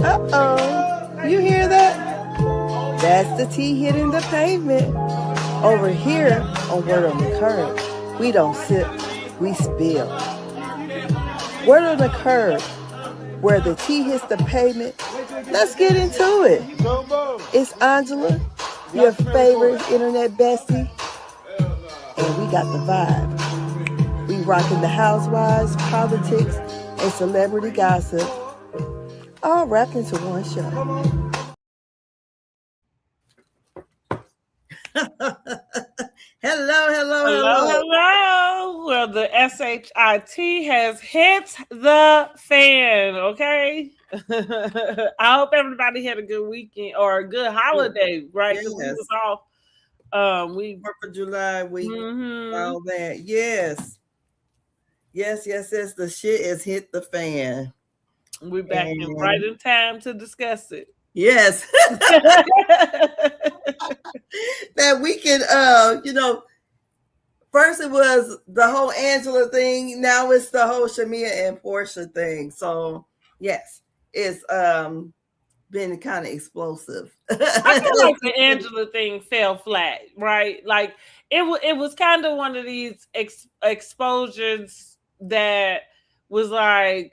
Uh-oh. You hear that? That's the tea hitting the pavement. Over here on Word on the Curb, we don't sip, we spill. Word on the Curb, where the tea hits the pavement. Let's get into it. It's Angela, your favorite internet bestie, and we got the vibe. We rocking the housewives, politics, and celebrity gossip, all wrapped into one show. Hello. Well, the SHIT has hit the fan, okay? I hope everybody had a good weekend or a good holiday, right? Because we was off. We 4th of July week, all that. Yes. The shit has hit the fan. We're back in right in time to discuss it. Yes. That weekend, first it was the whole Angela thing. Now it's the whole Shamea and Porsha thing. So yes, it's been kind of explosive. I feel like the Angela thing fell flat, right? Like it was kind of one of these exposures that was like,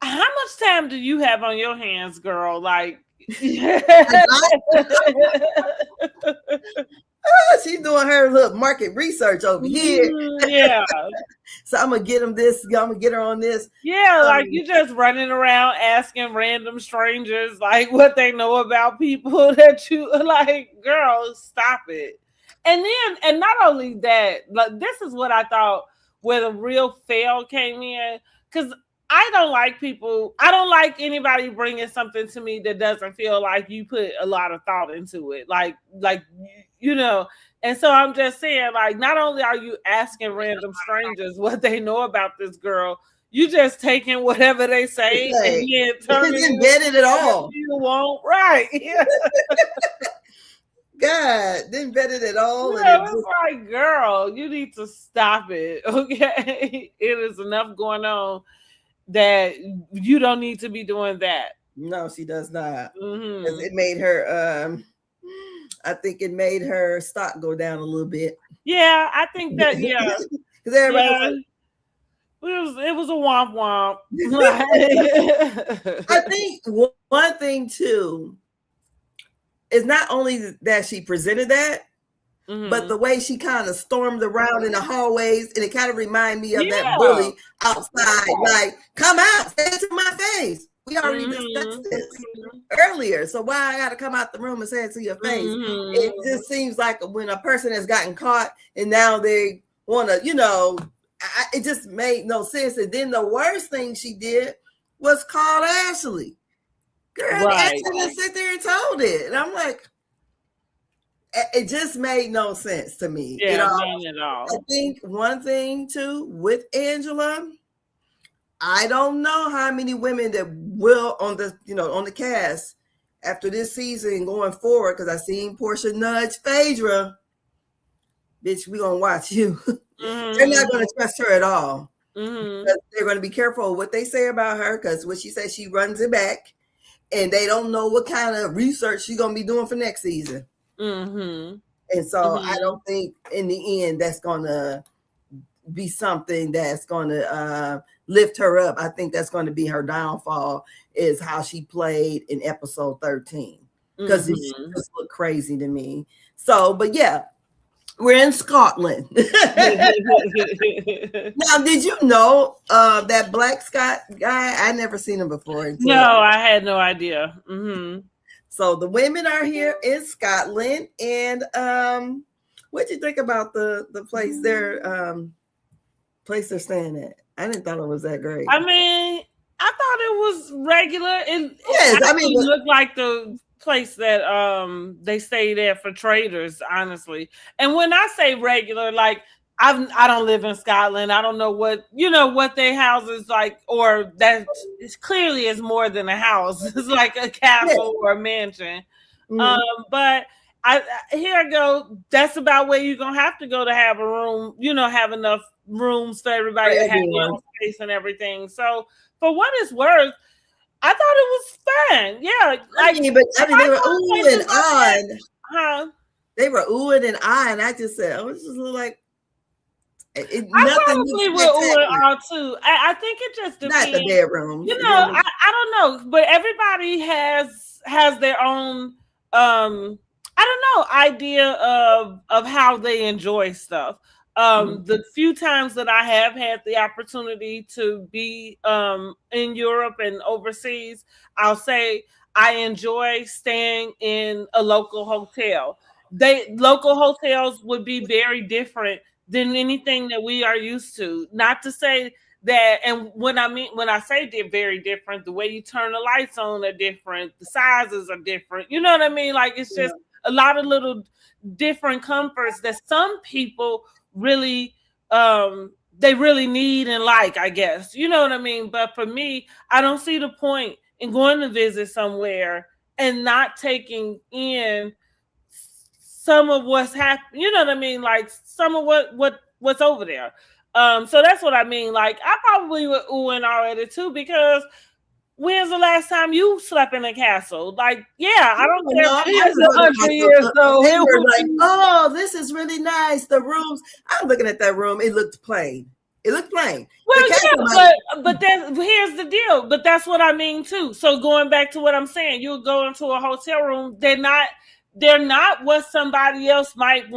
how much time do you have on your hands, girl? Like, she's doing her market research over here. Yeah. So I'm gonna get them this. I'm gonna get her on this. Yeah, like you just running around asking random strangers like what they know about people that you like. Girl, stop it. And not only that, like this is what I thought where the real fail came in, because I don't like anybody bringing something to me that doesn't feel like you put a lot of thought into it. Like, and so I'm just saying, like, not only are you asking random strangers what they know about this girl, you just taking whatever they say and then embedded it all. You won't, right? Yeah. God, didn't bet it at all. Yeah, it's like, girl, you need to stop it. Okay, it is enough going on that you don't need to be doing that. No, she does not. It made her I think it made her stock go down a little bit. Yeah, I think that, yeah. Because everybody it was a womp womp. I think one thing too is not only that she presented that, but the way she kind of stormed around in the hallways, and it kind of reminded me of that bully outside. Like, come out, say it to my face. We already discussed this earlier, so why I got to come out the room and say it to your face? It just seems like when a person has gotten caught and now they want to, it just made no sense. And then the worst thing she did was call Ashley. Girl, Ashley sit there and told it, and I'm like, it just made no sense to me. Yeah, not at all. I think one thing too with Angela, I don't know how many women that will on the cast after this season going forward, because I seen Porsha nudge Phaedra. Bitch, we gonna watch you. They're not gonna trust her at all. They're gonna be careful what they say about her, because what she says, she runs it back, and they don't know what kind of research she's gonna be doing for next season. And so I don't think in the end that's gonna be something that's gonna lift her up. I think that's going to be her downfall, is how she played in episode 13, because it just looked crazy to me. So, but yeah, we're in Scotland. Now, did you know that Black Scott guy? I never seen him before. No, I had no idea. So the women are here in Scotland, and what do you think about the place they're staying at? I didn't thought it was that great. I mean, I thought it was regular. It looked like the place that they stayed at for traders, honestly. And when I say regular, like I don't live in Scotland. I don't know what their house is like, or that it clearly is more than a house. It's like a castle or a mansion. But here I go. That's about where you're gonna have to go to have a room. Have enough rooms for everybody to have their own space and everything. So for what it's worth, I thought it was fun. Yeah, like they were oohing and ahhing. Huh? They were oohing and ahhing. I just said, oh, this just look like I nothing probably would ooh and ah too. I think it just depends. Not the bedroom. You know, I don't know, but everybody has their own I don't know, idea of how they enjoy stuff. The few times that I have had the opportunity to be in Europe and overseas, I'll say I enjoy staying in a local hotel. Local hotels would be very different than anything that we are used to. Not to say that, and when I say they're very different, the way you turn the lights on are different, the sizes are different. You know what I mean? Like it's just a lot of little different comforts that some people really they really need and like, I guess. You know what I mean? But for me, I don't see the point in going to visit somewhere and not taking in some of what's happening. You know what I mean? Like some of what's over there. So that's what I mean. Like I probably would ooh and already too, because when's the last time you slept in a castle? Like, yeah, I don't care if it's 100 years old. They were like, oh, this is really nice. The rooms. I'm looking at that room. It looked plain. It looked plain. Well, yeah, but here's the deal. But that's what I mean too. So going back to what I'm saying, you go into a hotel room. They're not what somebody else might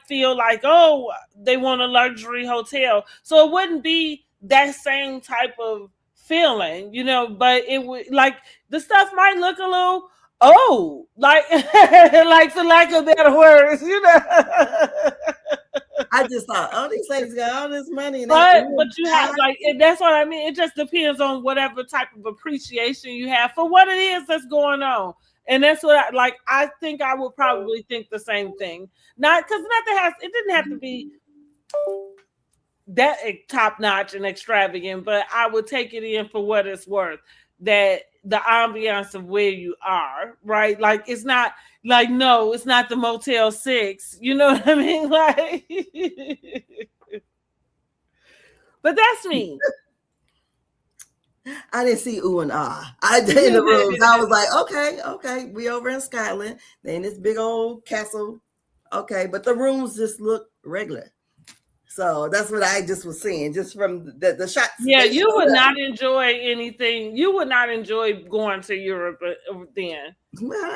feel like, oh, they want a luxury hotel. So it wouldn't be that same type of feeling, you know, but it would, like, the stuff might look a little like like, for lack of better words, you know. I just thought, oh, these ladies got all this money. But you have, like, that's what I mean. It just depends on whatever type of appreciation you have for what it is that's going on. And that's what I think I would probably think the same thing. Not because it didn't have to be that top notch and extravagant, but I would take it in for what it's worth. That the ambiance of where you are, right? Like it's not like, no, it's not the Motel 6. You know what I mean? Like, but that's me. I didn't see ooh and ah. I did in the rooms. I was like, okay, we over in Scotland. They in this big old castle. Okay, but the rooms just look regular. So that's what I just was seeing, just from the shots. Yeah, you would not enjoy anything. You would not enjoy going to Europe then.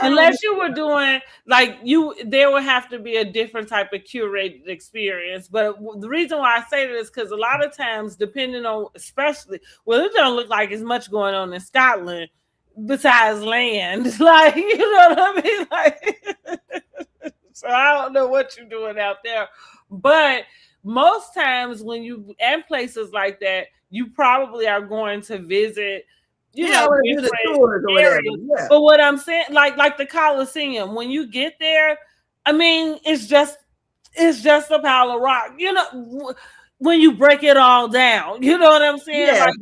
Unless you were doing, like, there would have to be a different type of curated experience. But the reason why I say that is because a lot of times, depending on, especially, it don't look like as much going on in Scotland besides land. Like, you know what I mean? Like, so I don't know what you're doing out there. But most times when you at places like that, you probably are going to visit, you know, different areas. Yeah. But what I'm saying, like the Coliseum, when you get there, I mean, it's just a pile of rock. You know, when you break it all down, you know what I'm saying? Yeah, like,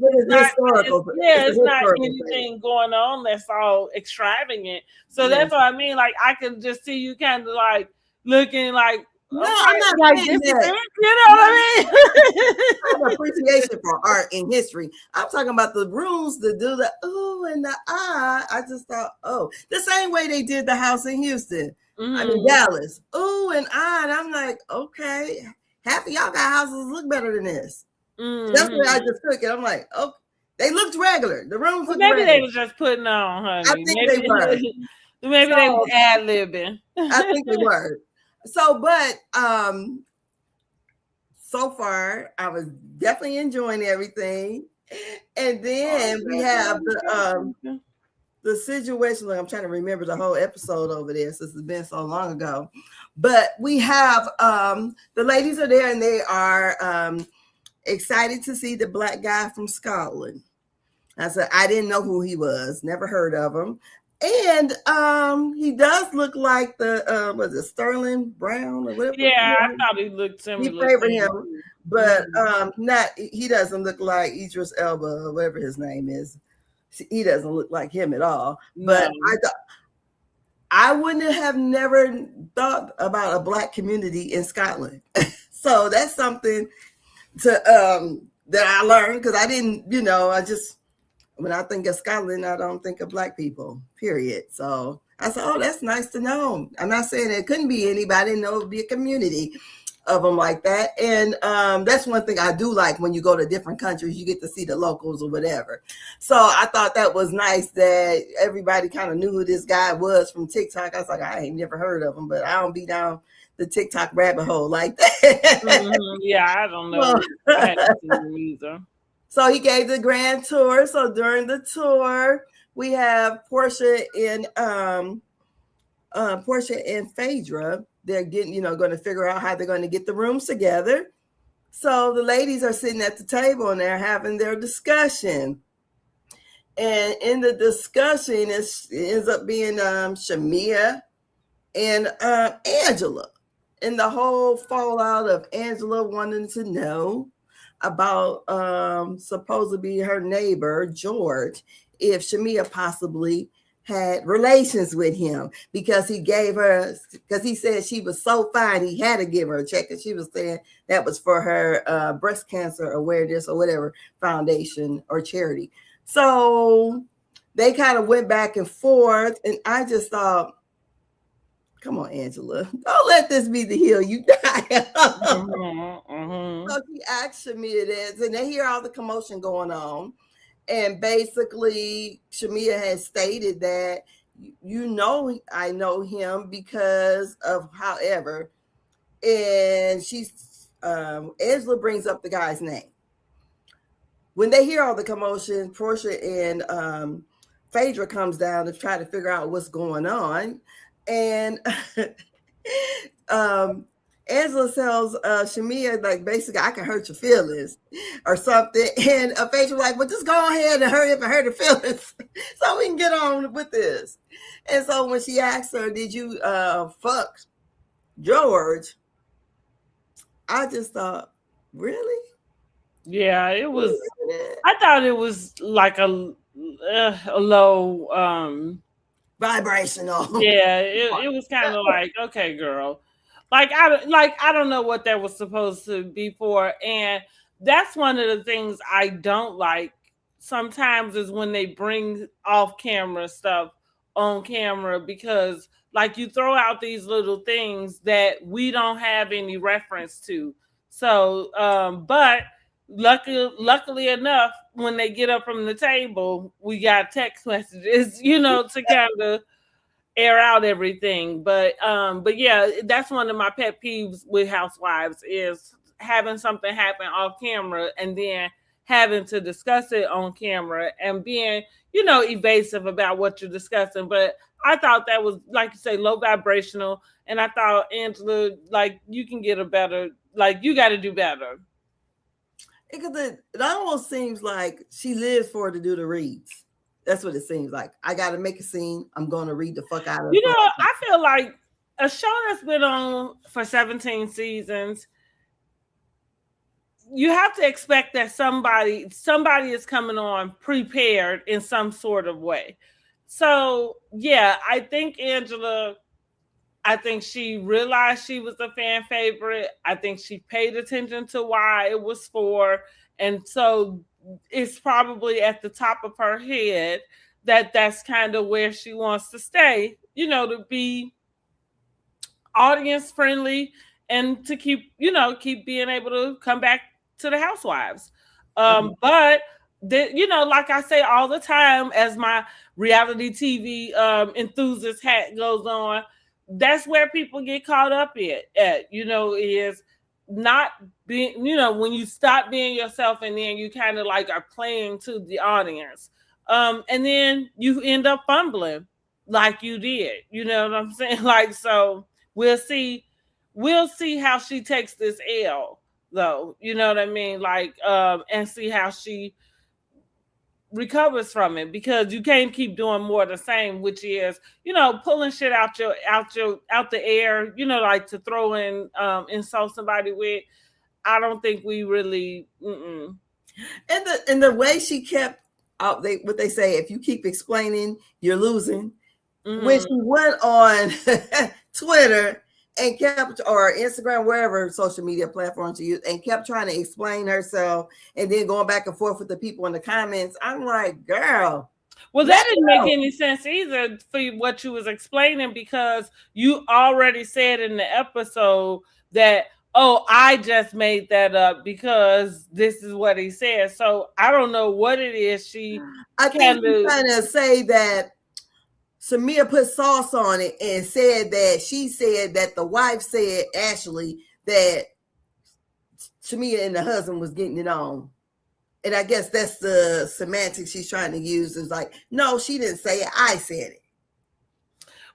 it's not anything going on that's all extravagant. So that's what I mean. Like, I can just see you kind of like looking like, no, I'm not like this. You know what I mean? I have appreciation for art and history. I'm talking about the rooms that do the ooh and the ah. I just thought, the same way they did the house in Houston. I mean, Dallas. Ooh and ah. And I'm like, okay, half of y'all got houses look better than this. That's where I just took it. I'm like, okay, they looked regular. The rooms looked regular. Maybe they was just putting on, honey. I think they were. Maybe they was ad-libbing. I think they were. So, but so far I was definitely enjoying everything. And then we have the situation. Like, I'm trying to remember the whole episode over there since it's been so long ago. But we have the ladies are there and they are excited to see the black guy from Scotland. I said, I didn't know who he was, never heard of him. And he does look like the was it Sterling Brown or whatever? Yeah, I thought he looked similar. He favored him, but he doesn't look like Idris Elba or whatever his name is. He doesn't look like him at all. But I thought I wouldn't have never thought about a black community in Scotland. So that's something to that I learned, because I didn't, I just when I think of Scotland, I don't think of Black people, period. So I said, oh, that's nice to know. I'm not saying it couldn't be anybody. No, it would be a community of them like that. And that's one thing I do like when you go to different countries, you get to see the locals or whatever. So I thought that was nice that everybody kind of knew who this guy was from TikTok. I was like, I ain't never heard of him, but I don't be down the TikTok rabbit hole like that. Mm-hmm. Yeah, I don't know. I haven't seen him either. So he gave the grand tour. So during the tour, we have Porsha and Phaedra. They're getting, going to figure out how they're going to get the rooms together. So the ladies are sitting at the table and they're having their discussion. And in the discussion, it ends up being Shamea and Angela. And the whole fallout of Angela wanting to know about supposed to be her neighbor, George, if Shamea possibly had relations with him because he said she was so fine he had to give her a check, and she was saying that was for her breast cancer awareness or whatever foundation or charity. So they kind of went back and forth, and I just thought, come on, Angela, don't let this be the hill you die. So she asked Shamea this, and they hear all the commotion going on. And basically, Shamea has stated that, I know him because of however. And Angela brings up the guy's name. When they hear all the commotion, Porsha and Phaedra comes down to try to figure out what's going on. And Angela tells Shamea, like, basically, I can hurt your feelings or something. And Phaedra was like, well, just go ahead and hurry up and hurt her feelings so we can get on with this. And so when she asked her, did you fuck George? I just thought, really? Yeah, it was. I thought it was like a low vibrational. Yeah, it was kind of like, okay, girl. I don't know what that was supposed to be for. And that's one of the things I don't like sometimes is when they bring off camera stuff on camera, because like you throw out these little things that we don't have any reference to. So, but luckily enough, when they get up from the table, we got text messages, to kind of air out everything. But yeah, that's one of my pet peeves with Housewives is having something happen off camera and then having to discuss it on camera and being, evasive about what you're discussing. But I thought that was, like you say, low vibrational. And I thought, Angela, like, you can get a better, like, you got to do better. Because it almost seems like she lives for it to do the reads. That's what it seems like. I got to make a scene. I'm going to read the fuck out of it. I feel like a show that's been on for 17 seasons, you have to expect that somebody is coming on prepared in some sort of way. So, yeah, I think Angela, she realized she was a fan favorite. I think she paid attention to why it was for. And so it's probably at the top of her head that that's kind of where she wants to stay, to be audience friendly and to keep being able to come back to the Housewives. But like I say all the time, as my reality TV enthusiast hat goes on, that's where people get caught up at, is not being, when you stop being yourself and then you kind of like are playing to the audience. And then you end up fumbling like you did. You know what I'm saying? Like, so we'll see how she takes this L though. You know what I mean? Like, and see how she recovers from it, because you can't keep doing more of the same, which is, pulling shit out the air, like to throw in, insult somebody with. I don't think we really. And the way she kept out, what they say, if you keep explaining, you're losing. When she went on Twitter and kept, or Instagram, wherever social media platforms you use, and kept trying to explain herself, and then going back and forth with the people in the comments. I'm like, girl. Well, that didn't make any sense either for what you was explaining, because you already said in the episode that, oh, I just made that up because this is what he said. So I don't know what it is. I think she's trying to say that Shamea put sauce on it and said that she said that the wife said, Ashley, that Shamea and the husband was getting it on. And I guess that's the semantics she's trying to use. Is like, no, she didn't say it. I said it.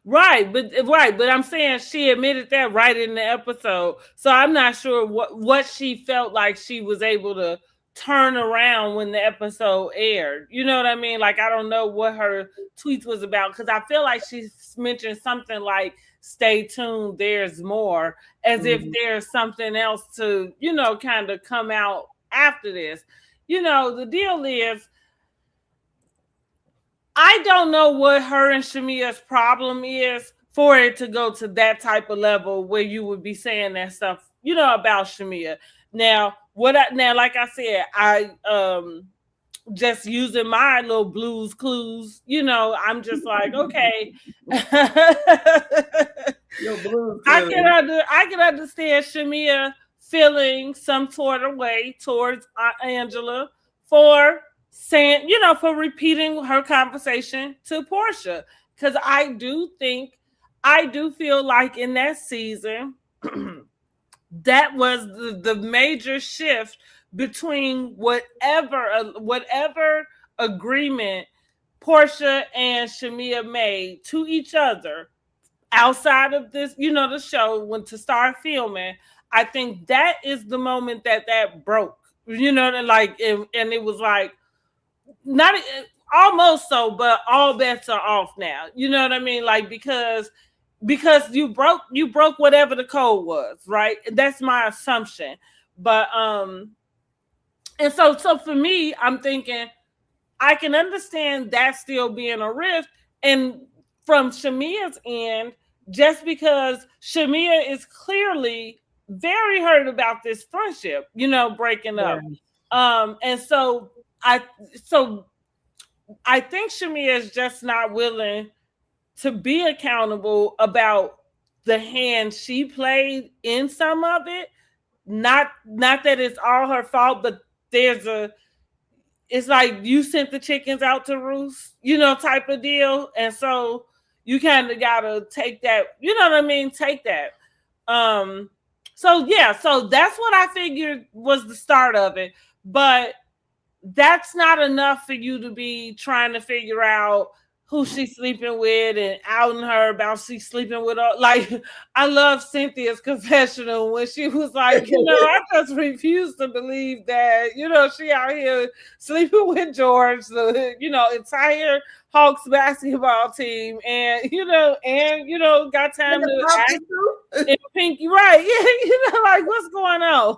Right, but I'm saying she admitted that right in the episode. So I'm not sure what she felt like she was able to turn around when the episode aired. You know what I mean? Like, I don't know what her tweets was about, because I feel like she mentioned something like, stay tuned, there's more, as if there's something else to, you know, kind of come out after this. You know, the deal is, I don't know what her and Shamea's problem is for it to go to that type of level where you would be saying that stuff, you know, about Shamea. Now, like I said, I just using my little blues clues, you know, I'm just like, okay. Your blues I can understand Shamea feeling some sort of way towards Angela for saying, you know, for repeating her conversation to Porsha. Because I do feel like in that season, that was the major shift between whatever agreement Porsha and Shamea made to each other outside of this, you know, the show, when to start filming. I think that is the moment that broke, you know, like, and it was like, not almost so, but all bets are off now. You know what I mean? Like, because you broke whatever the code was, right? That's my assumption. But and so for me, I'm thinking I can understand that still being a rift, and from Shamea's end, just because Shamea is clearly very hurt about this friendship, you know, breaking up. And so I think Shamea is just not willing to be accountable about the hand she played in some of it. Not that it's all her fault, but it's like you sent the chickens out to roost, you know, type of deal. And so you kind of gotta take that, you know what I mean? Take that. So that's what I figured was the start of it. But that's not enough for you to be trying to figure out who she's sleeping with and outing her about she's sleeping with her. Like, I love Cynthia's confessional when she was like, you know, I just refuse to believe that, you know, she out here sleeping with George, the, you know, entire Hawks basketball team, and got time to act in Pinky, right? Yeah, you know, like, what's going on?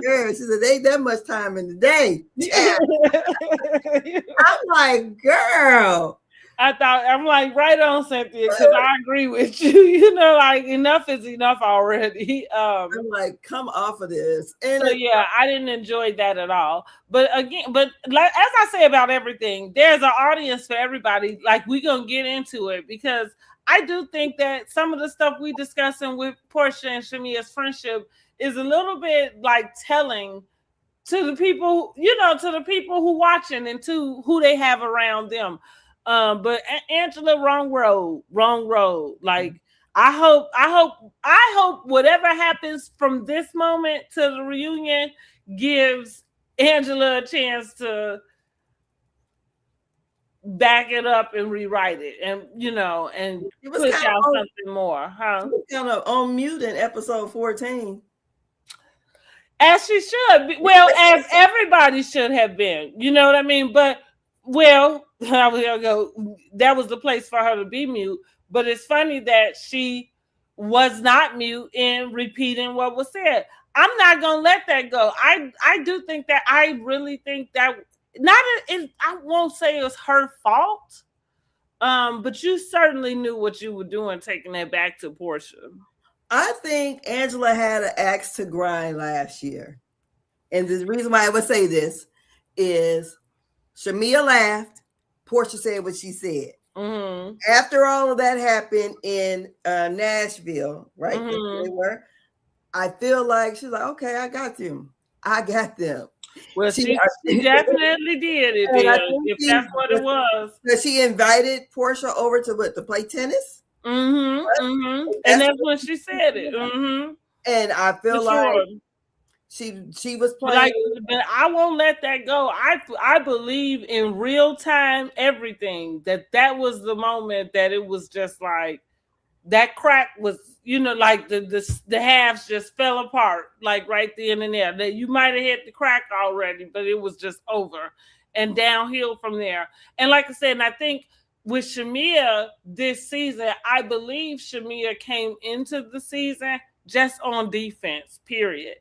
Girl, she said, there ain't that much time in the day. I'm like, girl. I'm like, right on, Cynthia, because I agree with you. You know, like, enough is enough already. I'm like, come off of this. And so I didn't enjoy that at all. But again, like, as I say about everything, there's an audience for everybody. Like, we're gonna get into it, because I do think that some of the stuff we discussing with Porsha and Shamea's friendship is a little bit like telling to the people, you know, to the people who watching and to who they have around them. But Angela, wrong road. Like, I hope whatever happens from this moment to the reunion gives Angela a chance to back it up and rewrite it, and you know, and push out something more. Huh? It was kind of on mute in episode 14. As she should be. Well, as everybody should have been. You know what I mean? But, well, I was gonna go, that was the place for her to be mute. But it's funny that she was not mute in repeating what was said. I'm not gonna let that go. I do think that, I really think that, I won't say it's her fault, But you certainly knew what you were doing, taking that back to Porsha. I think Angela had an axe to grind last year. And the reason why I would say this is Shamea laughed. Porsha said what she said. Mm-hmm. After all of that happened in Nashville, right? Mm-hmm. They were. I feel like she's like, okay, I got them. I got them. Well, She, she definitely did it and I then, think if that's what it was. she invited Porsha over to play tennis. Mm-hmm. Mm-hmm. And that's when she said it. Mm-hmm. And I feel For like sure. she was playing. Like, but I won't let that go. I believe in real time everything. That was the moment that it was just like that crack was, like the halves just fell apart, like right then and there. That you might have hit the crack already, but it was just over and downhill from there. And like I said, and I think with Shamea this season, I believe Shamea came into the season just on defense, period.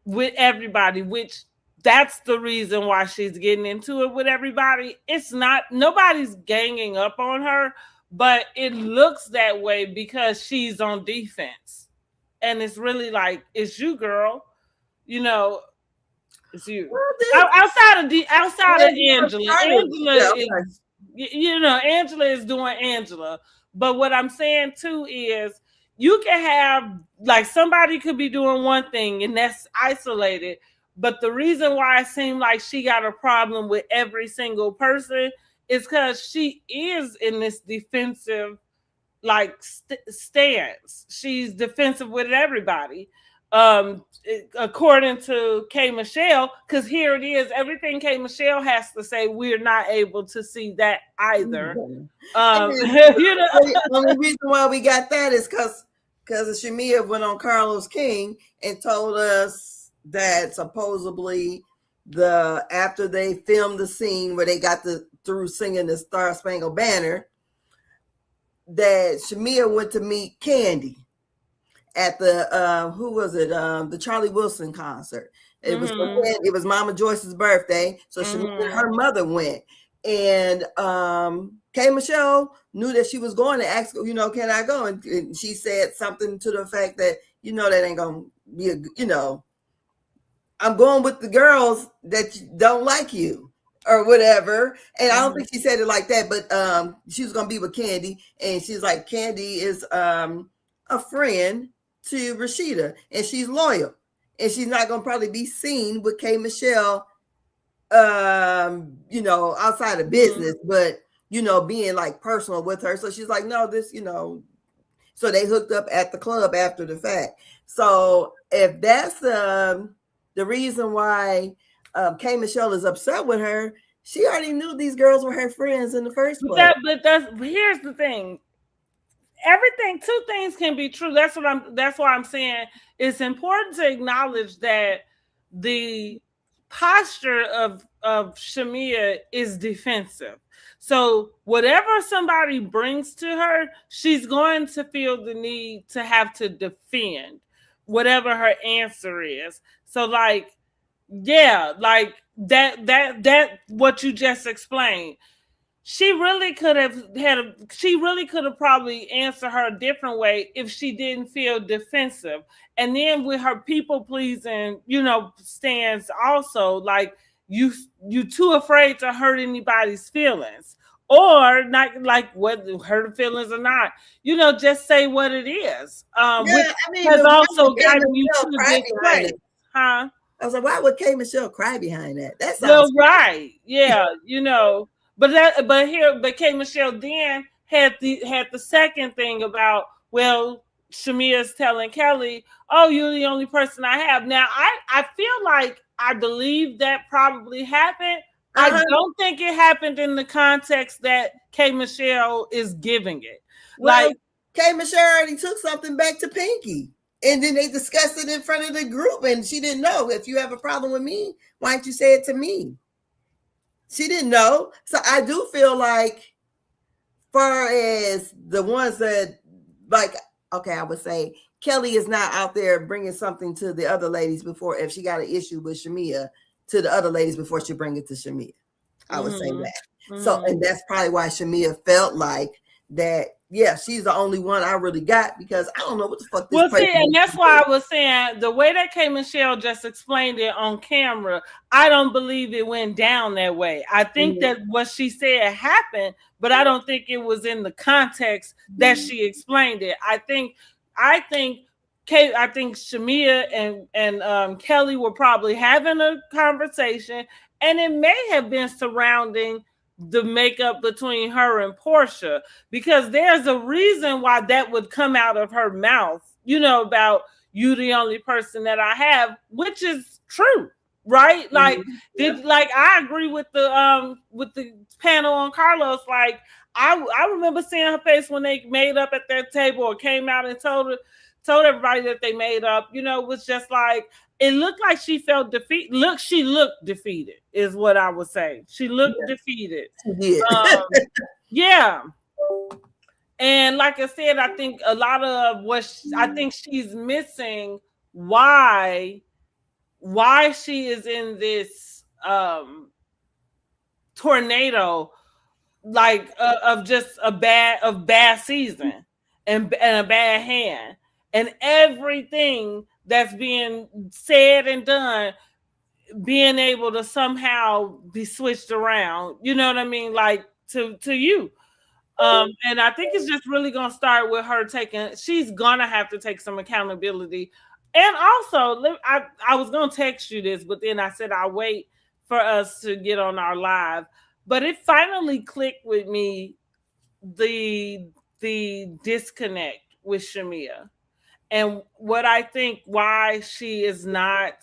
With everybody, which that's the reason why she's getting into it with everybody. It's not, nobody's ganging up on her, but it looks that way because she's on defense. And it's really like, it's you, girl. It's you. Outside of Angela. Angela is doing Angela. But what I'm saying too is you can have, like, somebody could be doing one thing and that's isolated. But the reason why it seemed like she got a problem with every single person is because she is in this defensive, like, stance. She's defensive with everybody. According to K. Michelle, because here it is, everything K. Michelle has to say, we're not able to see that either. The only reason why we got that is because Shamea went on Carlos King and told us that supposedly after they filmed the scene where they got through singing the Star Spangled Banner, that Shamea went to meet Candy at the who was it? The Charlie Wilson concert. It was Mama Joyce's birthday, so Shamea, her mother went, and K. Michelle knew that she was going to ask, can I go? And she said something to the effect that, that ain't gonna be I'm going with the girls that don't like you or whatever. And I don't think she said it like that, but she was gonna be with Candy, and she's like, Candy is a friend to Rashida, and she's loyal, and she's not gonna probably be seen with K. Michelle, outside of business, but being like personal with her. So she's like, no, this, so they hooked up at the club after the fact. So if that's the reason why K. Michelle is upset with her, she already knew these girls were her friends in the first place. But here's the thing. Two things can be true. That's why I'm saying it's important to acknowledge that the posture of Shamea is defensive. So whatever somebody brings to her, she's going to feel the need to have to defend whatever her answer is. So like, yeah, like that what you just explained. She really could have probably answered her a different way if she didn't feel defensive. And then with her people pleasing, stance also, like you too afraid to hurt anybody's feelings, or not, like whether hurt feelings or not, just say what it is. Which has also gotten you to this place, huh? I was like, why would K. Michelle cry behind that? That sounds right. Yeah, But K. Michelle then had the second thing about, well, Shamea's telling Kelly, oh, you're the only person I have. Now, I feel like I believe that probably happened. I don't think it happened in the context that K. Michelle is giving it. Well, like, K. Michelle already took something back to Pinky. And then they discussed it in front of the group, and she didn't know. If you have a problem with me, why don't you say it to me? She didn't know. So I do feel like, far as the ones that, like, okay, I would say Kelly is not out there bringing something to the other ladies before, if she got an issue with Shamea, to the other ladies before she bring it to Shamea. I would say that. So, Mm-hmm. and that's probably why Shamea felt like that. Yeah, she's the only one I really got because I don't know what the fuck this Well, see, president and is that's why I was saying the way that K. Michelle just explained it on camera, I don't believe it went down that way. I think that what she said happened, but I don't think it was in the context that she explained it. I think Shamea and Kelly were probably having a conversation, and it may have been surrounding the makeup between her and Porsha, because there's a reason why that would come out of her mouth, about you the only person that I have, which is true, right? Like, I agree with the panel on Carlos. Like, I remember seeing her face when they made up at that table or came out and told everybody that they made up. It was just like, it looked like she felt defeat. She looked defeated, is what I would say. She looked defeated. Yeah. And like I said, I think a lot of I think she's missing why she is in this tornado, like of just a bad season and a bad hand, and everything that's being said and done being able to somehow be switched around. You know what I mean? Like to you. And I think it's just really gonna start with her she's gonna have to take some accountability. And also, I was gonna text you this, but then I said I'll wait for us to get on our live. But it finally clicked with me, the disconnect with Shamea, and what I think why she is not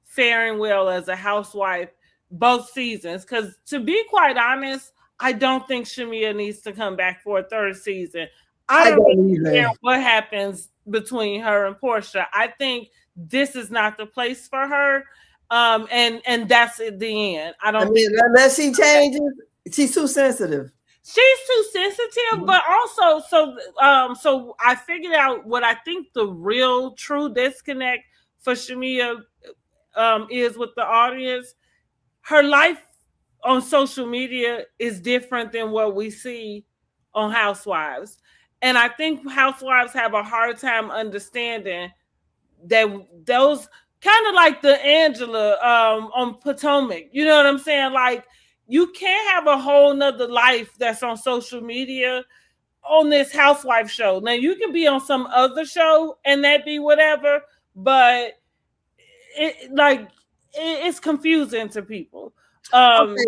faring well as a housewife both seasons. Because to be quite honest, I don't think Shamea needs to come back for a third season. I don't really care what happens between her and Porsha. I think this is not the place for her. And that's at the end. I mean, unless she changes, she's too sensitive. She's too sensitive, but also so I figured out what I think the real true disconnect for Shamea is with the audience. Her life on social media is different than what we see on Housewives. And I think Housewives have a hard time understanding that those kind of like the Angela on Potomac. You know what I'm saying? Like, you can't have a whole nother life that's on social media on this housewife show. Now, you can be on some other show and that be whatever, but it's confusing to people. Okay.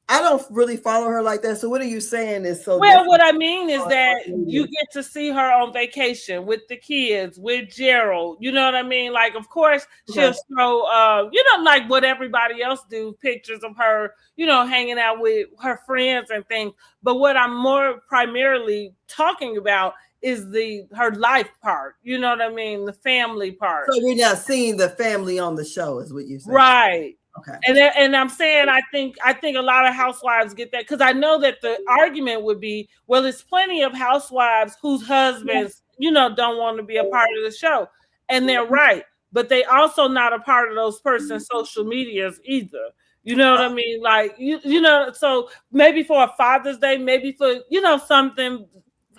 I don't really follow her like that. So what are you saying is so well, what I mean is that you get to see her on vacation with the kids, with Gerald. You know what I mean? Like, of course, she'll show, like what everybody else do, pictures of her, hanging out with her friends and things. But what I'm more primarily talking about is her life part. You know what I mean? The family part. So we're not seeing the family on the show, is what you're saying, right? Okay. And I'm saying I think a lot of housewives get that, because I know that the argument would be, well, there's plenty of housewives whose husbands, don't want to be a part of the show. And they're right. But they also not a part of those person's social medias either. You know what I mean? Like, so maybe for a Father's Day, maybe for, something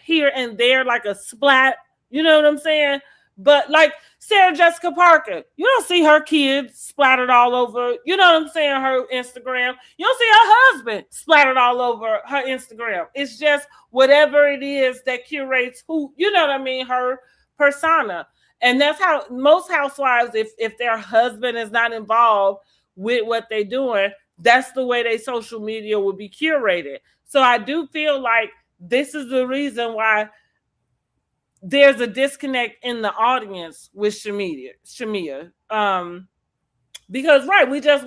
here and there, like a splat, you know what I'm saying? But like Sarah Jessica Parker, you don't see her kids splattered all over, you know what I'm saying, her Instagram. You don't see her husband splattered all over her Instagram. It's just whatever it is that curates who, you know what I mean, her persona. And that's how most housewives, if their husband is not involved with what they're doing, that's the way their social media will be curated. So I do feel like this is the reason why there's a disconnect in the audience with Shamea. Because we just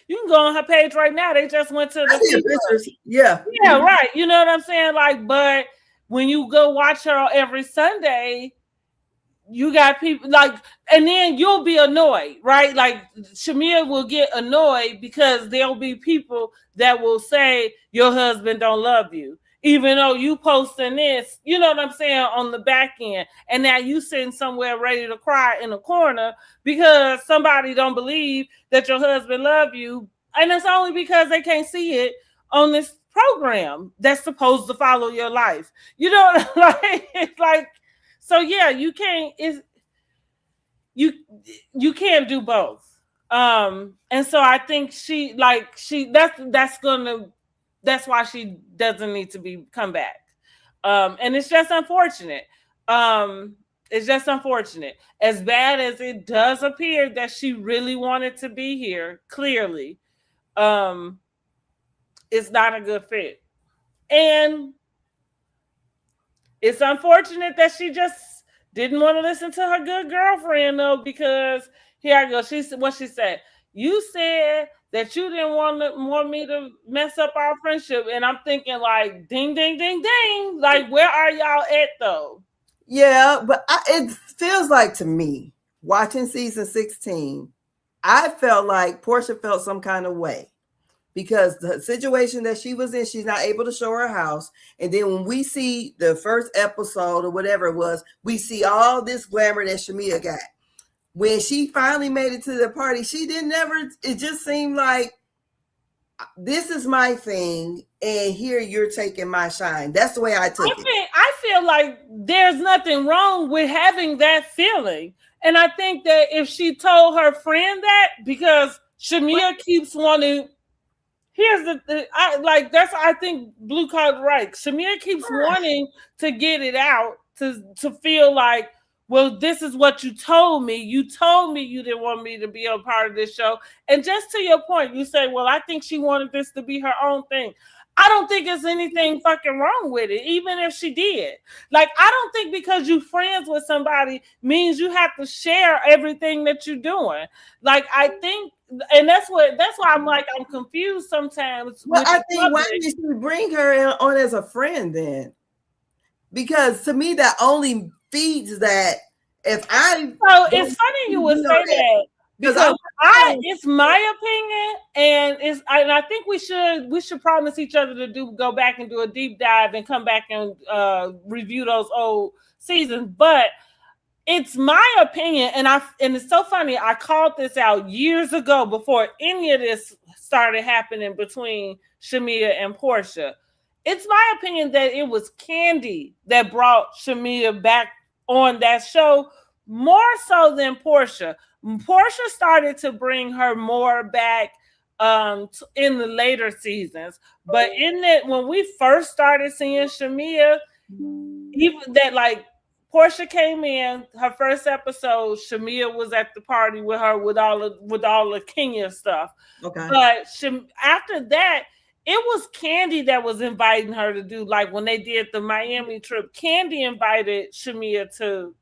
you can go on her page right now. They just went to the pictures. Yeah, right. You know what I'm saying? Like, but when you go watch her every Sunday, you got people like, and then you'll be annoyed, right? Like, Shamea will get annoyed because there'll be people that will say your husband don't love you, even though you posting this, you know what I'm saying, on the back end. And now you sitting somewhere ready to cry in a corner because somebody don't believe that your husband love you and it's only because they can't see it on this program that's supposed to follow your life. You know, like it's like, so yeah, you can't. It's you can't do both. And so I think that's why she doesn't need to come back. And it's just unfortunate. It's just unfortunate. As bad as it does appear that she really wanted to be here, clearly, it's not a good fit. And it's unfortunate that she just didn't want to listen to her good girlfriend, though, because here I go. What she said. You said that you didn't want me to mess up our friendship, and I'm thinking like, ding, ding, ding, ding. Like, where are y'all at, though? Yeah, but it feels like to me, watching season 16, I felt like Porsha felt some kind of way because the situation that she was in, she's not able to show her house. And then when we see the first episode or whatever it was, we see all this glamour that Shamea got. When she finally made it to the party, it just seemed like, this is my thing, and here you're taking my shine. That's the way I took it. I feel like there's nothing wrong with having that feeling. And I think that if she told her friend that, because Shamea keeps wanting, I think Blue Card right. Shamea keeps wanting to get it out, to feel like, well, this is what you told me. You told me you didn't want me to be a part of this show. And just to your point, you say, well, I think she wanted this to be her own thing. I don't think there's anything fucking wrong with it, even if she did. Like, I don't think because you're friends with somebody means you have to share everything that you're doing. Like, I think, and that's why I'm confused sometimes. Well, I think why did she bring her on as a friend then? Because to me, that only feeds that. So it's funny you would say that. Because it's my opinion, and I think we should promise each other to go back and do a deep dive and come back and review those old seasons. But it's my opinion, and it's so funny. I called this out years ago before any of this started happening between Shamea and Porsha. It's my opinion that it was Kandi that brought Shamea back on that show more so than Porsha. Porsha started to bring her more back in the later seasons, but when we first started seeing Shamea, even that, like, Porsha came in her first episode, Shamea was at the party with her with all the Kenya stuff. Okay, but after that, it was Kandi that was inviting her to do, like, when they did the Miami trip. Kandi invited Shamea to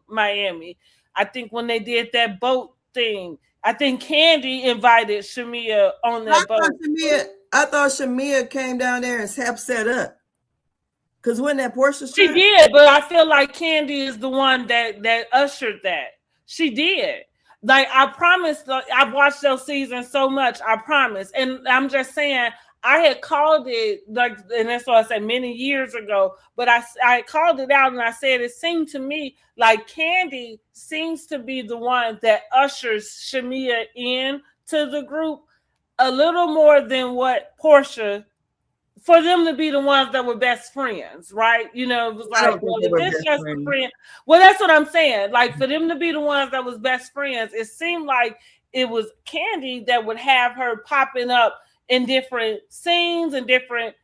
Miami. I think when they did that boat thing, I think Kandi invited Shamea on that boat. I thought Shamea came down there and helped set up. Because when that Porsha, she did, but I feel like Kandi is the one that ushered that. She did. Like, I promise, I've watched those seasons so much, I promise. And I'm just saying, I had called it, like, and that's what I said many years ago, but I called it out and I said, it seemed to me like Kandi seems to be the one that ushers Shamea in to the group a little more than what Porsha, for them to be the ones that were best friends, right? You know, it was like, well, if it's just a friend. Well, that's what I'm saying. Like, for them to be the ones that was best friends, it seemed like it was Kandi that would have her popping up in different scenes and different,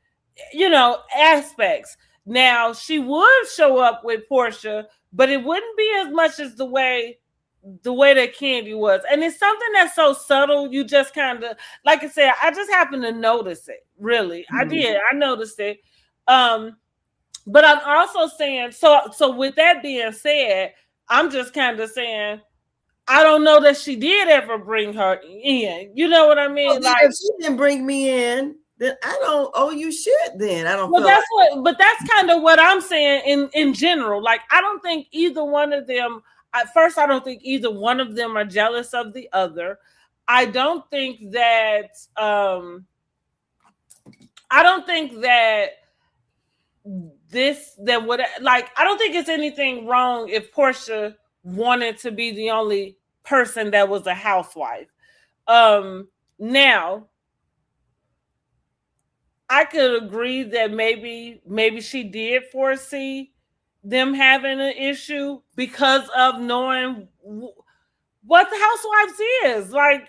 aspects. Now, she would show up with Porsha, but it wouldn't be as much as the way that Kandi was. And it's something that's so subtle. You just kind of, like I said, I just happened to notice it. Really. Mm-hmm. I noticed it. But I'm also saying, so with that being said, I'm just kind of saying, I don't know that she did ever bring her in. You know what I mean? Well, if she didn't bring me in, then I don't owe you shit. Then I don't. Well, that's kind of what I'm saying in general. Like, I don't think either one of them. At first, I don't think either one of them are jealous of the other. I don't think that. I don't think that I don't think it's anything wrong if Porsha wanted to be the only person that was a housewife. Now, I could agree that maybe she did foresee them having an issue because of knowing what the Housewives is. Like,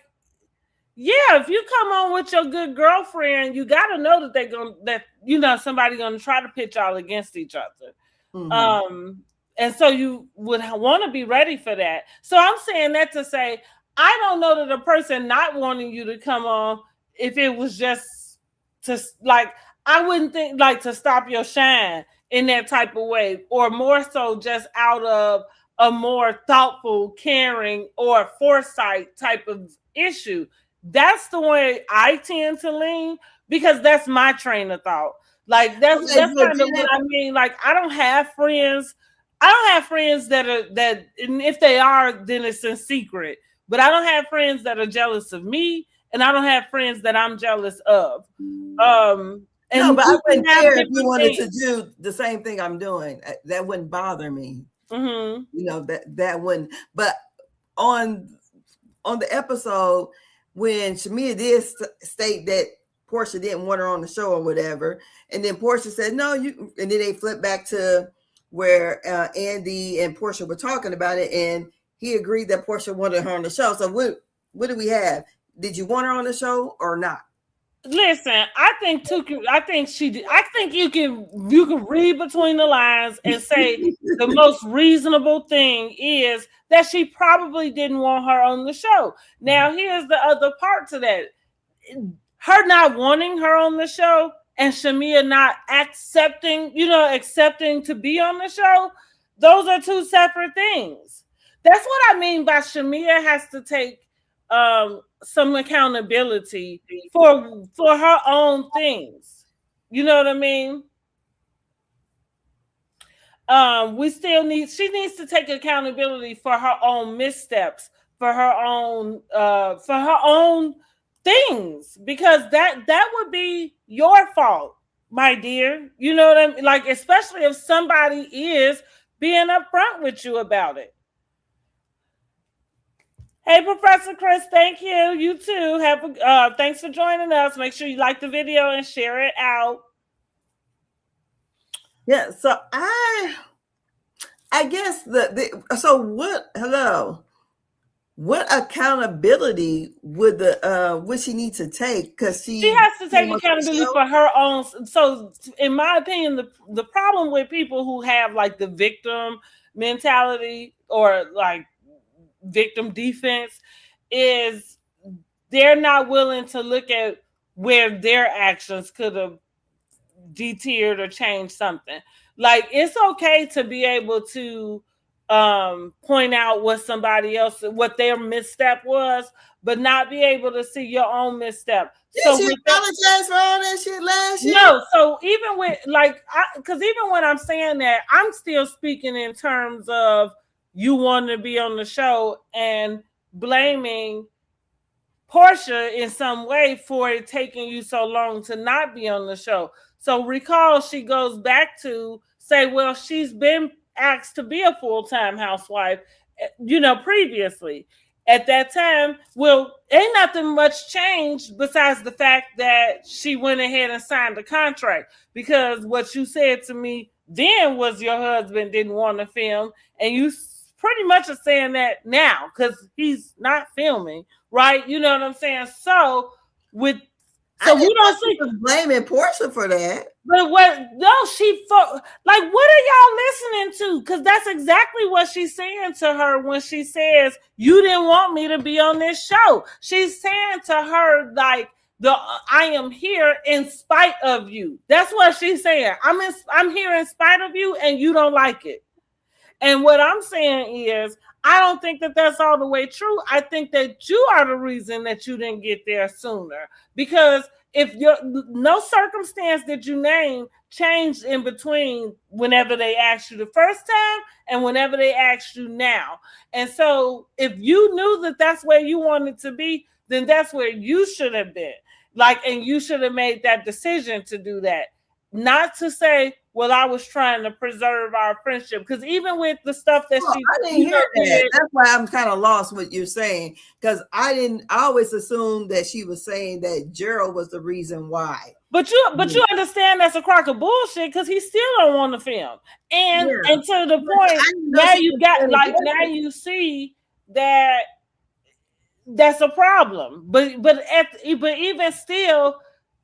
yeah, if you come on with your good girlfriend, you got to know that somebody gonna try to pitch y'all against each other. Mm-hmm. And so you would want to be ready for that. So I'm saying that to say, I don't know that a person not wanting you to come on, if it was just to like, I wouldn't think like to stop your shine in that type of way, or more so just out of a more thoughtful, caring, or foresight type of issue. That's the way I tend to lean, because that's my train of thought. Like that's kind of what I mean. Like I don't have friends that and if they are, then it's in secret. But I don't have friends that are jealous of me, and I don't have friends that I'm jealous of. And no, but I wouldn't care if you wanted to do the same thing I'm doing. That wouldn't bother me. Mm-hmm. You know, that wouldn't. But on the episode, when Shamea did state that Porsha didn't want her on the show or whatever, and then Porsha said no, and then they flipped back to where Andy and Porsha were talking about it, and he agreed that Porsha wanted her on the show. So what do we have? Did you want her on the show or not? Listen, I think she did. I think you can read between the lines and say the most reasonable thing is that she probably didn't want her on the show. Now, here's the other part to that. Her not wanting her on the show and Shamea not accepting to be on the show, those are two separate things. That's what I mean by Shamea has to take some accountability for her own things. You know what I mean? She needs to take accountability for her own missteps, for her own things, because that would be your fault, my dear. You know what I mean? Like, especially if somebody is being upfront with you about it. Hey, Professor Chris, thank you. You too. Thanks for joining us. Make sure you like the video and share it out. Yeah, so I guess what accountability would she need to take? Because she has to take accountability for her own. So, in my opinion, the problem with people who have like the victim mentality or like victim defense is they're not willing to look at where their actions could have deterred or changed something. Like, it's okay to be able to point out what their misstep was, but not be able to see your own misstep. Did she apologize for all that shit last year? No, so even with because even when I'm saying that, I'm still speaking in terms of you wanting to be on the show and blaming Porsha in some way for it taking you so long to not be on the show. So recall, she goes back to say, well, she's been asked to be a full-time housewife, previously. At that time, well, ain't nothing much changed besides the fact that she went ahead and signed the contract, because what you said to me then was your husband didn't want to film, and you pretty much are saying that now because he's not filming, right? You know what I'm saying? So we don't see blaming Porsha for that. But what are y'all listening to? Because that's exactly what she's saying to her when she says, you didn't want me to be on this show. She's saying to her, like, I am here in spite of you. That's what she's saying. I'm here in spite of you, and you don't like it. And what I'm saying is, I don't think that that's all the way true. I think that you are the reason that you didn't get there sooner, because if no circumstance that you name changed in between whenever they asked you the first time and whenever they asked you now. And so if you knew that that's where you wanted to be, then that's where you should have been. And you should have made that decision to do that. not to say, well, I was trying to preserve our friendship, because even with the stuff that she, I didn't hear that. That's why I'm kind of lost what you're saying, because I always assumed that she was saying that Gerald was the reason why. But you understand that's a crock of bullshit, because he still don't want to film. And to the point, now you got, like, now you see that that's a problem. But even still,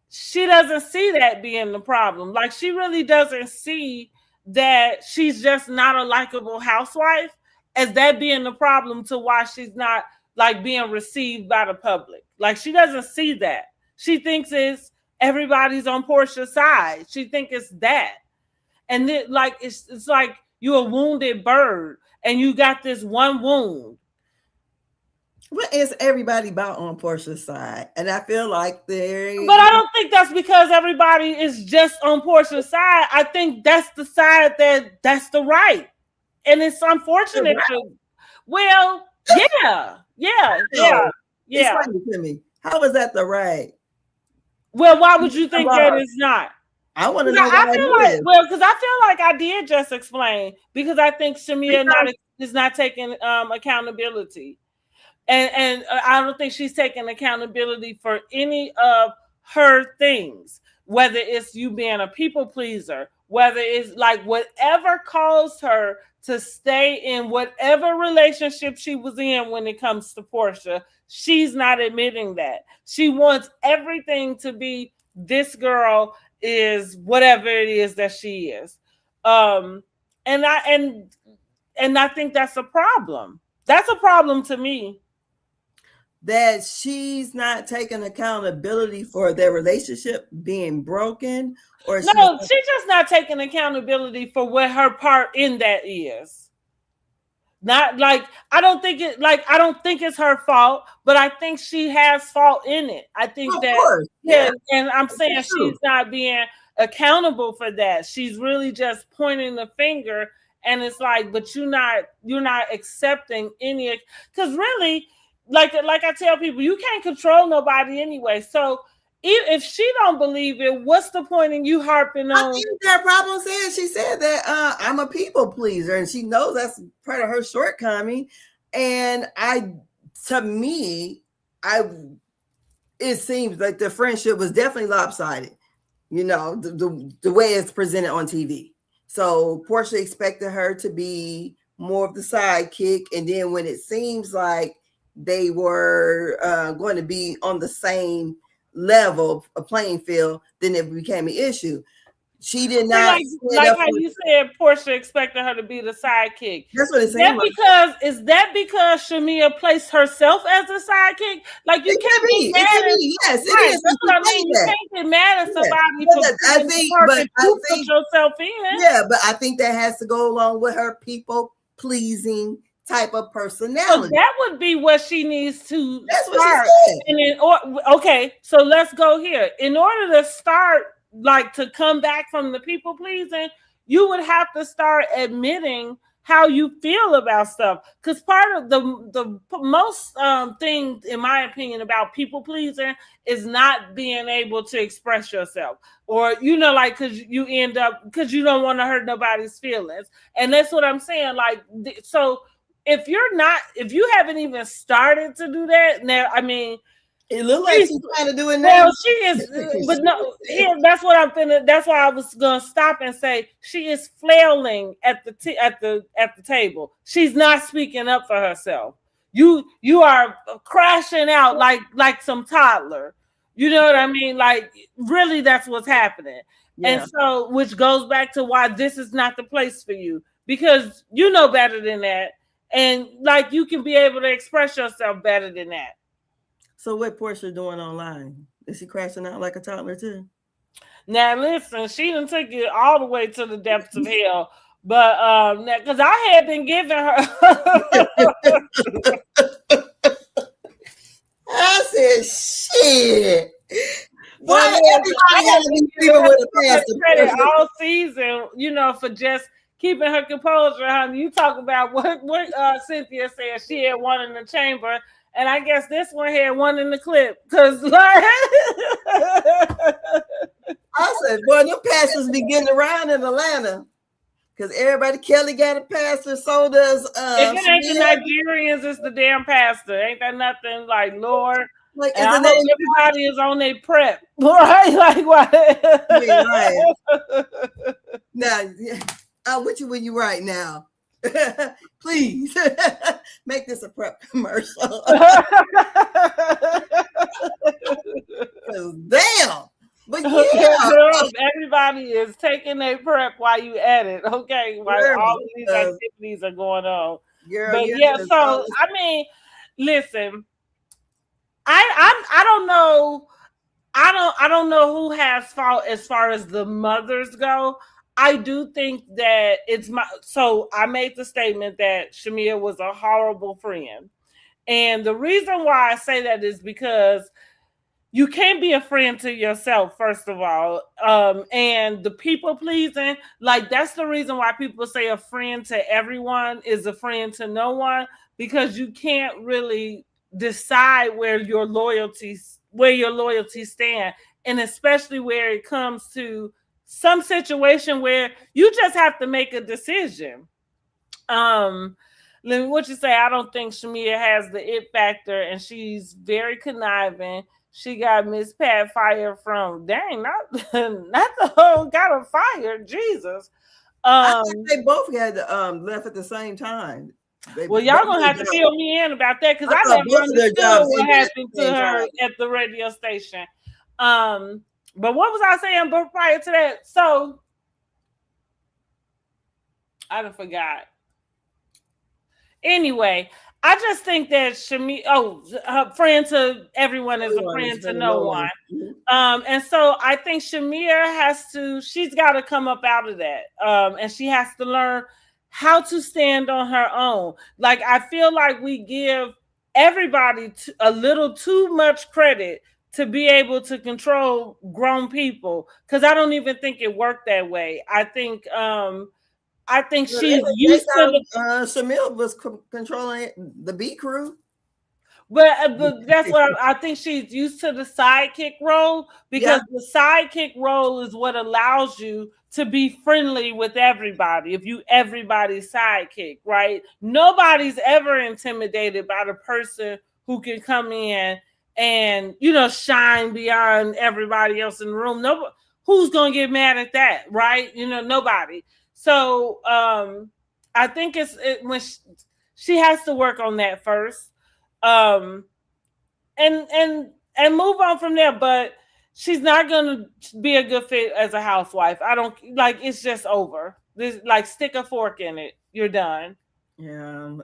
she doesn't see that being the problem. Like, she really doesn't see that she's just not a likable housewife as that being the problem to why she's not, like, being received by the public. Like, she doesn't see that. She thinks it's everybody's on Porsha's side. She thinks it's that. And then, like, it's like you're a wounded bird and you got this one wound. What is everybody about on Porsha's side? And I feel like but I don't think that's because everybody is just on Porsha's side. I think that's the side that's the right. And it's unfortunate. Right. Well, yeah. Explain it to me. How is that the right? Well, why would you think that is not? I want to know. I feel like, because I feel like I did just explain, because I think Shamea is not taking accountability. And I don't think she's taking accountability for any of her things, whether it's you being a people pleaser, whether it's like whatever caused her to stay in whatever relationship she was in when it comes to Porsha. She's not admitting that. She wants everything to be, this girl is whatever it is that she is. And I think that's a problem. That's a problem to me. That she's not taking accountability for their relationship being broken, or she's just not taking accountability for what her part in that is. Not like, I don't think it's her fault, but I think she has fault in it. I think and I'm saying she's not being accountable for that. She's really just pointing the finger, and it's like, but you're not accepting any, because really, like I tell people, you can't control nobody anyway. So if she don't believe it, what's the point in you harping on? I think that problem said, she said that I'm a people pleaser, and she knows that's part of her shortcoming. And it seems like the friendship was definitely lopsided, the way it's presented on TV. So Porsha expected her to be more of the sidekick, and then when it seems like they were going to be on the same level, a playing field, then it became an issue. She did not like how you said Porsha expected her to be the sidekick. That's what it's saying. Is that because Shamea placed herself as a sidekick? Like, you can't be mad at, yes, it is. That's what I mean. You can't get mad at somebody for put yourself in. Yeah, but I think that has to go along with her people pleasing type of personality. So that would be what she needs to That's start. Okay, so let's go here. In order to start, like, to come back from the people pleasing, you would have to start admitting how you feel about stuff. Because part of the most thing, in my opinion, about people pleasing is not being able to express yourself, or like, because you don't want to hurt nobody's feelings, and that's what I'm saying. Like, so. If you haven't even started to do that now, I mean, it looks like she's trying to do it now. Well, she is, but no. That's what I'm finna. That's why I was gonna stop and say she is flailing at the table. She's not speaking up for herself. You are crashing out like some toddler. You know what I mean? Like, really, that's what's happening. Yeah. And so, which goes back to why this is not the place for you, because you know better than that. And like, you can be able to express yourself better than that. So what Porsha doing online? Is she crashing out like a toddler too? Now listen, she done took it all the way to the depths of hell. But because I had been giving her I said shit. Why everybody credit all season, for just keeping her composure, honey. You talk about what Cynthia said. She had one in the chamber, and I guess this one had one in the clip. Because, like, I said, boy, them pastors be getting around in Atlanta. Because everybody, Kelly got a pastor, so does If it ain't the Nigerians, it's the damn pastor. Ain't that nothing like Lord? Like, and I hope everybody is on their prep, right? Like what? Yeah, right. Now, I'm with you when you right now. Please make this a prep commercial. Damn. But yeah, everybody is taking a prep while you at it, okay? While all of these activities are going on. But yeah, so I mean, listen, I don't know. I don't know who has fault as far as the mothers go. I do think that so I made the statement that Shamea was a horrible friend. And the reason why I say that is because you can't be a friend to yourself, first of all. And the people pleasing, like that's the reason why people say a friend to everyone is a friend to no one, because you can't really decide where your loyalties stand. And especially where it comes to some situation where you just have to make a decision. What you say? I don't think Shamea has the it factor, and she's very conniving. She got Miss Pat fired from not the whole got her fired. Jesus. I think they both had left at the same time. Well, y'all gonna have to fill me in about that, because I never understood what happened to her at the radio station. But what was I saying prior to that? So I done forgot. Anyway, I just think that Shamea, her friend to everyone is a friend to no one. And so I think Shamea she's got to come up out of that. And she has to learn how to stand on her own. Like, I feel like we give everybody a little too much credit to be able to control grown people, because I don't even think it worked that way. I think she's used to Shamea was controlling the B crew. But that's what I think she's used to the sidekick role, because the sidekick role is what allows you to be friendly with everybody. If you everybody's sidekick, right? Nobody's ever intimidated by the person who can come in and shine beyond everybody else in the room. Nobody, who's gonna get mad at that, right? Nobody. So I think when she has to work on that first. And move on from there, but she's not gonna be a good fit as a housewife. I don't like, it's just over. This, like, stick a fork in it. You're done. Yeah,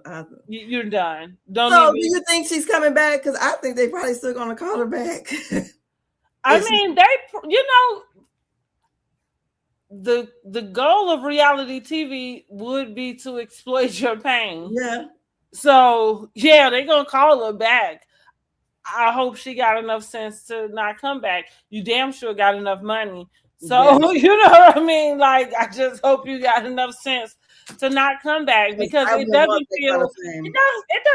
you're done. Do you think she's coming back? Because I think they probably still gonna call her back. I mean, the goal of reality TV would be to exploit your pain. Yeah. So, yeah, they're going to call her back. I hope she got enough sense to not come back. You damn sure got enough money. So, you know what I mean? Like, I just hope you got enough sense to not come back, because it doesn't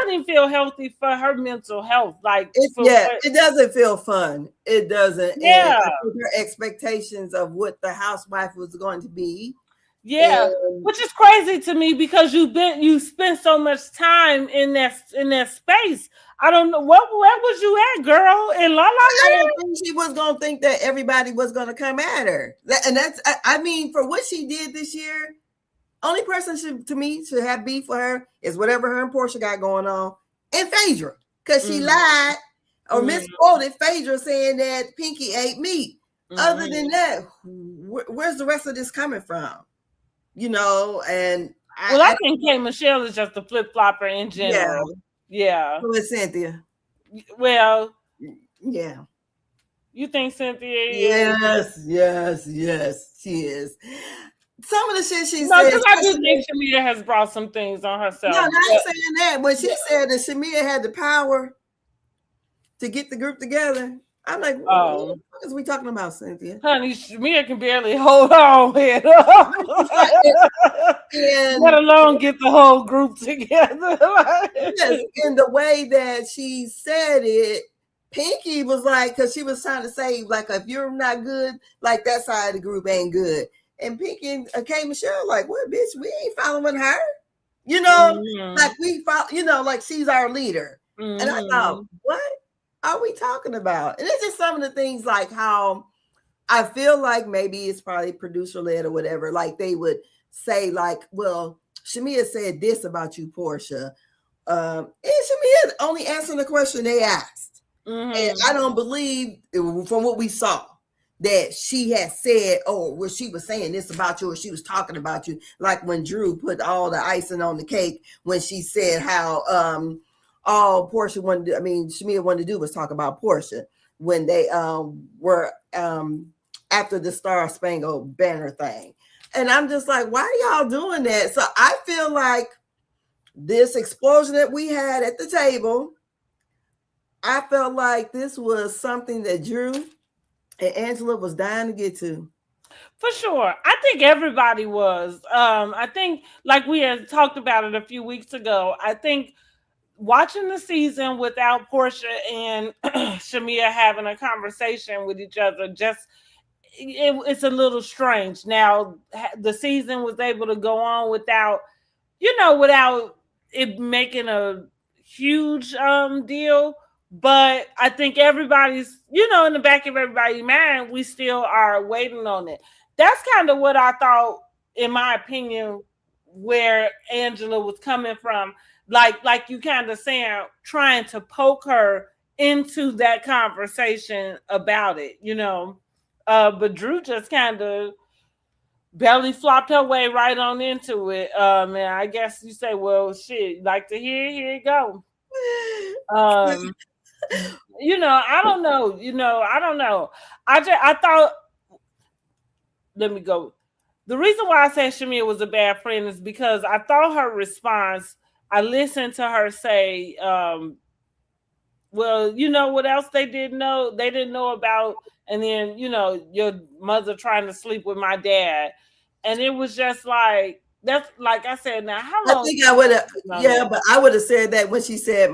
even feel healthy for her mental health. Like, it doesn't feel fun. It doesn't. Yeah. Her expectations of what the housewife was going to be. Yeah, which is crazy to me, because you spent so much time in that space. I don't know where was you at, girl? In La La Land? I don't think she was gonna think that everybody was gonna come at her. And that's, I mean, for what she did this year, only person should have beef with her is whatever her and Porsha got going on, and Phaedra, because she lied or misquoted Phaedra saying that Pinky ate meat. Other than that, where's the rest of this coming from? And I think K. Michelle is just a flip flopper in general. Yeah. Who is Cynthia? Well, yeah. You think Cynthia is? Yes, she is. Some of the shit she said. No, because I do think Shamea has brought some things on herself. No, not saying that. When she said that Shamea had the power to get the group together, I'm like, what is we talking about, Cynthia? Honey, Shamea can barely hold on here. Let alone get the whole group together. Yes, in the way that she said it, Pinky was like, because she was trying to say, like, if you're not good, like that side of the group ain't good. And Pinky and Michelle, like, what, bitch? We ain't following her. You know, like we follow, you know, like she's our leader. And I thought, what are we talking about? And it's just some of the things like how I feel like maybe it's probably producer led or whatever. Like they would say, like, well, Shamea said this about you, Porsha. And Shamea only answering the question they asked. And I don't believe from what we saw that she had said, oh, well, she was saying this about you or she was talking about you. Like when Drew put all the icing on the cake when she said how all Porsha wanted to, Shamea wanted to do was talk about Porsha when they were after the Star Spangled Banner thing. And I'm just like, why are y'all doing that? So I feel like this explosion that we had at the table, I felt like this was something that Drew and Angela was dying to get to. For sure. I think everybody was. I think, like we had talked about it a few weeks ago, I think watching the season without Porsha and Shamea having a conversation with each other, just it's a little strange. Now, the season was able to go on without, without it making a huge deal. But I think everybody's, in the back of everybody's mind, we still are waiting on it. That's kind of what I thought, in my opinion, where Angela was coming from. Like you kind of saying, trying to poke her into that conversation about it, but Drew just kind of belly flopped her way right on into it. And I guess you say, well, shit, like to hear, here you go. I don't know. I thought, let me go. The reason why I said Shamea was a bad friend is because I thought her response, I listened to her say, well, you know what else they didn't know? They didn't know about, and then, your mother trying to sleep with my dad. And it was just like, that's like I said, now how long? I think I would have, but I would have said that when she said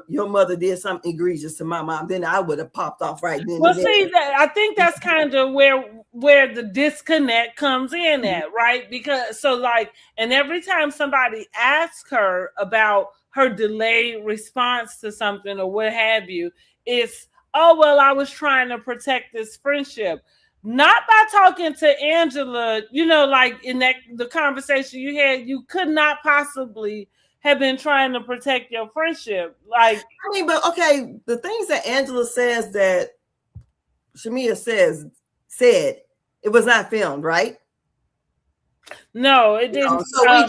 your mother did something egregious to my mom, then I would have popped off right then. Well, see, I think that's kind of where the disconnect comes in at, right? Because and every time somebody asks her about her delayed response to something or what have you, it's, oh, well, I was trying to protect this friendship. Not by talking to Angela, like in the conversation you had, you could not possibly have been trying to protect your friendship. But okay, the things that Angela says that Shamea said, it was not filmed, right? No, it didn't. So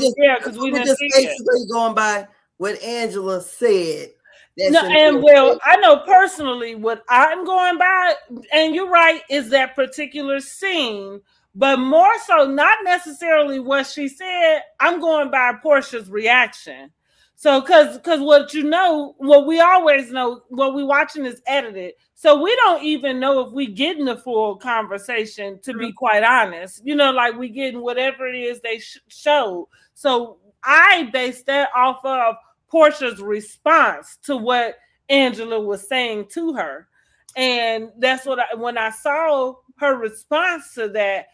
we just basically going by what Angela said. No, and well, I know personally what I'm going by, and you're right, is that particular scene, but more so not necessarily what she said. I'm going by Porsha's reaction. So, because what we always know, what we watching is edited, so we don't even know if we getting the full conversation. To be quite honest, like we getting whatever it is they showed. So I based that off of Porsha's response to what Angela was saying to her. And that's what when I saw her response to that,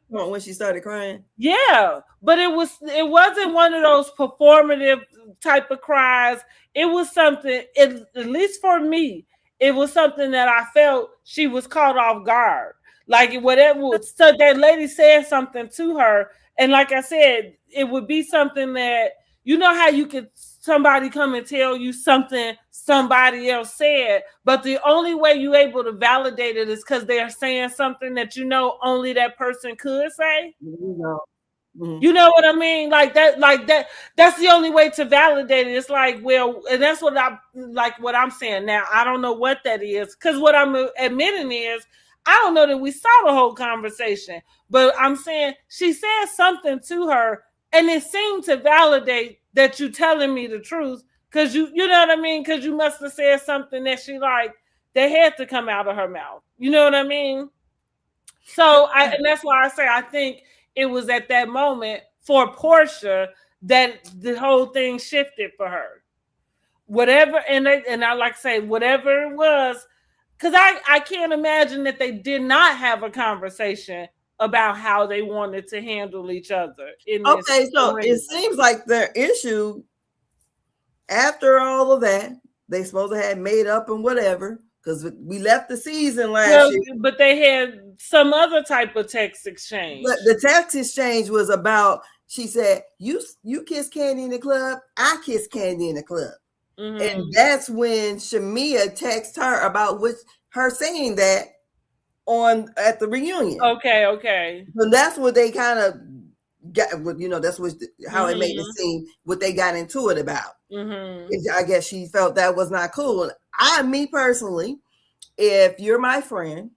when she started crying. Yeah, but it wasn't one of those performative type of cries. It was something, at least for me, it was something that I felt she was caught off guard. Like whatever, so that lady said something to her. And like I said, it would be something that, how you could, somebody come and tell you something somebody else said, but the only way you're able to validate it is because they're saying something that only that person could say. Mm-hmm. You know what I mean? Like that, that's the only way to validate it. It's like, well, and that's what I'm saying now. I don't know what that is, because what I'm admitting is, I don't know that we saw the whole conversation, but I'm saying she said something to her, and it seemed to validate that you telling me the truth, because you know what I mean? Because you must have said something that that had to come out of her mouth. You know what I mean? So, and that's why I say I think it was at that moment for Porsha that the whole thing shifted for her. whatever, and I like to say whatever it was, because I can't imagine that they did not have a conversation about how they wanted to handle each other in this Okay, so arena. it seems like their issue after all of that, they supposed to have made up and whatever, because we left the season last year. But they had some other type of text exchange. But the text exchange was about, she said, you kiss Candy in the club, I kiss Candy in the club. And that's when Shamea texted her about her saying that at the reunion. Okay. So that's what they kind of got, that's how it made it seem, what they got into it about. I guess she felt that was not cool. Me personally, if you're my friend,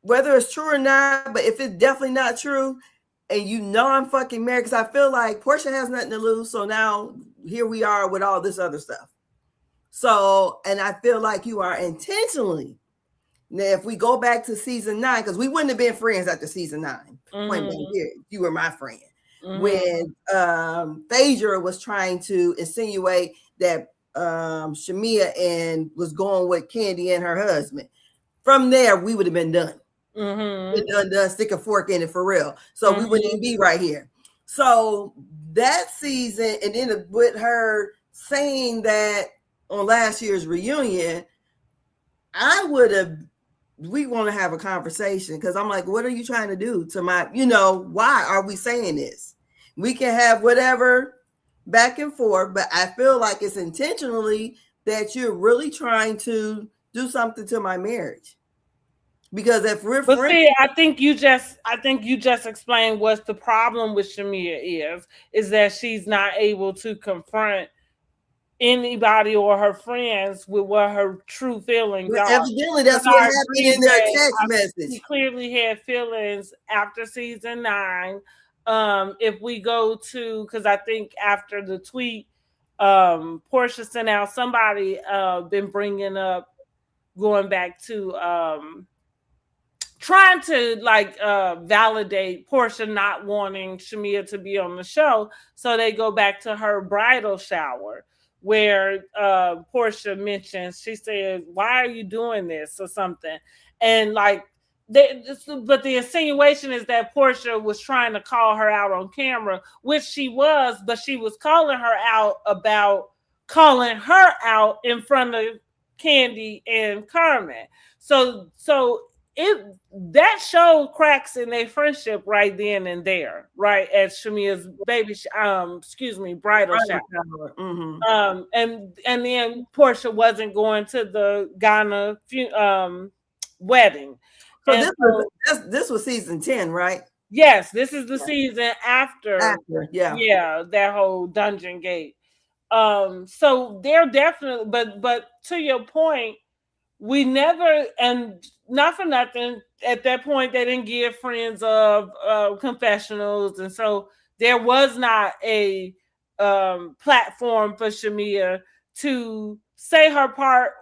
whether it's true or not, but if it's definitely not true, and I'm fucking married, because I feel like Porsha has nothing to lose. So now here we are with all this other stuff. So, and I feel like you are intentionally. Now, if we go back to season 9, because we wouldn't have been friends after season 9. Point blank period. You were my friend. When Phaedra was trying to insinuate that Shamea was going with Candy and her husband. From there, we would have been done. Done, stick a fork in it for real. So we wouldn't even be right here. So that season, and then with her saying that on last year's reunion, we want to have a conversation, because I'm like, what are you trying to do to my, why are we saying this? We can have whatever back and forth, but I feel like it's intentionally that you're really trying to do something to my marriage. Because if we're friends, see, I think you just explained what the problem with Shamea is that she's not able to confront anybody or her friends with what her true feelings are. Evidently, that's what happened in their text message. She clearly had feelings after season 9. If we go to, because I think after the tweet, Porsha sent out, somebody been bringing up, going back to trying to validate Porsha not wanting Shamea to be on the show. So they go back to her bridal shower, where Porsha mentions, she said, why are you doing this or something? And but the insinuation is that Porsha was trying to call her out on camera, which she was, but she was calling her out about calling her out in front of Candy and Carmen. So that showed cracks in their friendship right then and there, right at Shamea's bridal shower. And then Porsha wasn't going to the Ghana wedding. So this was season 10, right? Yes, this is the season after that whole Dungeon Gate. So they're definitely, but to your point, we never, and not for nothing, at that point they didn't give Friends of confessionals, and so there was not a platform for Shamea to say her part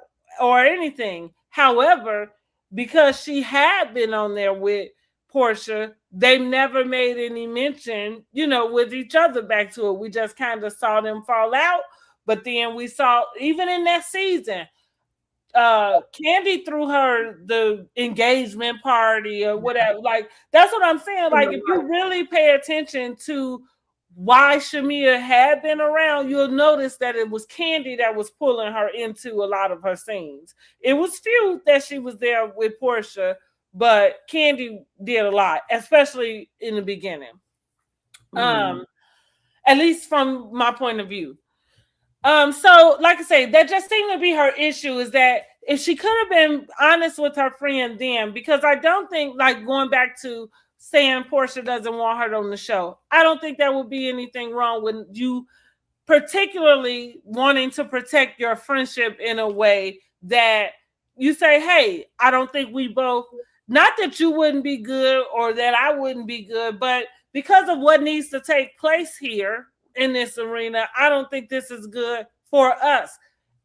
or anything. However, because she had been on there with Porsha, they never made any mention, with each other back to it. We just kind of saw them fall out, but then we saw, even in that season, Candy threw her the engagement party or whatever. Like, that's what I'm saying. Like, if you really pay attention to why Shamea had been around, you'll notice that it was Candy that was pulling her into a lot of her scenes. It was few that she was there with Porsha, but Candy did a lot, especially in the beginning. At least from my point of view. So like I say, that just seemed to be her issue, is that if she could have been honest with her friend then, because I don't think, like, going back to saying Porsha doesn't want her on the show, I don't think there would be anything wrong with you particularly wanting to protect your friendship in a way that you say, hey, I don't think we both, not that you wouldn't be good or that I wouldn't be good, but because of what needs to take place here in this arena, I don't think this is good for us,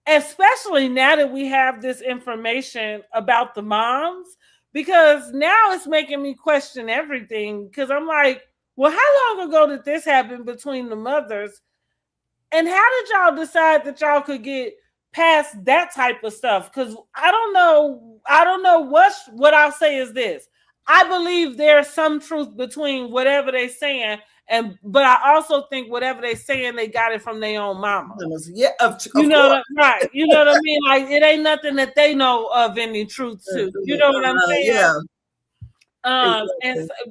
especially now that we have this information about the moms, because now it's making me question everything, because I'm like, well, how long ago did this happen between the mothers? And how did y'all decide that y'all could get past that type of stuff? Because I don't know what I'll say is this. I believe there's some truth between whatever they're saying, but I also think whatever they're saying, they got it from their own mama. Yeah, of you know course. right. You know what I mean? Like it ain't nothing that they know of any truth to. You know what I'm saying? Yeah.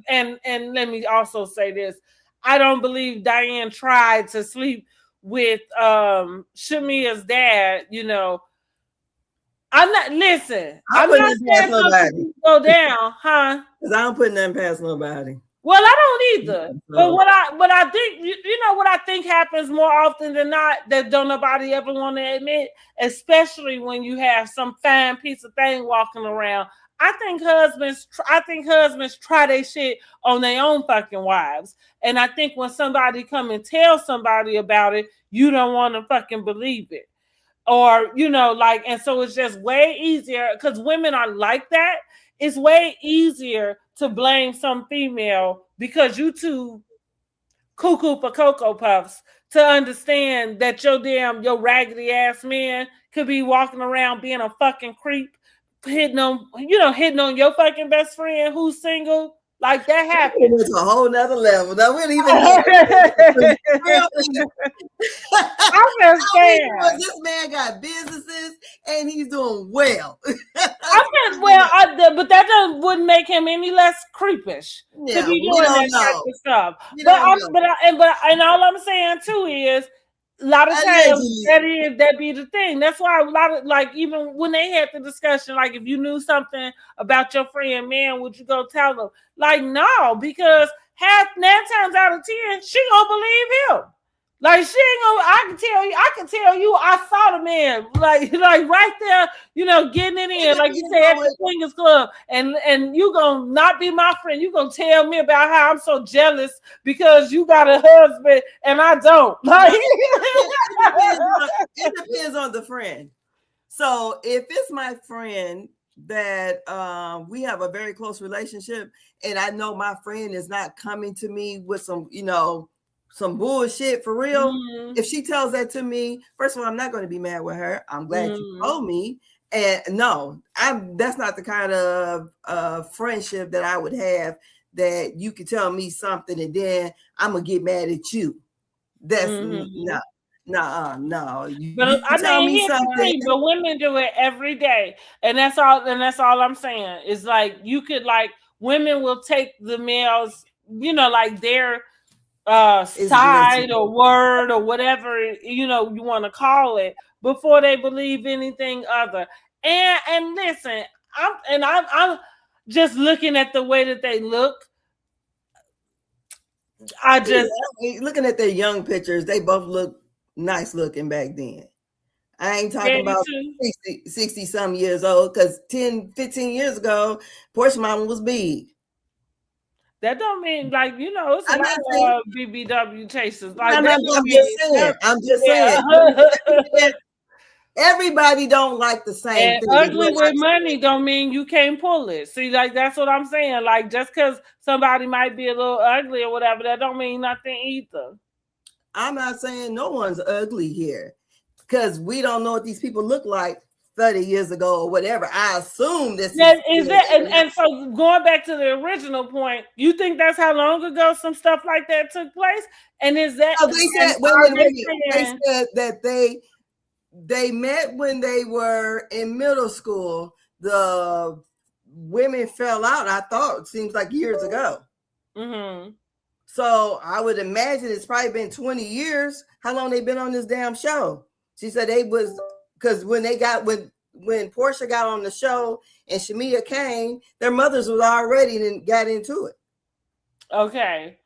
And let me also say this. I don't believe Diane tried to sleep with Shamea's dad, you know. I'm not I'm not saying nothing go down, huh? Because I don't put nothing past nobody. Well, I don't either. But what I think, you know what I think happens more often than not that don't nobody ever want to admit, especially when you have some fine piece of thing walking around. I think husbands try their shit on their own fucking wives. And I think when somebody come and tell somebody about it, you don't want to fucking believe it. Or, you know, like, and so it's just way easier because women are like that. It's way easier to blame some female because you two cuckoo for Cocoa Puffs to understand that your raggedy ass man could be walking around being a fucking creep, hitting on your fucking best friend who's single. Like that happened. It's a whole nother level. Now we don't even I'm just saying. This man got businesses and he's doing well. But that wouldn't make him any less creepish to be doing that type of stuff. And all I'm saying too is a lot of times that be the thing. That's why a lot of, like, even when they had the discussion, like if you knew something about your friend, man, would you go tell them? Like, no, because 9 times out of 10, she gonna believe him. Like she ain't gonna. I can tell you. I saw the man, like right there, you know, getting it in, like you said, at the swingers club, and you gonna not be my friend. You gonna tell me about how I'm so jealous because you got a husband and I don't. Like it depends on the friend. So if it's my friend that we have a very close relationship, and I know my friend is not coming to me with some, you know, some bullshit for real. Mm-hmm. If she tells that to me, first of all, I'm not going to be mad with her. I'm glad you told me. And no, that's not the kind of friendship that I would have, that you could tell me something and then I'm gonna get mad at you. That's no. But I tell me something. But women do it every day, and that's all. And that's all I'm saying is, like, you could, like, women will take the males, you know, like their side or word or whatever, you know, you want to call it, before they believe anything other. And listen, I'm just looking at the way that they look. Looking at their young pictures, they both look nice looking back then. I ain't talking about 60 some years old, because 10, 15 years ago, Porsha mama was big. That don't mean, like, you know, it's a lot of BBW chasers. Like, I'm just saying. Everybody don't like the same thing. Ugly with money don't mean you can't pull it. See, like, that's what I'm saying. Like, just because somebody might be a little ugly or whatever, that don't mean nothing either. I'm not saying no one's ugly here, because we don't know what these people look like 30 years ago or whatever. I assume this is that, and so going back to the original point, you think that's how long ago some stuff like that took place? And is that they said that they met when they were in middle school. The women fell out, I thought, it seems like years ago. Mm-hmm. So I would imagine it's probably been 20 years. How long they been on this damn show? She said they was, because when Porsha got on the show and Shamea came, their mothers was already and got into it. Okay.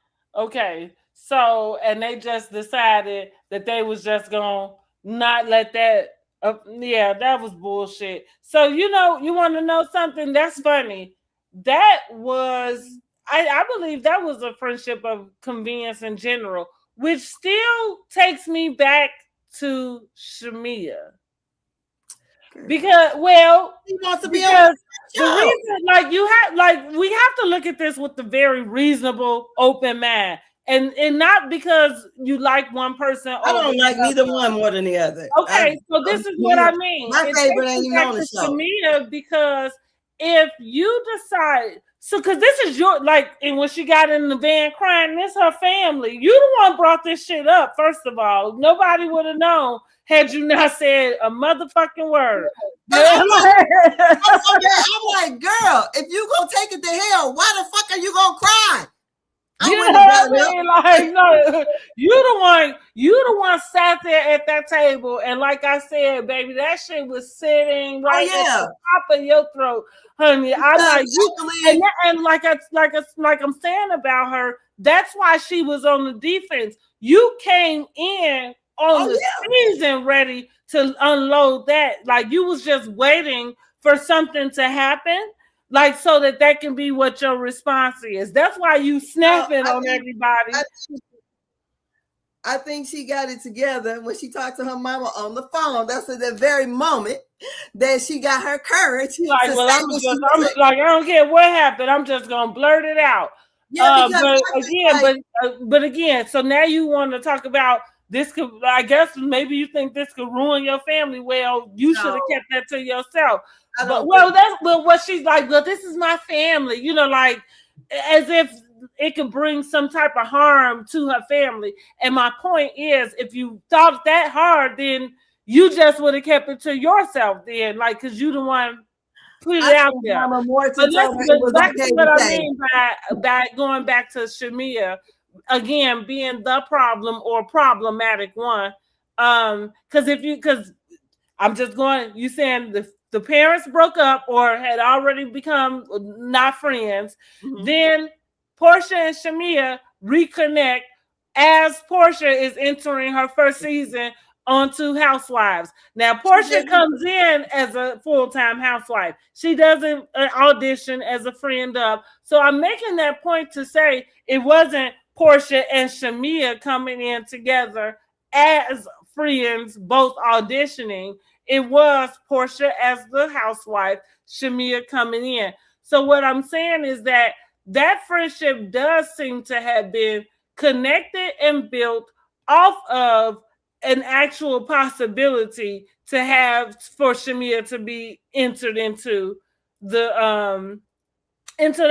So, and they just decided that they was just gonna not let that. That was bullshit. So, you know, you want to know something that's funny? That was, I believe that was a friendship of convenience in general, which still takes me back to Shamea. Because, well, he wants to be on the reason, like, we have to look at this with a very reasonable, open mind. And not because you like one person. I don't like neither one more than the other. Okay, so this is what I mean. My favorite ain't even on the show. Shamea, because if you decide, so because this is your, like, and when she got in the van crying, this her family. You the one brought this shit up. First of all, nobody would have known had you not said a motherfucking word. I'm like, girl, if you gonna take it to hell, why the fuck are you gonna cry? You know what I mean? Like, no, you the one sat there at that table, and like I said, baby, that shit was sitting right at the top of your throat, honey. I like you, and like I'm saying about her, that's why she was on the defense. You came in on the season ready to unload that, like you was just waiting for something to happen. Like, so that can be what your response is. That's why you snapping on everybody. I think she got it together when she talked to her mama on the phone. That's at that very moment that she got her courage. Like, well, I'm like, I don't care what happened. I'm just gonna blurt it out. Yeah, but again, so now you want to talk about this could, I guess maybe you think this could ruin your family. Well, you should have kept that to yourself. But what she's like, well, this is my family, you know, like as if it could bring some type of harm to her family. And my point is, if you thought that hard, then you just would have kept it to yourself then, like, because you the one put it out there. But that's what I mean by going back to Shamea, again, being the problem or problematic one. Because I'm just going, you saying the parents broke up or had already become not friends. Mm-hmm. Then Porsha and Shamea reconnect as Porsha is entering her first season onto Housewives. Now, Porsha comes in as a full-time housewife. She doesn't audition as a friend of. So I'm making that point to say it wasn't Porsha and Shamea coming in together as friends, both auditioning. It was Porsha as the housewife, Shamea coming in. So what I'm saying is that friendship does seem to have been connected and built off of an actual possibility to have for Shamea to be entered into the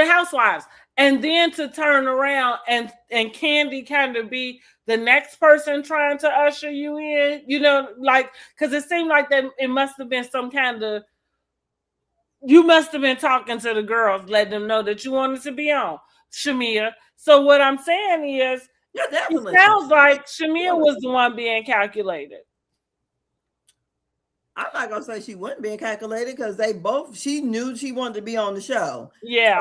housewives, and then to turn around and Candy kind of be the next person trying to usher you in, you know, like, because it seemed like that it must have been some kind of, you must have been talking to the girls, letting them know that you wanted to be on, Shamea. So what I'm saying is, it sounds like Shamea was the one being calculated. I'm not gonna say she wasn't being calculated because she knew she wanted to be on the show. Yeah.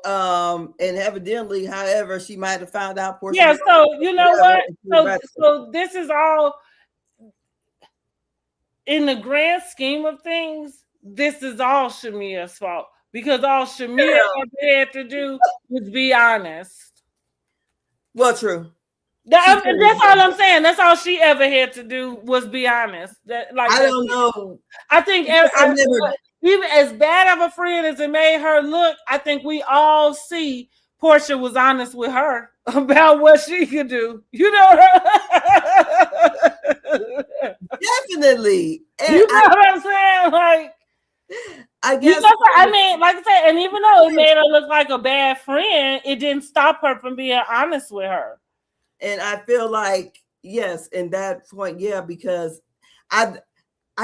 So, and evidently, however, she might have found out. Yeah. So you know what? So this is all, in the grand scheme of things, this is all Shamea's fault, because all Shamea had to do was be honest. Well, true. That's all I'm saying. That's all she ever had to do was be honest. I don't know. I think even as bad of a friend as it made her look, I think we all see Porsha was honest with her about what she could do. You know, definitely. And you know what I'm saying? Like, I guess. I mean, like I said, and even though it made her look like a bad friend, it didn't stop her from being honest with her. And I feel like, yes, in that point, because I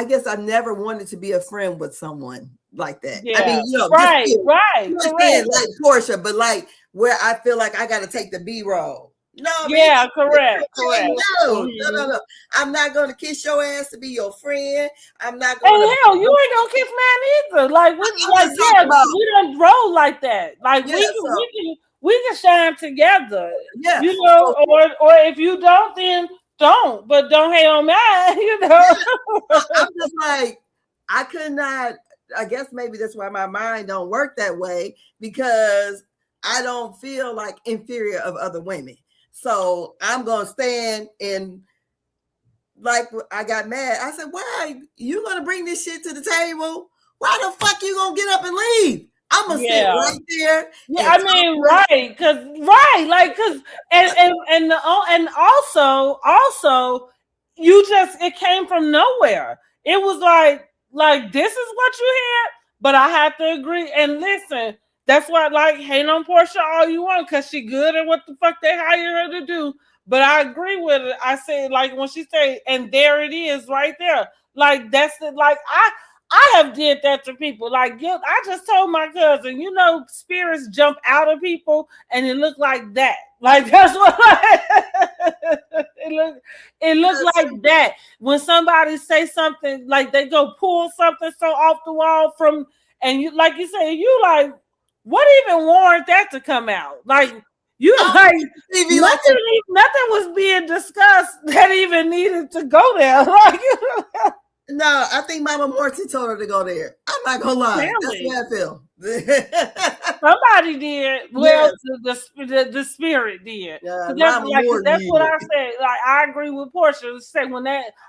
guess I never wanted to be a friend with someone like that. Yeah. I mean, you know, right. Like Porsha, but like where I feel like I got to take the B-roll. No, yeah, correct. No. I'm not going to kiss your ass to be your friend. I'm not going to. Hell, you ain't going to kiss mine either. Like, we don't roll like that. Like, we can shine together. Yeah. You know, or if you don't, then don't. But don't hate on mine, you know. I'm just like, I could not. I guess maybe that's why my mind don't work that way, because I don't feel like inferior of other women. So I'm gonna stand and, like, I got mad. I said, "Why you gonna bring this shit to the table? Why the fuck you gonna get up and leave? I'm gonna sit right there. Yeah, I mean, right, and also, it came from nowhere. It was like this is what you had, but I have to agree. And listen, that's why, like, hate on Porsha all you want, because she good at what the fuck they hire her to do. But I agree with it. I say, like, when she say, and there it is right there. Like, that's it. Like, I have did that to people. Like, I just told my cousin, spirits jump out of people, and it looked like that. Like, that's what it looked like that. When somebody say something, like they go pull something so off the wall from, and you, like you say, you like, what even warranted that to come out? Like, nothing was being discussed that even needed to go there. Like, no, I think Mama Morton told her to go there. I'm not gonna lie. That's what I feel. Somebody did. Well, yes. the spirit did. Yeah, that's what I said. Like, I agree with Porsha. Say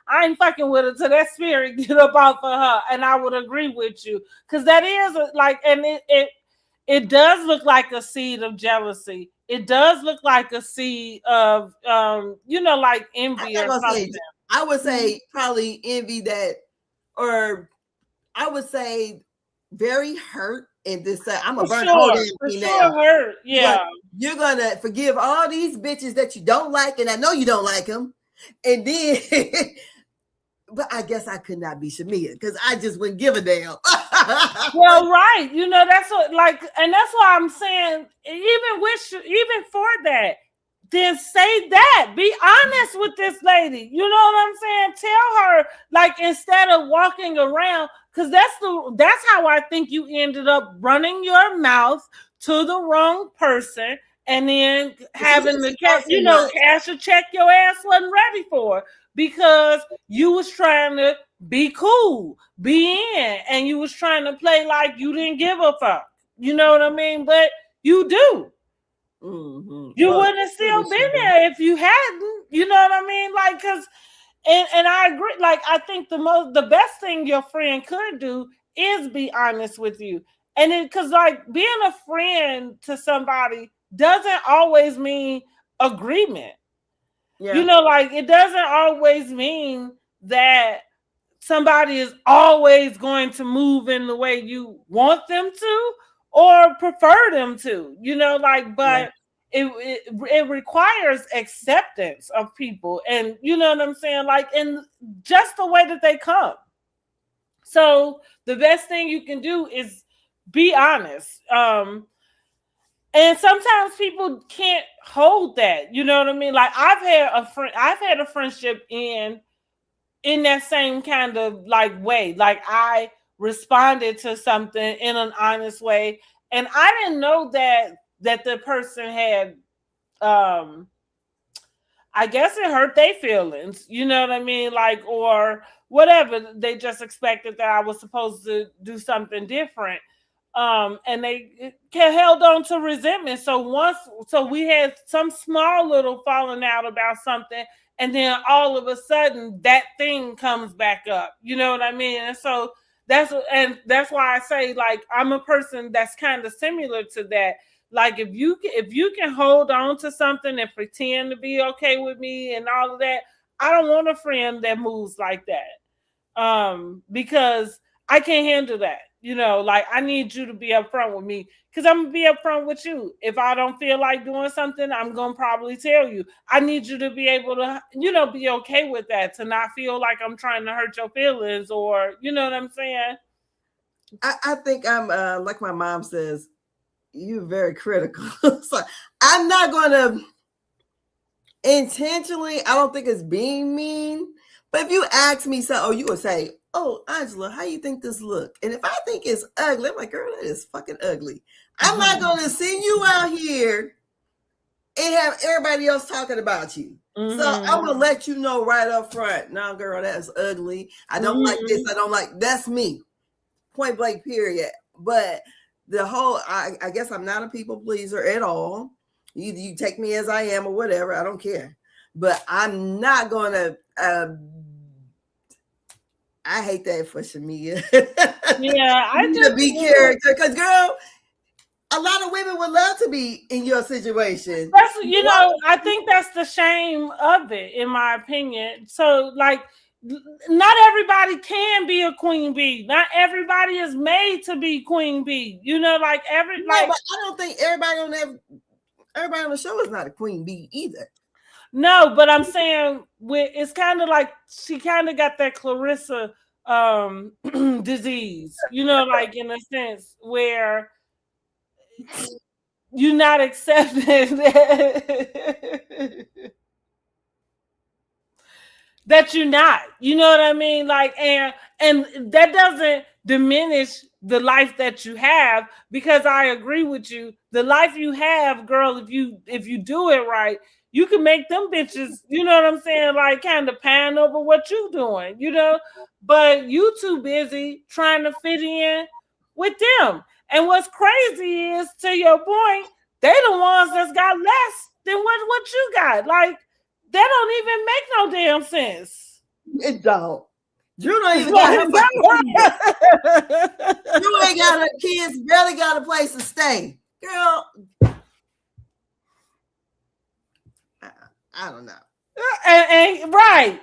I ain't fucking with her till that spirit get up off of her, and I would agree with you, because that is and it does look like a seed of jealousy. It does look like a seed of like envy or something. I would say probably envy that, or I would say very hurt in this. I'm a burn hurt. Yeah, you're gonna forgive all these bitches that you don't like, and I know you don't like them, and then. But I guess I could not be Shamea, because I just wouldn't give a damn. Well, right, that's what, like, and that's why I'm saying, even for that, then say that. Be honest with this lady. You know what I'm saying? Tell her, like, instead of walking around, because that's how I think you ended up running your mouth to the wrong person, and then having the cash a check your ass wasn't ready for, because you was trying to be cool, be in, and you was trying to play like you didn't give a fuck. You know what I mean? But you do. Mm-hmm. You wouldn't have still been there if you hadn't. You know what I mean? Like, because, and I agree. Like, I think the best thing your friend could do is be honest with you, and because, like, being a friend to somebody doesn't always mean agreement. Yeah. Like, it doesn't always mean that somebody is always going to move in the way you want them to or prefer them to, but it requires acceptance of people, and you know what I'm saying? Like, in just the way that they come. So the best thing you can do is be honest. And sometimes people can't hold that. You know what I mean? Like, I've had a friendship in that same kind of like way. Like, I responded to something in an honest way, and I didn't know that the person had I guess it hurt their feelings. You know what I mean? Like, or whatever. They just expected that I was supposed to do something different. And they held on to resentment. So we had some small little falling out about something, and then all of a sudden that thing comes back up. You know what I mean? And so that's why I say, like, I'm a person that's kind of similar to that. Like, if you can hold on to something and pretend to be okay with me and all of that, I don't want a friend that moves like that. Because I can't handle that. Like, I need you to be upfront with me, because I'm gonna be upfront with you. If I don't feel like doing something, I'm gonna probably tell you. I need you to be able to, be okay with that, to not feel like I'm trying to hurt your feelings, or you know what I'm saying? I think I'm like my mom says, you're very critical. So I'm not gonna intentionally, I don't think it's being mean, but if you ask me something, you would say, oh, Angela, how you think this look? And if I think it's ugly, I'm like, girl, that is fucking ugly. I'm not going to send you out here and have everybody else talking about you. Mm-hmm. So I'm going to let you know right up front. No, girl, that's ugly. I don't like this. I don't like, that's me. Point blank, period. But the whole, I guess I'm not a people pleaser at all. Either you take me as I am or whatever. I don't care. But I'm not going to, I hate that for Shamea. Yeah, I just be character, because girl, A lot of women would love to be in your situation. That's, you know, I think that's the shame of it, in my opinion. So, like, not everybody can be a queen bee. Not everybody is made to be queen bee. You know, like But I don't think everybody on the show is not a queen bee either. No, but I'm saying it's kind of like she kind of got that Clarissa disease. You know, like in a sense where you're not accepting that you're not. You know what I mean? Like, and that doesn't diminish the life that you have, because I agree with you. The life you have, girl, if you do it right, you can make them bitches, you know what I'm saying, like kind of pan over what you doing, you know. But you too busy trying to fit in with them. And what's crazy is, to your point, they the ones that's got less than what you got. Like, that don't even make no damn sense. It don't. Drew don't even got her Drew ain't got her kids, barely got a place to stay. Girl, I don't know. And right.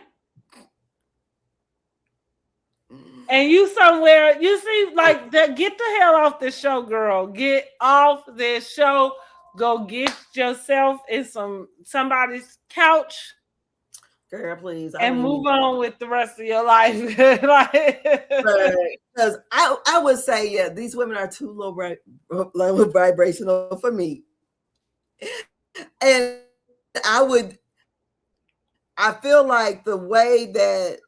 And you somewhere, you see, like, that, get the hell off this show, girl. Get off this show. Go get yourself in somebody's couch. Girl, please. And move on with the rest of your life. Because I would say, yeah, these women are too low vibrational for me. And I feel like the way that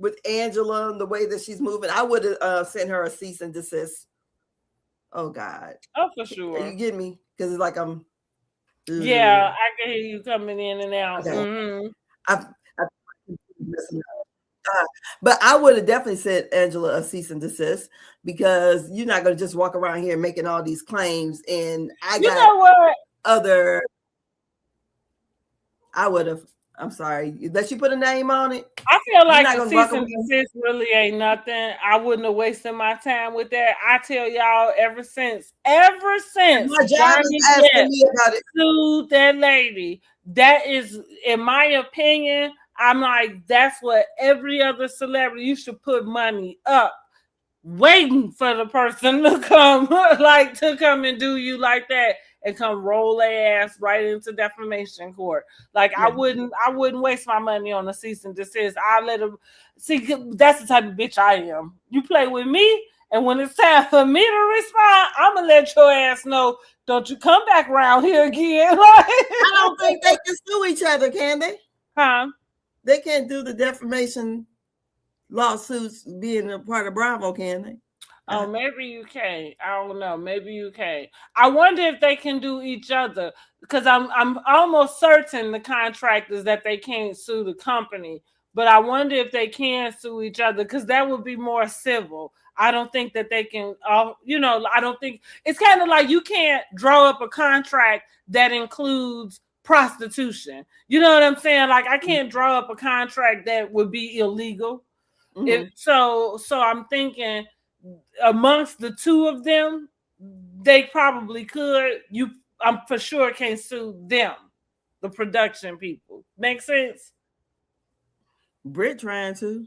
with Angela and the way that she's moving, I would have sent her a cease and desist. Oh God. Oh, for sure. You get me? Because it's like I'm. Yeah, I can hear you coming in and out. Okay. Mm-hmm. But I would have definitely sent Angela a cease and desist, because you're not going to just walk around here making all these claims. And I got other. I would have. I'm sorry. Let you put a name on it. I feel like the cease and desist really ain't nothing. I wouldn't have wasted my time with that. I tell y'all, ever since my job is asking me about it. Sued that lady. That is, in my opinion, I'm like, that's what every other celebrity, you should put money up, waiting for the person to come, like, to come and do you like that, and come roll their ass right into defamation court. Like, yeah. I wouldn't waste my money on a cease and desist. I let them see. That's the type of bitch I am. You play with me, and when it's time for me to respond, I'm gonna let your ass know. Don't you come back around here again. I don't think they can sue each other, can they? Huh? They can't do the defamation lawsuits being a part of Bravo, can they? Oh, maybe you can. I don't know. Maybe you can. I wonder if they can do each other, because I'm almost certain the contract is that they can't sue the company. But I wonder if they can sue each other, because that would be more civil. I don't think that they can. You know, I don't think it's kind of like you can't draw up a contract that includes prostitution. You know what I'm saying? Like, I can't draw up a contract that would be illegal. Mm-hmm. So I'm thinking, amongst the two of them, they probably could. I'm for sure can't sue them, the production people. Make sense? Britt trying to.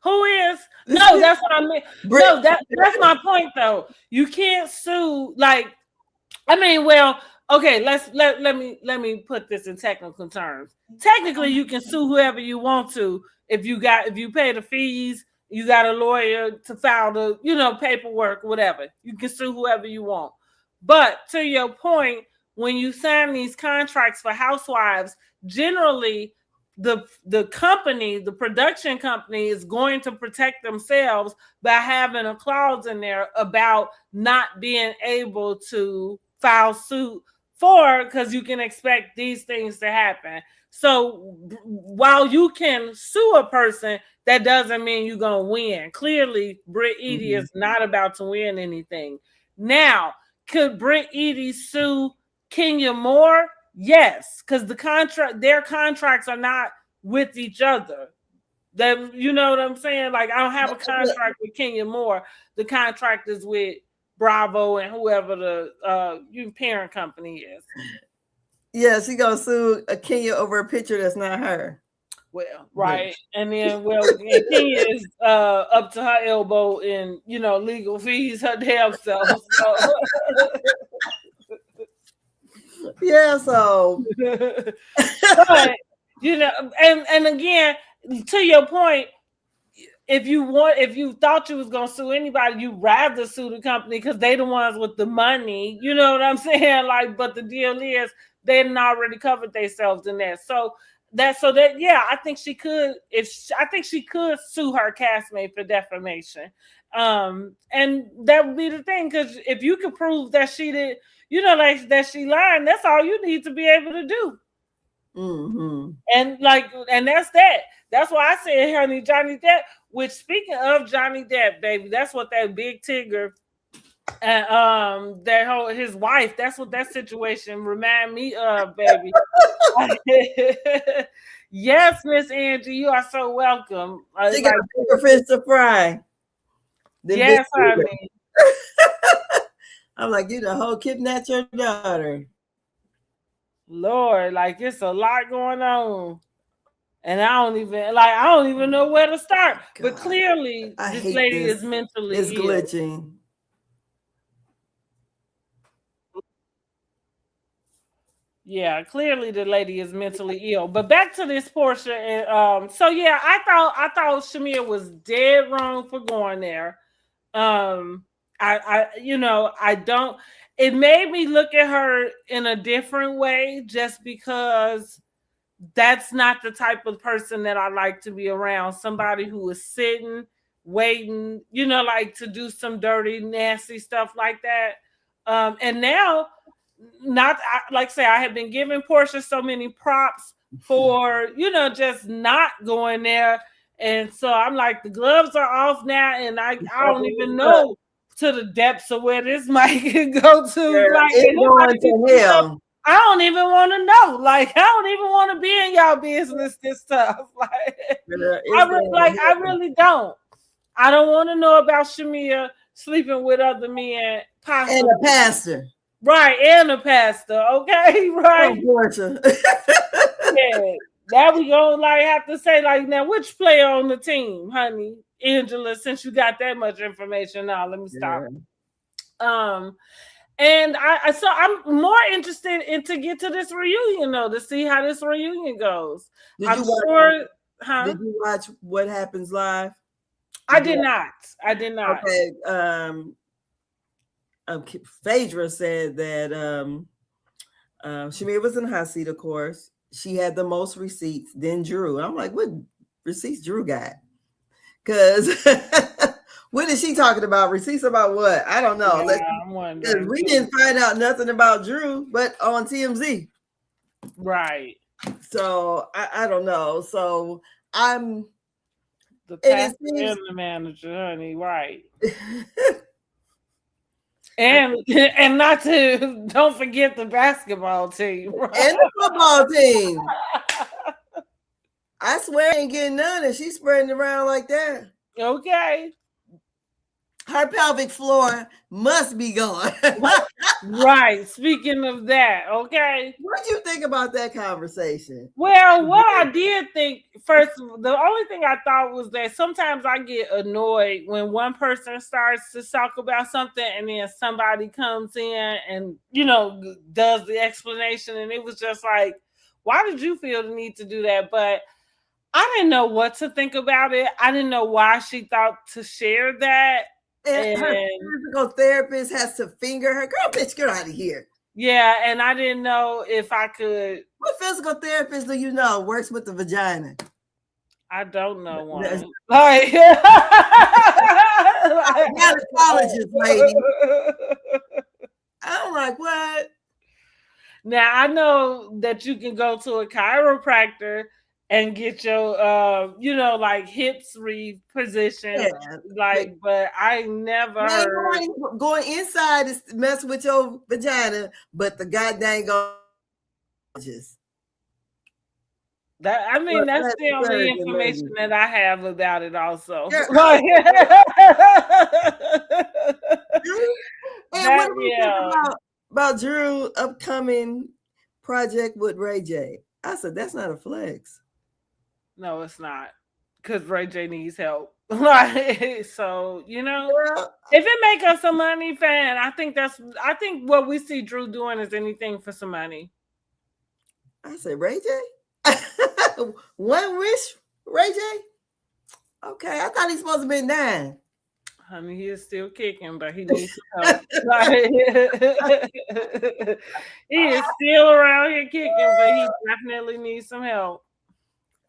Who is? No, that's what I mean. No, that's my point though. You can't sue, like, I mean, well, okay, let me put this in technical terms. Technically, you can sue whoever you want to if you pay the fees. You got a lawyer to file the, paperwork, whatever. You can sue whoever you want. But to your point, when you sign these contracts for housewives, generally the company, the production company, is going to protect themselves by having a clause in there about not being able to file suit because you can expect these things to happen. So while you can sue a person, that doesn't mean you're going to win. Clearly, Britt Eady is not about to win anything. Now, could Britt Eady sue Kenya Moore? Yes, because their contracts are not with each other. That, you know what I'm saying? Like, I don't have a contract with Kenya Moore. The contract is with Bravo and whoever the parent company is. Yeah, she gonna sue Kenya over a picture that's not her. Well, right. And then, and Kenya is up to her elbow in, legal fees her damn self. So. Yeah, so. But, and again, to your point, if you thought you was gonna sue anybody, you'd rather sue the company because they the ones with the money. You know what I'm saying? Like, but the deal is they didn't already covered themselves in that. So yeah, I think she could. I think she could sue her castmate for defamation, and that would be the thing, because if you could prove that she did, like that she lied, that's all you need to be able to do. Mm-hmm. And that's that. That's why I said, honey, Johnny Depp. Which, speaking of Johnny Depp, baby, that's what that big Tigger and his wife. That's what that situation remind me of, baby. Yes, Miss Angie, you are so welcome. She got bigger fish to fry. Yes, honey. I'm like, you the whole kidnap your daughter. Lord, like, it's a lot going on. And I don't even know where to start. God, but clearly, this lady is mentally ill. It's glitching. Yeah, clearly the lady is mentally ill. But back to this Porsha, and so yeah, I thought Shamea was dead wrong for going there. It made me look at her in a different way, just because that's not the type of person that I like to be around. Somebody who is sitting, waiting, like to do some dirty, nasty stuff like that. And now, like I say, I have been giving Porsha so many props for, just not going there. And so I'm like, the gloves are off now, and I don't even know to the depths of where this might go to. Yeah, like, it's going to hell. I don't even want to know. Like, I don't even want to be in y'all business this stuff. Like, I really don't. I don't want to know about Shamea sleeping with other men. And a pastor. Right, and a pastor. Okay, right. Yeah. Now we gonna have to say, now, which player on the team, honey? Angela, since you got that much information now, let me stop. Yeah. And I'm more interested in to get to this reunion, though, to see how this reunion goes. Did you watch What Happens Live? I did not. Okay. Phaedra said that Shamea was in the hot seat, of course. She had the most receipts, then Drew. I'm like, what receipts Drew got? Because what is she talking about? Receipts about what? I don't know. Yeah, I'm wondering. We didn't find out nothing about Drew, but on TMZ. Right. So I don't know. So I'm the pastor and the manager, honey. Right. And don't forget the basketball team. Right? And the football team. I swear I ain't getting none, and she's spreading around like that. Okay. Her pelvic floor must be gone. Right. Speaking of that, okay. What do you think about that conversation? Well, what I did think, first, the only thing I thought was that sometimes I get annoyed when one person starts to talk about something and then somebody comes in and, does the explanation. And it was just like, why did you feel the need to do that? But I didn't know what to think about it. I didn't know why she thought to share that. And her physical therapist has to finger her. Girl, bitch, get out of here. Yeah, and I didn't know if I could. What physical therapist do you know works with the vagina? I don't know one. Like, gynecologist lady. I'm like, what? Now I know that you can go to a chiropractor and get your hips repositioned, but I never heard going inside is mess with your vagina, but the goddamn just That's the only Thursday, information maybe. that I have about it. Also, Yeah. And what that do we think yeah. about Drew upcoming project with Ray J? I said that's not a flex. No, it's not, because Ray J needs help. Like, so Yeah. if it make us some money, fan, I think what we see Drew doing is anything for some money. I said Ray J. One wish, Ray J. Okay, I thought he's supposed to be 9. Honey, he is still kicking, but he needs some help. Like, he is still around here kicking, but he definitely needs some help.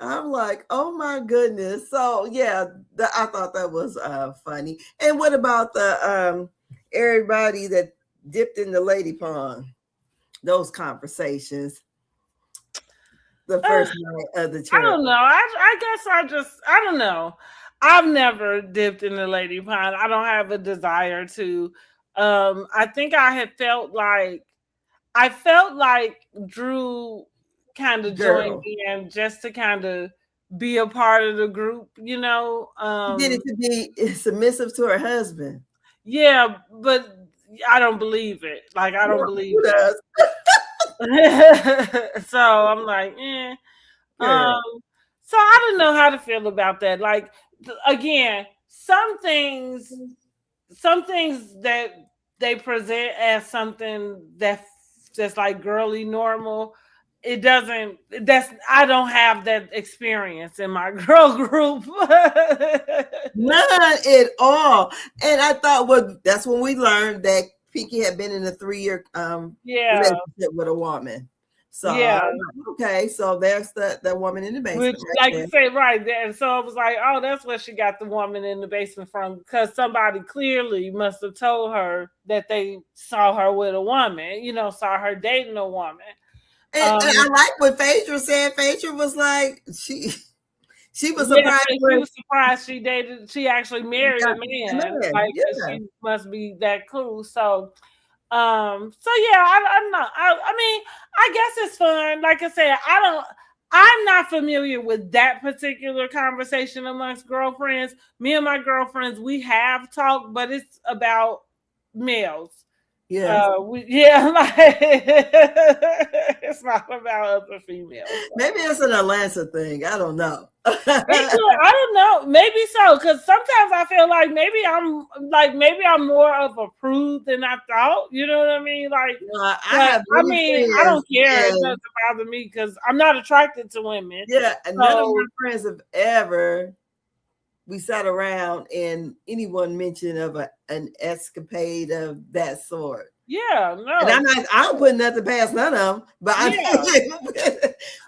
I'm like, oh my goodness. So yeah, I thought that was funny. And what about the everybody that dipped in the lady pond? Those conversations. The first night of the I church. don't know. I guess I don't know. I've never dipped in the lady pond. I don't have a desire to. I think I felt like Drew kind of joined in just to kind of be a part of the group, She did it to be submissive to her husband. Yeah, but I don't believe it. Like, I don't believe it. So I'm like, so I don't know how to feel about that. Like, again, some things that they present as something that's like girly normal, it doesn't. I don't have that experience in my girl group. None at all. And I thought, well, that's when we learned that Pinky had been in a 3-year relationship with a woman. So okay, so there's the woman in the basement. Which, like you say, right there. So I was like, oh, that's where she got the woman in the basement from, because somebody clearly must have told her that they saw her with a woman, saw her dating a woman. And I like what Phaedra said. Phaedra was like, she was surprised. She was surprised she actually married a man. Like, she must be that cool. So yeah, I don't know. I mean, I guess it's fun. Like I said, I'm not familiar with that particular conversation amongst girlfriends. Me and my girlfriends, we have talked, but it's about males. Yeah, like, it's not about other females. Maybe it's an Atlanta thing. I don't know. I don't know. Maybe so, because sometimes I feel like maybe I'm more of a prude than I thought. You know what I mean? Like, I don't care. It doesn't bother me because I'm not attracted to women. Yeah, and none of my friends have ever. We sat around and anyone mentioned of an escapade of that sort. Yeah, no. And I don't put nothing past none of them. But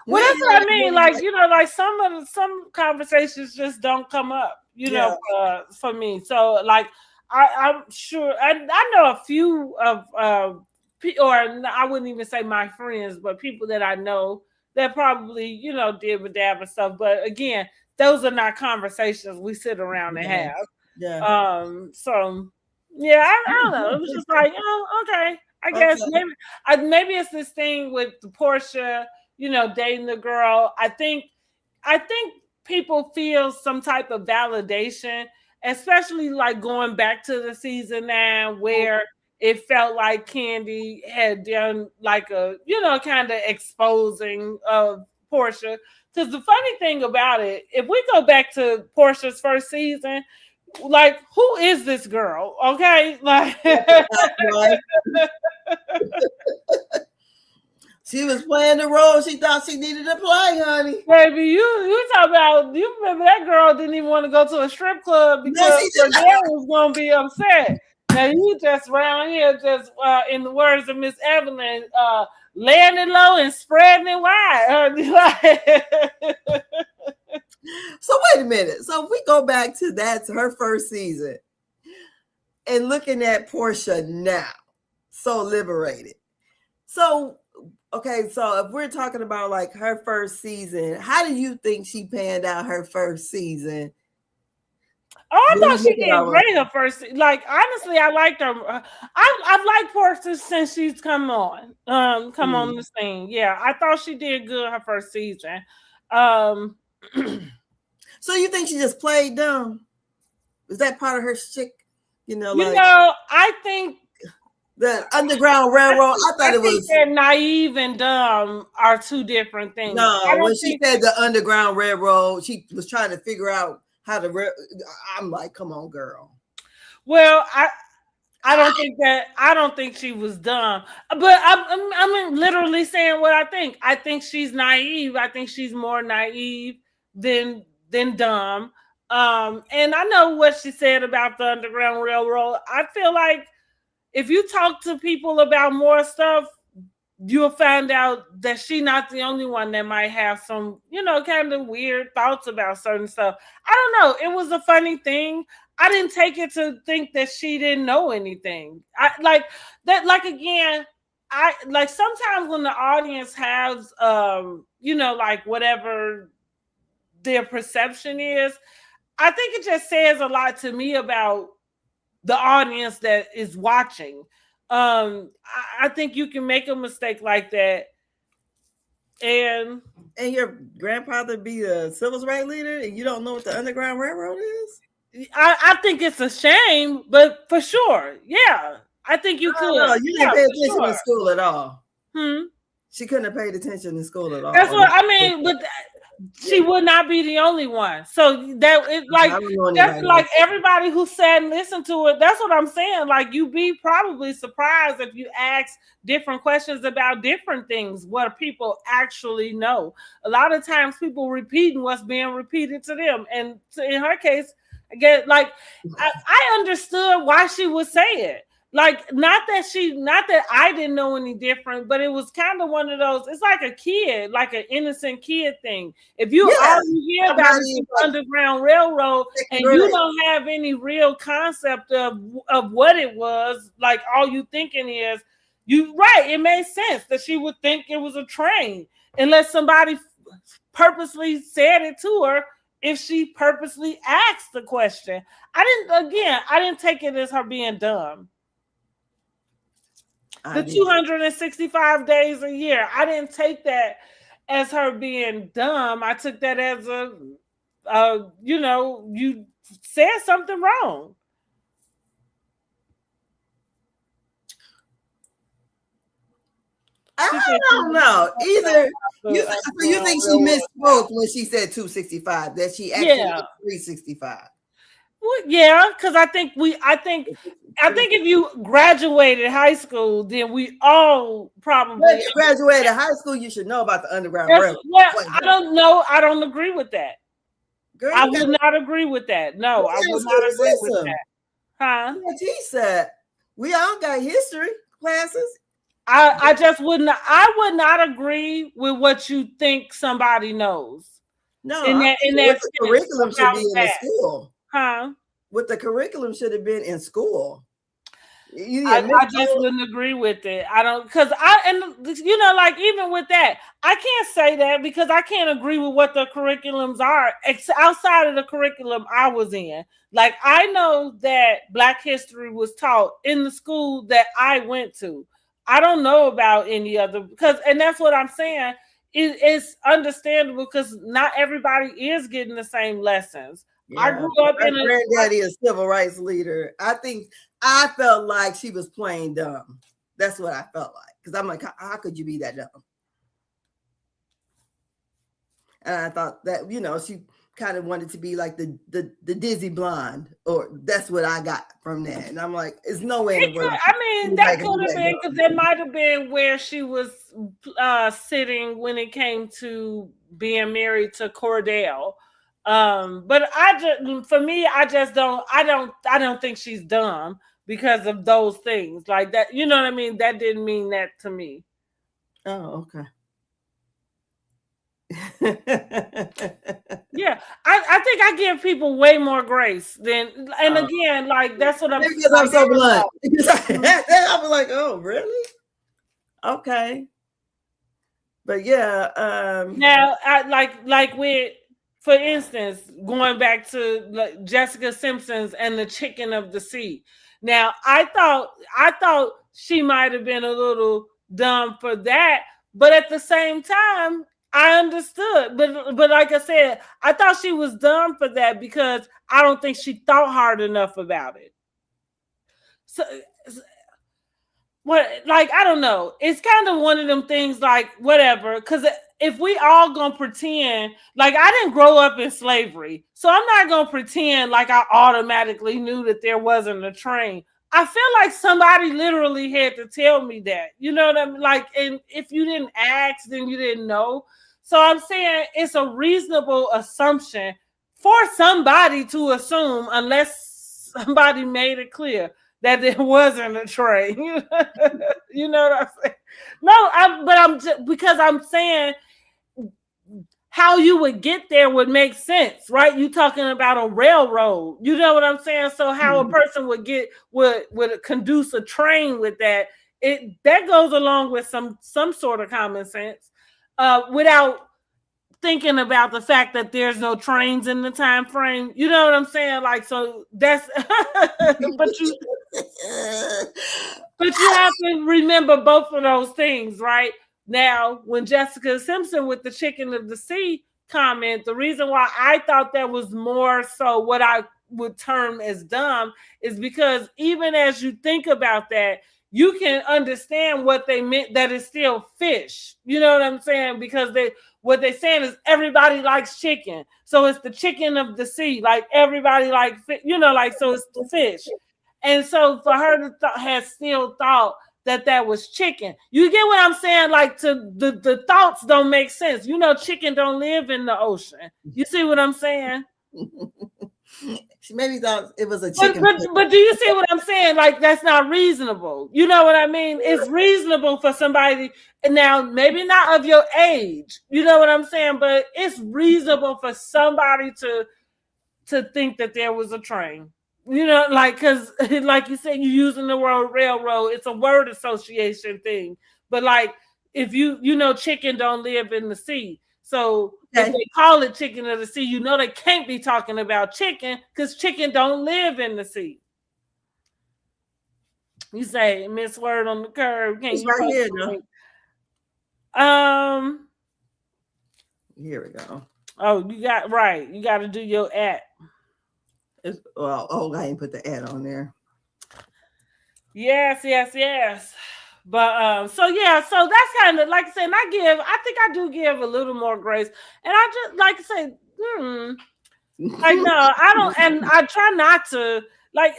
well, that's what I mean. Like, like some conversations just don't come up, for me. So like I'm sure I know a few of or I wouldn't even say my friends, but people that I know that probably, did with dab and stuff. But again, those are not conversations we sit around and have. Yeah. So yeah, I don't know. It was just like, oh, okay. I guess maybe it's this thing with Porsha, dating the girl. I think people feel some type of validation, especially like going back to the season 9 where it felt like Candy had done like a, kind of exposing of Porsha. Because the funny thing about it, if we go back to Porsha's first season, like, who is this girl? Okay, like she was playing the role she thought she needed to play, honey. Baby, you talk about, you remember that girl didn't even want to go to a strip club because her dad was gonna be upset. Now you just around here, just in the words of Miss Evelyn, laying it low and spreading it wide. So wait a minute. So if we go back to her first season and looking at Porsha now, so liberated. So, okay, so if we're talking about like her first season, how do you think she panned out her first season? Oh, I thought she did great her first. Like, honestly, I liked her. I've liked Porsha since she's come on the scene. Yeah, I thought she did good her first season. So you think she just played dumb? Is that part of her shtick? I think the Underground Railroad. I thought it was that naive and dumb are two different things. No, when she said the Underground Railroad, she was trying to figure out how to. I'm like, come on, girl. Well, I don't think she was dumb, but I'm literally saying what I think. I think she's naive. I think she's more naive than dumb. And I know what she said about the Underground Railroad. I feel like if you talk to people about more stuff, you'll find out that she's not the only one that might have some, kind of weird thoughts about certain stuff. I don't know. It was a funny thing. I didn't take it to think that she didn't know anything. Again, I like sometimes when the audience has, whatever their perception is, I think it just says a lot to me about the audience that is watching. I think you can make a mistake like that, and your grandfather be a civil rights leader, and you don't know what the Underground Railroad is. I think it's a shame, but for sure, yeah, I think you could. No, you didn't pay attention in school at all. Hmm. She couldn't have paid attention in school at all. That's what I mean, but she would not be the only one. So that it's like everybody who sat and listened to it. That's what I'm saying. Like you'd be probably surprised if you ask different questions about different things, what people actually know. A lot of times people repeating what's being repeated to them. And in her case, again, like I understood why she would say it. Like not that I didn't know any different, but it was kind of one of those. It's like a kid, like an innocent kid thing. If you all you hear about the Underground Railroad and you don't have any real concept of what it was, like all you thinking is it made sense that she would think it was a train unless somebody purposely said it to her. If she purposely asked the question, I didn't take it as her being dumb. The 265 days a year. I didn't take that as her being dumb. I took that as you said something wrong. I don't know. Either you think she misspoke when she said 265, that she actually 365. Well, yeah, because I think if you graduated high school, then we all probably. When you graduated high school, you should know about the Underground Railroad. Yeah, I don't know. I don't agree with that. Girl, I would not agree with that. No, I would not agree with that. Huh? He said we all got history classes. I just wouldn't. I would not agree with what you think somebody knows. No, the curriculum should be in the school. Huh? What the curriculum should have been in school. I just wouldn't agree with it. I don't, because like even with that, I can't say that because I can't agree with what the curriculums are outside of the curriculum I was in. Like I know that Black history was taught in the school that I went to. I don't know about any other and that's what I'm saying. It's understandable because not everybody is getting the same lessons. Yeah. I grew up in granddaddy is a civil rights leader. I felt like she was playing dumb. That's what I felt like. Because I'm like, how could you be that dumb? And I thought that, she kind of wanted to be like the dizzy blonde, or that's what I got from that. And I'm like, it's no way in the world. That could have been, because that might have been where she was sitting when it came to being married to Cordell. But I don't think she's dumb because of those things like that. You know what I mean? That didn't mean that to me. Oh, okay. Yeah, I think I give people way more grace than, and again, like that's what I'm. Because I'm so blunt. I was like, oh, really? Okay. But yeah. Now, like with. For instance, going back to Jessica Simpson's and the chicken of the sea. Now, I thought she might have been a little dumb for that, but at the same time, I understood, but like I said, I thought she was dumb for that because I don't think she thought hard enough about it. So what, like, I don't know. It's kind of one of them things, like, whatever. Because if we all gonna pretend, like, I didn't grow up in slavery, so I'm not gonna pretend like I automatically knew that there wasn't a train. I feel like somebody literally had to tell me that. You know what I mean? Like, and if you didn't ask, then you didn't know. So I'm saying it's a reasonable assumption for somebody to assume, unless somebody made it clear that there wasn't a train. You know what I'm saying? No, but I'm just, because I'm saying how you would get there would make sense, right? You talking about a railroad. You know what I'm saying? So how a person would conduce a train with that, that goes along with some sort of common sense, without thinking about the fact that there's no trains in the time frame. You know what I'm saying? Like, so that's but you have to remember both of those things, right? Now, when Jessica Simpson with the chicken of the sea comment, the reason why I thought that was more so what I would term as dumb is because even as you think about that, you can understand what they meant, that it's still fish. You know what I'm saying? Because what they're saying is everybody likes chicken. So it's the chicken of the sea. Like, everybody like, you know, like, so it's the fish. And so for her to have still thought that was chicken. You get what I'm saying? Like, to the thoughts don't make sense. You know, chicken don't live in the ocean. You see what I'm saying? She maybe thought it was a chicken. But do you see what I'm saying? Like, that's not reasonable. You know what I mean? It's reasonable for somebody, now maybe not of your age. You know what I'm saying? But it's reasonable for somebody to think that there was a train. You know, like, because like you said, you're using the word railroad. It's a word association thing. But like, if you know, chicken don't live in the sea. So if they call it chicken of the sea, you know they can't be talking about chicken because chicken don't live in the sea. You say miss word on the curve. Can't it's you right here, no? Here we go. Oh, you got right. You got to do your at. I didn't put the ad on there. Yes. But so yeah, so that's kind of like I said, I think I do give a little more grace. And I just like I say, like, no, I don't, and I try not to, like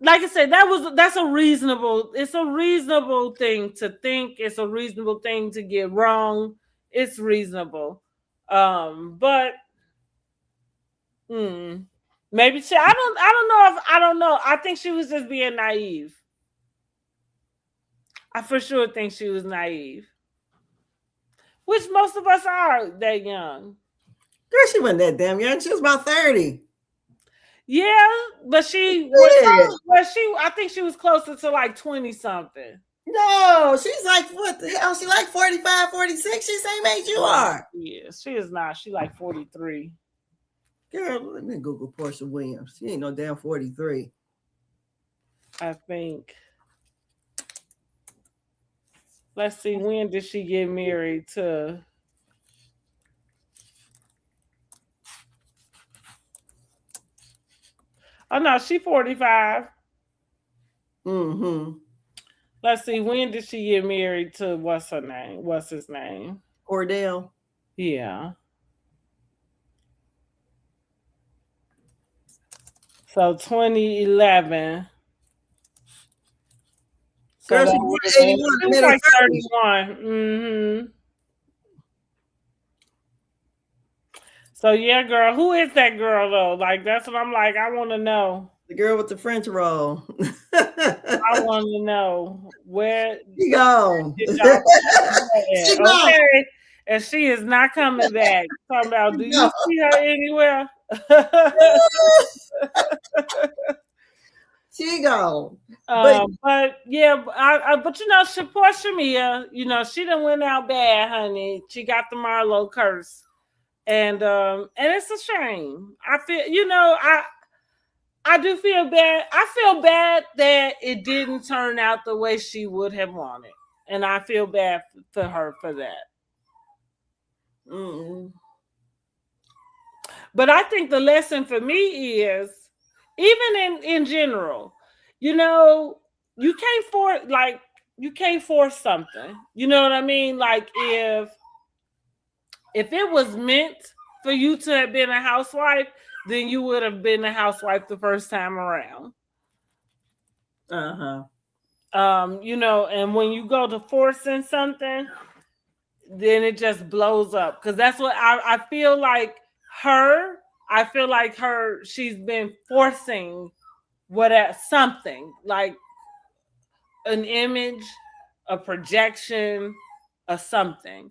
I said, it's a reasonable thing to think, it's a reasonable thing to get wrong. It's reasonable. But maybe I don't know. I think she was just being naive. I for sure think she was naive. Which most of us are that young. Girl, she wasn't that damn young. She was about 30. Yeah, but I think she was closer to like 20 something. No, she's like, what the hell? She like 45, 46. She's the same age you are. Yeah, she is not. She like 43. Girl, let me Google Porsha Williams. She ain't no damn 43. I think. Let's see, when did she get married to? Oh no, she 45. Let's see, when did she get married to what's her name? What's his name? Cordell. Yeah. So 2011. So girl, she was 81. She was like 31. So yeah, girl, who is that girl though? Like, that's what I'm like. I want to know. The girl with the French roll. I want to know where she go. Okay, and she is not coming back. Talking about, do you see her anywhere? She go. But yeah, but you know, poor Shamea, you know, she done went out bad, honey. She got the Marlo curse. And it's a shame. I feel, you know, I do feel bad. I feel bad that it didn't turn out the way she would have wanted. And I feel bad for her for that. Mm-mm. But I think the lesson for me is, even in general, you know, you can't force something. You know what I mean? Like if it was meant for you to have been a housewife, then you would have been a housewife the first time around. Uh-huh. You know, and when you go to forcing something, then it just blows up. Because that's what I feel like her. I feel like she's been forcing something like an image, a projection, a something.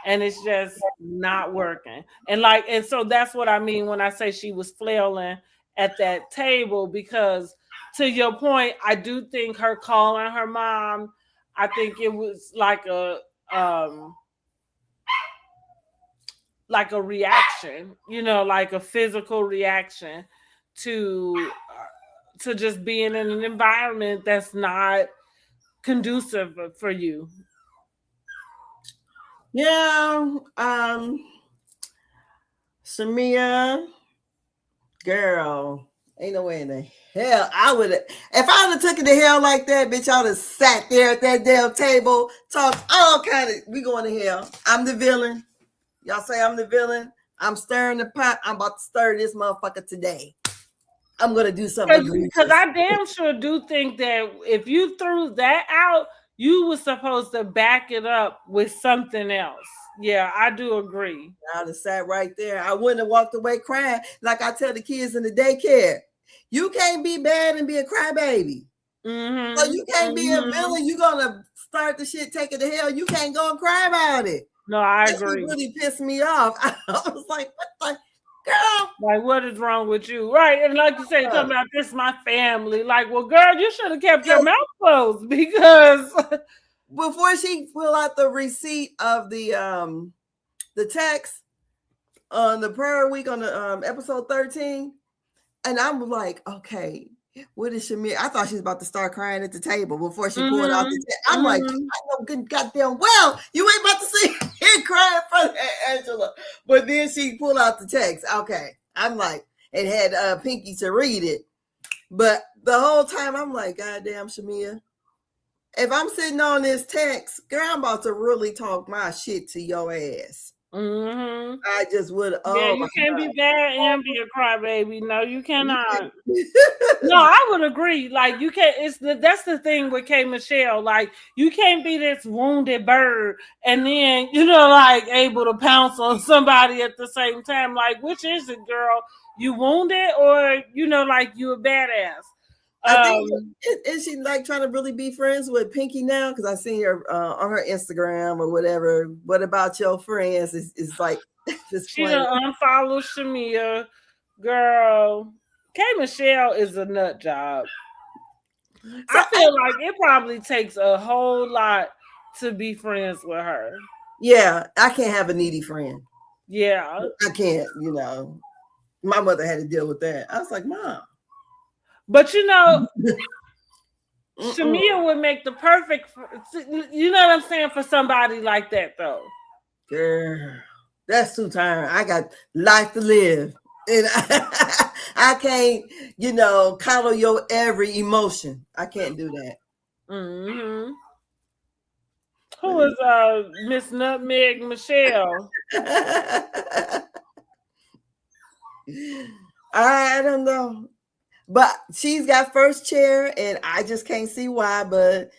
And it's just not working. And so that's what I mean when I say she was flailing at that table, because to your point, I do think her calling her mom, I think it was um like a reaction, you know, like a physical reaction to just being in an environment that's not conducive for you. Yeah. Shamea, girl, ain't no way in the hell I would have. If I would have taken the hell like that, bitch, I would have sat there at that damn table, talked all kind of. We going to hell. I'm the villain. Y'all say I'm the villain. I'm stirring the pot. I'm about to stir this motherfucker today. I'm gonna do something because I damn sure do think that if you threw that out, you were supposed to back it up with something else. Yeah, I do agree. I'd have sat right there. I wouldn't have walked away crying like I tell the kids in the daycare. You can't be bad and be a crybaby. Mm-hmm. So you can't be a villain. You're gonna start the shit, take it to hell. You can't go and cry about it. No, I That agree. really pissed me off. I was like, what the girl? Like, what is wrong with you? Right. And like you say, talking about this, my family. Like, well, girl, you should have kept your mouth closed, because before she pulled out the receipt of the text on the prayer week on the episode 13, and I'm like, okay, what is Shamea? I thought she was about to start crying at the table before she pulled out the text. I'm like, I know good goddamn well you ain't about to see her crying in front of Angela. But then she pulled out the text. Okay. I'm like, it had Pinky to read it. But the whole time I'm like, goddamn, Shamea, if I'm sitting on this text, girl, I'm about to really talk my shit to your ass. Mm-hmm. I just would. Yeah, you can't be bad and be a crybaby. No, you cannot. No, I would agree. Like, you can't. That's the thing with K. Michelle. Like, you can't be this wounded bird and then, you know, like, able to pounce on somebody at the same time. Like, which is it, girl? You wounded, or, you know, like, you a badass? I think is she like trying to really be friends with Pinky now? Because I seen her on her Instagram or whatever. What about your friends? It's like she done unfollowed Shamea. Girl, K. Michelle is a nut job. So I feel like it probably takes a whole lot to be friends with her. Yeah, I can't have a needy friend. Yeah, I can't. You know, my mother had to deal with that. I was like, Mom. But you know, Shamea would make the perfect, you know what I'm saying, for somebody like that, though. Girl, that's too tiring. I got life to live. And I can't, you know, coddle your every emotion. I can't do that. Mm-hmm. Who is Miss Nutmeg Michelle? I don't know. But she's got first chair, and I just can't see why. But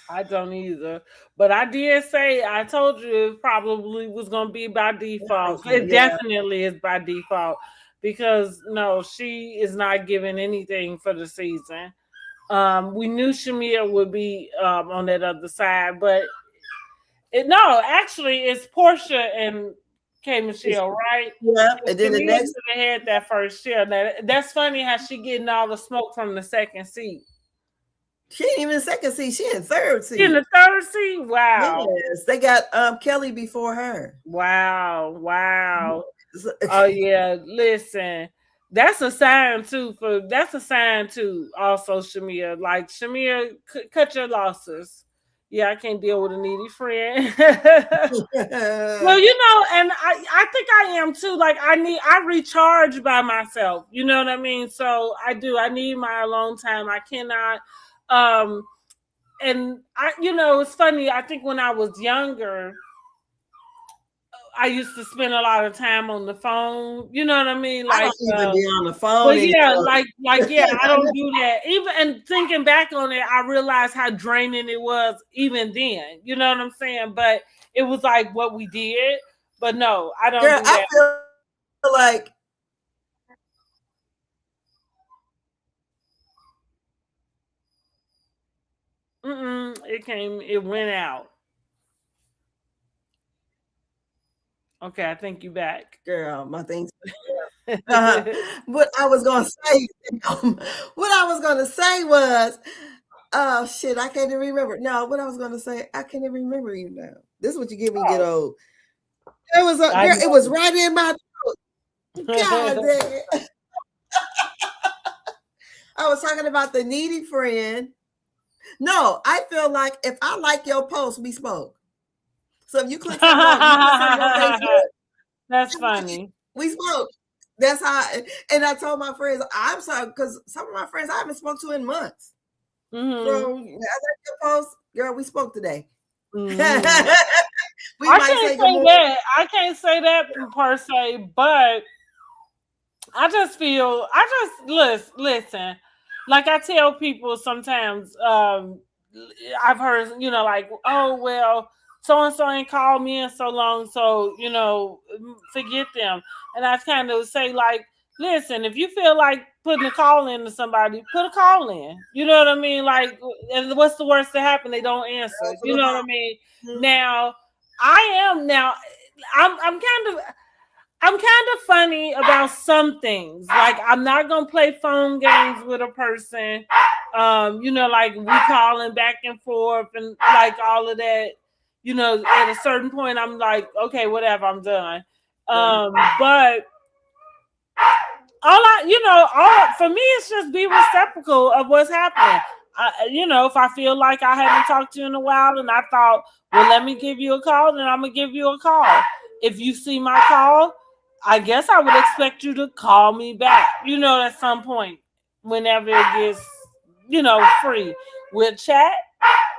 I don't either. But I did say, I told you it probably was going to be by default. It definitely is by default, because no, she is not giving anything for the season. We knew Shamea would be on that other side, but actually, it's Porsha and K. Michelle, right? Yeah, and then the next they had that first chair. Now, that's funny how she getting all the smoke from the second seat. She ain't even in second seat. She in third seat. She in the third seat? Wow. Yes, they got Kelly before her. Wow. Oh yeah, listen. That's a sign too. Also, Shamea. Like, Shamea, cut your losses. Yeah, I can't deal with a needy friend. Well, and I think I am too. Like I recharge by myself. You know what I mean? So I do. I need my alone time. I cannot. And it's funny. I think when I was younger, I used to spend a lot of time on the phone. You know what I mean? I Like, don't even be on the phone but yeah, anymore. yeah, I don't do that. Even and thinking back on it, I realized how draining it was even then. You know what I'm saying? But it was like what we did. But no, I don't do that. I feel like it went out. Okay, I think you back. Girl, my things. What I was gonna say, was, oh shit, I can't even remember. No, what I was gonna say, I can't even remember you now. This is what you get me get old. It was girl, it was right in my throat. God damn. I was talking about the needy friend. No, I feel like if I like your post, we spoke. So if you click something on your Facebook, that's funny. We spoke. That's how. And I told my friends, I'm sorry because some of my friends I haven't spoke to in months. Mm-hmm. So I like your post, girl. We spoke today. Mm-hmm. I can't say that per se, but I just feel. Listen. Like I tell people sometimes, I've heard, like, oh well, so and so ain't called me in so long, so forget them. And I kind of say, like, listen, if you feel like putting a call in to somebody, put a call in. You know what I mean? Like, and what's the worst that happen? They don't answer. You know what I mean? Mm-hmm. Now, I'm kind of funny about some things. Like I'm not gonna play phone games with a person. Like we calling back and forth and like all of that. At a certain point, I'm like, okay, whatever, I'm done. But for me, it's just be reciprocal of what's happening. If I feel like I haven't talked to you in a while, and I thought, well, let me give you a call, then I'm gonna give you a call. If you see my call, I guess I would expect you to call me back, at some point, whenever it gets, free. We'll chat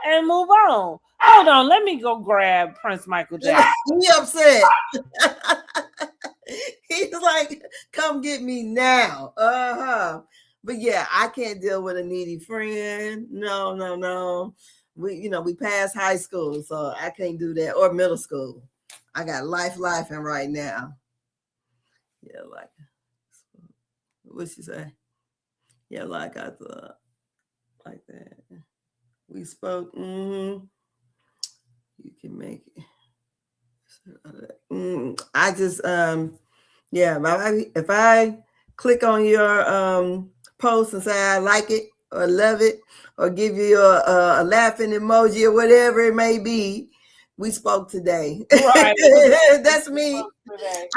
and move on. Hold on, let me go grab Prince Michael Jackson. He upset. He's like, come get me now. But yeah, I can't deal with a needy friend. No. We passed high school, so I can't do that, or middle school. I got life and right now. Yeah, like what she say? Yeah, like I thought, like that. We spoke. Mm-hmm. You can make it. I just if I click on your post and say I like it or love it or give you a laughing emoji or whatever it may be, we spoke today. Right. That's me.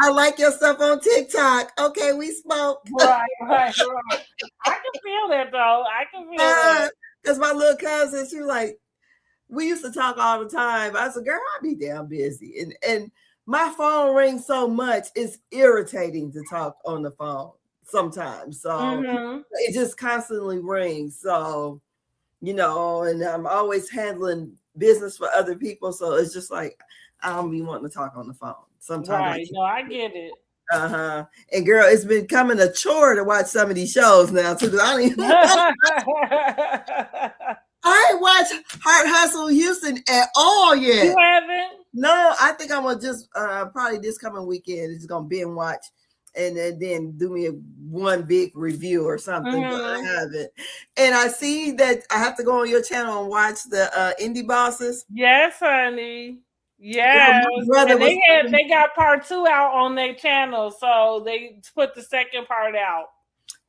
I like your stuff on TikTok. Okay, we spoke. Right. I can feel that though. I can feel that. Because my little cousin, she was like, we used to talk all the time. I said, girl, I be damn busy. And my phone rings so much, it's irritating to talk on the phone sometimes. So it just constantly rings. So, and I'm always handling business for other people. So it's just like, I don't be wanting to talk on the phone. Sometimes. Right. No, I get it. And girl, it's becoming a chore to watch some of these shows now too. I don't even I ain't watched Heart Hustle Houston at all yet. You haven't? No, I think I'm gonna just probably this coming weekend is gonna binge watch and then do me one big review or something. But I haven't. And I see that I have to go on your channel and watch the Indie Bosses. Yes, honey. Yeah, and they got part 2 out on their channel, so they put the second part out.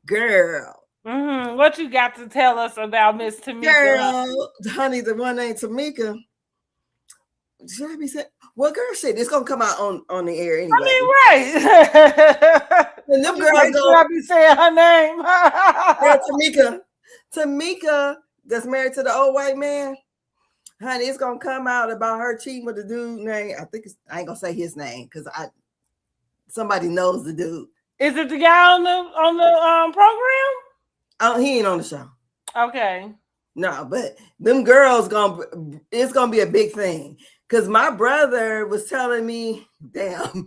Girl, what you got to tell us about Miss Tamika? Girl, honey, the one named Tamika. Should I be saying? Well, girl, shit, it's gonna come out on the air anyway. I mean, right? And them girls should I be saying her name? Girl, Tamika, that's married to the old white man. honey, it's gonna come out about her cheating with the dude name. I ain't gonna say his name because somebody knows the dude. Is it the guy on the program? Oh, he ain't on the show. Okay. No, but them girls it's gonna be a big thing. Cause my brother was telling me, damn,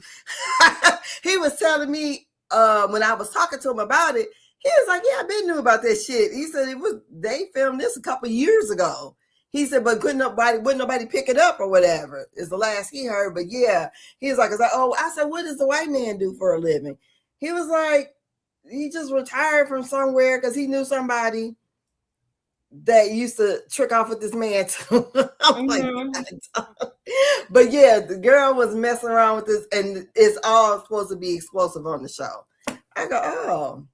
he was telling me when I was talking to him about it, he was like, yeah, I been knew about that shit. He said they filmed this a couple years ago. He said, but wouldn't nobody pick it up or whatever, is the last he heard. But yeah, he was like, oh, I said, what does the white man do for a living? He was like, he just retired from somewhere because he knew somebody that used to trick off with this man too. I'm like, but yeah, the girl was messing around with this, and it's all supposed to be explosive on the show. I go, oh,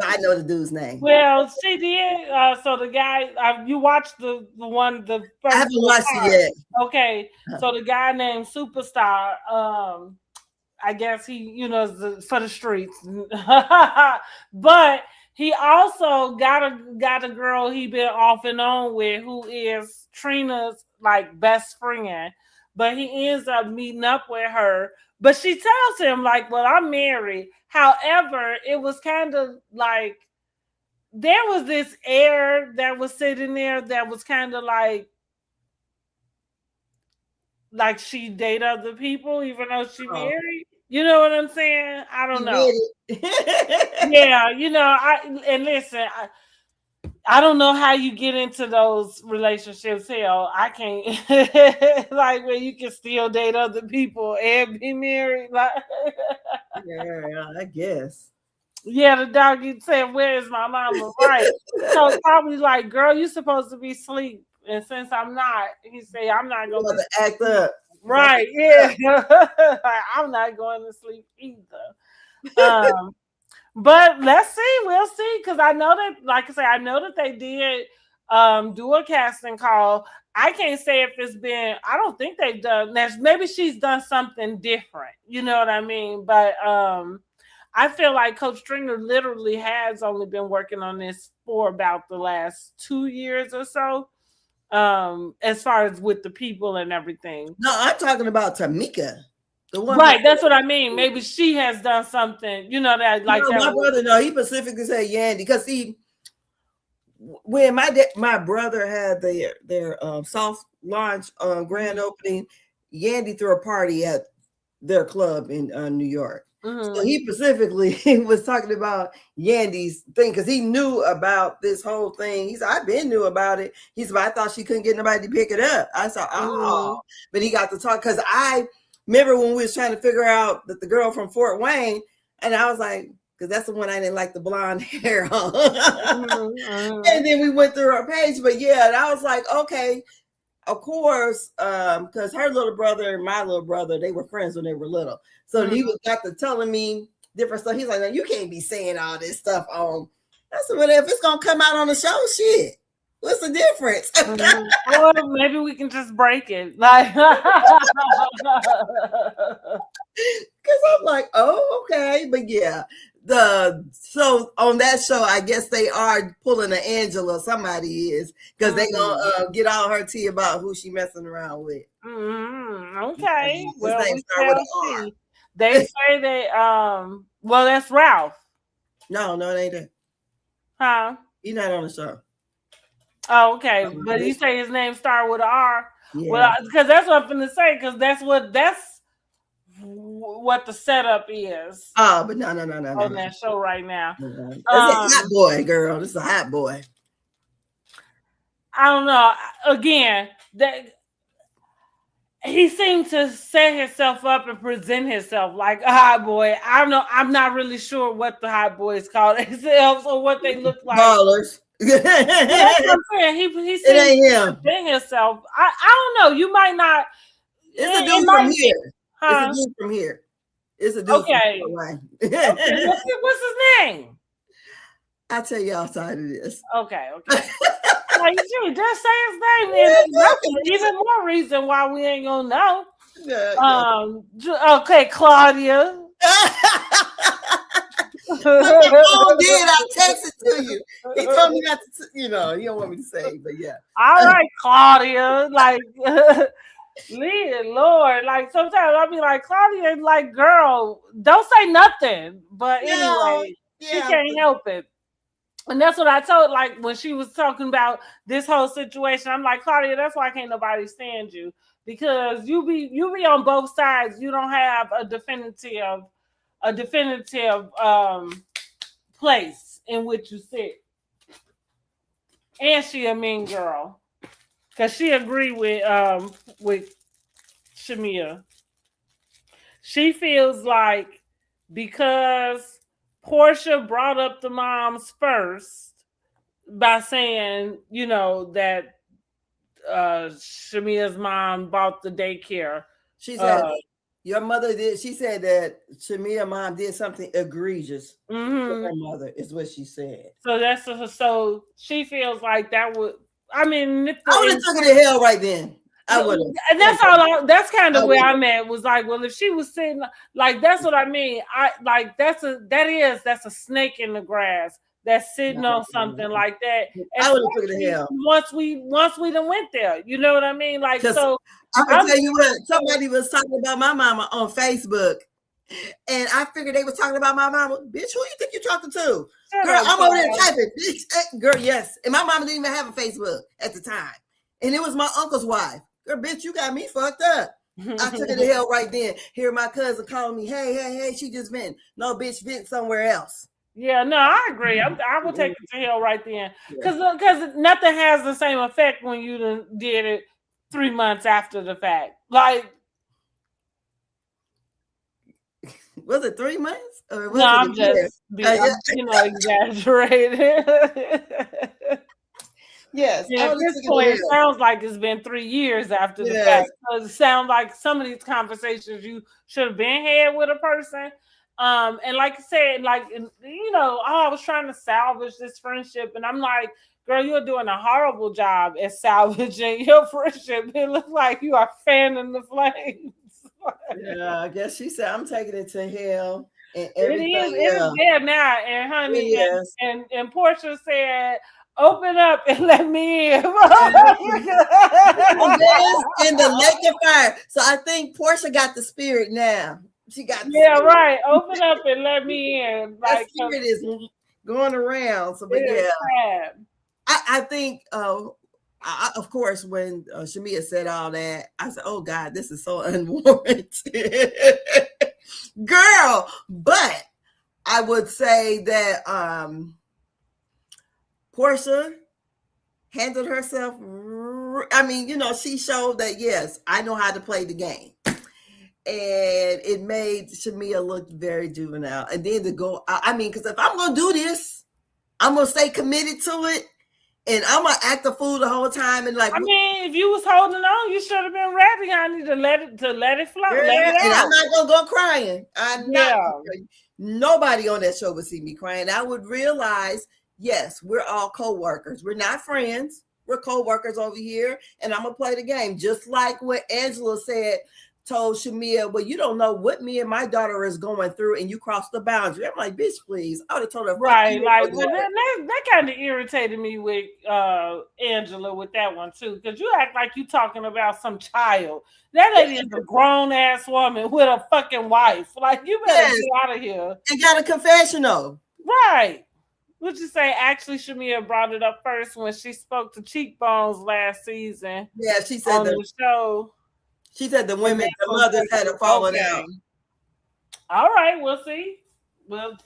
I know the dude's name. Well, she did. So the guy, you watched the first. I haven't watched it yet. Okay, so the guy named Superstar. I guess he, is for the streets, but he also got a girl he been off and on with who is Trina's like best friend, but he ends up meeting up with her. But she tells him like, well, I'm married. However, it was kind of like there was this air that was sitting there that was kind of like she date other people, even though she married. You know what I'm saying? I don't know. Yeah, listen, I don't know how you get into those relationships. Hell, I can't. Like where you can still date other people and be married. Like, yeah, I guess. Yeah, the doggy said, "Where is my mama?" Right. So probably like, girl, you supposed to be asleep, and since I'm not, he say, I'm not going to act up. Right? Yeah. I'm not going to sleep either. But let's see. We'll see. Because I know that, like I say, I know that they did do a casting call. I can't say if it's been. I don't think they've done. Maybe she's done something different. You know what I mean? But I feel like Coach Stringer literally has only been working on this for about the last 2 years or so, as far as with the people and everything. No, I'm talking about Tamika. The one right, that's what I mean. Maybe she has done something, that like no, that. My brother, no, he specifically said Yandy because when my brother had their soft launch grand opening, Yandy threw a party at their club in New York. Mm-hmm. So he specifically was talking about Yandy's thing because he knew about this whole thing. He said, I've been knew about it. He said, I thought she couldn't get nobody to pick it up. I said, oh, but he got to talk because I remember when we was trying to figure out that the girl from Fort Wayne, and I was like, because that's the one I didn't like the blonde hair on. And then we went through her page, but yeah, and I was like, okay, of course, because her little brother and my little brother, they were friends when they were little. So he was got to telling me different stuff. He's like, no, you can't be saying all this stuff on. I said, well, if it's going to come out on the show, shit. What's the difference? Well, maybe we can just break it. Like, because I'm like, oh, okay. But yeah, so on that show, I guess they are pulling an Angela. Somebody is because they gonna get all her tea about who she messing around with. Okay. Well, we shall see. They say that. Well, that's Ralph. No, it ain't that. Huh? He's not on the show. Oh, okay. But you say his name started with an R. Yeah. Well, because that's what I'm gonna say. Because that's what the setup is. Oh, but no. On that show right now. It's a hot boy, girl. This is a hot boy. I don't know. Again, that he seemed to set himself up and present himself like a hot boy. I don't know. I'm not really sure what the hot boys call themselves or what they look like. Ballers. That's what I'm saying. He seems to present himself. I don't know. You might not. It's a dude from here. Huh? It's a dude from here. It's a dude okay. from here. Okay. What's his name? I'll tell you outside of this. Okay. Like, you just say his name. And that's even more reason why we ain't gonna know. Yeah. Okay, Claudia. My phone did. I texted to you. He told me not to, you don't want me to say, but yeah. All right, Claudia. Like, Lord. Like, sometimes I'll be like, Claudia, like, girl, don't say nothing. But anyway, she can't help it. And that's what I told, like, when she was talking about this whole situation, I'm like, Claudia, that's why can't nobody stand you. Because you be on both sides. You don't have a definitive place in which you sit. And she a mean girl. Cause she agreed with Shamea. She feels like because Porsha brought up the moms first by saying, that Shamea's mom bought the daycare. She said your mother did. She said that Shamea's mom did something egregious to her mother, is what she said. So she feels like that would. I mean, I would have took it to hell right then. I would have. And that's all. That's kind of where I'm at. Was like, well, if she was sitting, like, that's what I mean. That's a snake in the grass that's sitting on something like that. And I would have took it to hell. Once we done went there, you know what I mean? Like, so I'm gonna tell you what. Somebody was talking about my mama on Facebook, and I figured they was talking about my mama. Bitch, who you think you're talking to? Girl, I'm over there typing. Bitch, girl, yes. And my mama didn't even have a Facebook at the time. And it was my uncle's wife. Girl, bitch, you got me fucked up. I took it to hell right then. Here my cousin calling me, hey, she just vent. No, bitch, vent somewhere else. Yeah, no, I agree. I would take it to hell right then. Because nothing has the same effect when you did it 3 months after the fact. Like, was it 3 months? Or was I'm just exaggerating. Yes. Yeah, at this point, it sounds like it's been 3 years after the fact. It sounds like some of these conversations you should have been had with a person. And like I said, I was trying to salvage this friendship, and I'm like, girl, you're doing a horrible job at salvaging your friendship. It looks like you are fanning the flames. Yeah, I guess she said I'm taking it to hell. And everything. It is there now, and honey, and Porsha said, open up and let me in. And the lake of fire. So I think Porsha got the spirit now. She got the spirit. Right. Open up and let me in. That spirit is going around. So, but yeah, I think. Of course, when Shamea said all that, I said, "Oh God, this is so unwarranted, girl." But I would say that Porsha handled herself. I mean, she showed that, yes, I know how to play the game. And it made Shamea look very juvenile. And then to go, because if I'm going to do this, I'm going to stay committed to it. And I'm going to act a fool the whole time. And if you was holding on, you should have been ready, honey, to let it flow. Yeah, and I'm not going to go crying. Nobody on that show would see me crying. I would realize, yes, we're all co-workers. We're not friends. We're co-workers over here, and I'm going to play the game. Just like what Angela told Shamea, well, you don't know what me and my daughter is going through, and you crossed the boundary. I'm like, bitch, please. I would have told her. Right, like, that kind of irritated me with Angela with that one, too, because you act like you talking about some child. That lady is a grown-ass woman with a fucking wife. Like, you better get out of here. And got a confessional. Right. Would you say actually Shamea brought it up first when she spoke to Cheekbones last season? Yeah, she said on the show. She said the mothers had a falling out. All right, we'll see. Well,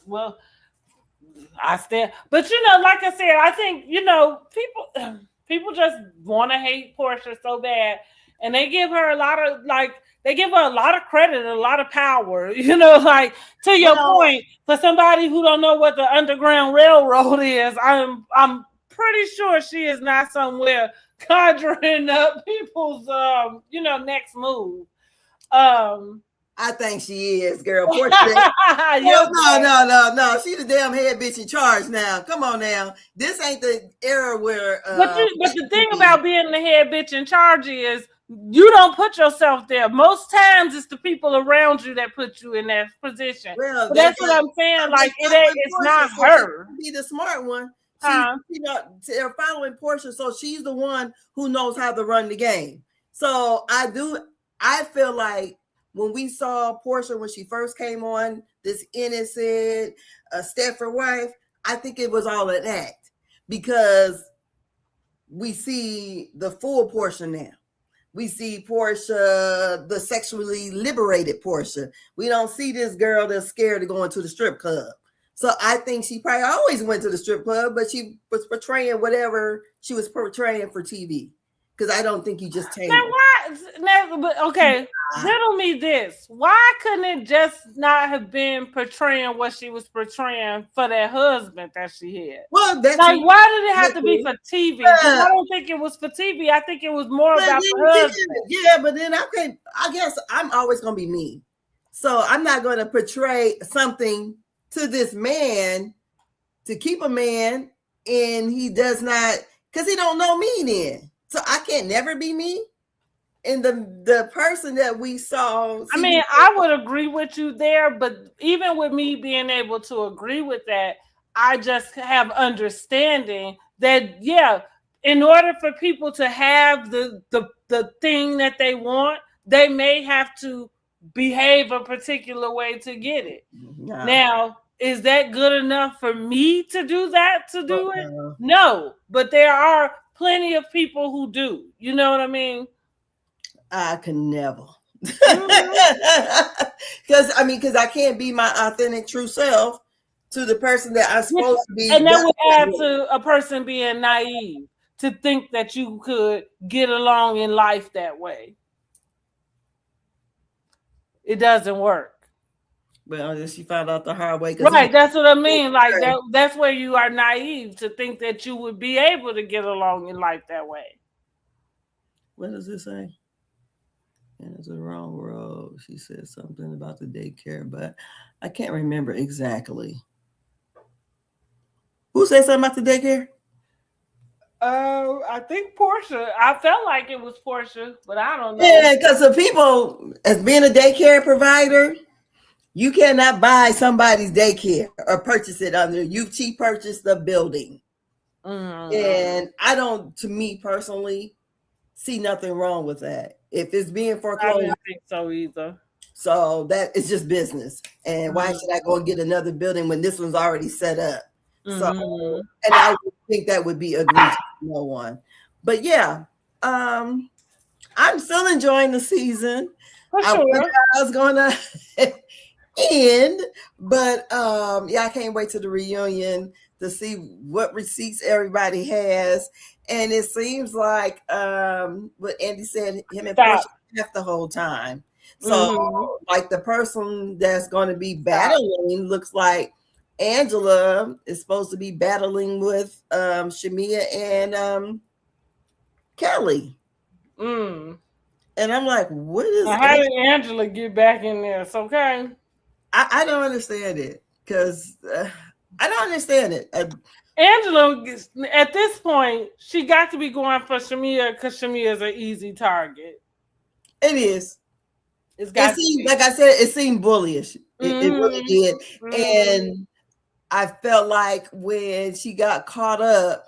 I stand. But like I said, I think people just want to hate Porsha so bad, and they give her a lot of credit, a lot of power. Like, to your point, for somebody who don't know what the Underground Railroad is, I'm pretty sure she is not somewhere conjuring up people's next move. I think she is, girl. No. She the damn head bitch in charge now. Come on now. This ain't the era where but the thing about being the head bitch in charge is you don't put yourself there. Most times it's the people around you that put you in that position. Well, but that's what I'm saying. Like it's not so her. She be the smart one. Huh? They're following Porsha, so she's the one who knows how to run the game. So I feel like when we saw Porsha when she first came on, this innocent Stepford wife, I think it was all an act because we see the full Porsha now. We see Porsha, the sexually liberated Porsha. We don't see this girl that's scared of going to the strip club. So I think she probably always went to the strip club, but she was portraying whatever she was portraying for TV. Because I don't think you just take but okay, riddle me this. Why couldn't it just not have been portraying what she was portraying for that husband that she had? Well, that's like, why did it have to be for TV? I don't think it was for TV. I think it was more about the husband. Yeah, but then I guess I'm always going to be me. So I'm not going to portray something to this man to keep a man, and he does not, because he don't know me then. So I can't never be me. And the person that we saw. I mean, I would agree with you there, but even with me being able to agree with that, I just have understanding that, yeah, in order for people to have the thing that they want, they may have to behave a particular way to get it. Yeah. Now, is that good enough for me to do that, it? No, but there are plenty of people who do. You know what I mean? I can never. Because I can't be my authentic true self to the person that I'm supposed to be. And that would add to a person being naive to think that you could get along in life that way. It doesn't work. Well, she found out the hard way. Right, that's what I mean. Like that's where you are naive to think that you would be able to get along in life that way. What does it say? And it's the wrong road. She said something about the daycare, but I can't remember exactly. Who said something about the daycare? I think Porsha. I felt like it was Porsha, but I don't know. Yeah, because the people, as being a daycare provider, you cannot buy somebody's daycare or purchase it under. She purchased the building. Mm-hmm. And I don't, to me personally, see nothing wrong with that. If it's being foreclosed, I don't think so either. So that is just business. And why should I go and get another building when this one's already set up? So, and I would think that would be egregious to no one. But yeah, I'm still enjoying the season. For sure. I was going to end, but yeah, I can't wait to the reunion to see what receipts everybody has. And it seems like what Andy said, him and Porsha left the whole time. So like the person that's going to be battling looks like Angela is supposed to be battling with Shamea and Kelly. And I'm like, what is how did Angela get back in there? It's okay. I don't understand it because I don't understand it. Angela, at this point, she got to be going for Shamea because Shamea is an easy target. It is. It seemed, like I said, it seemed bullyish. It really did. And I felt like when she got caught up,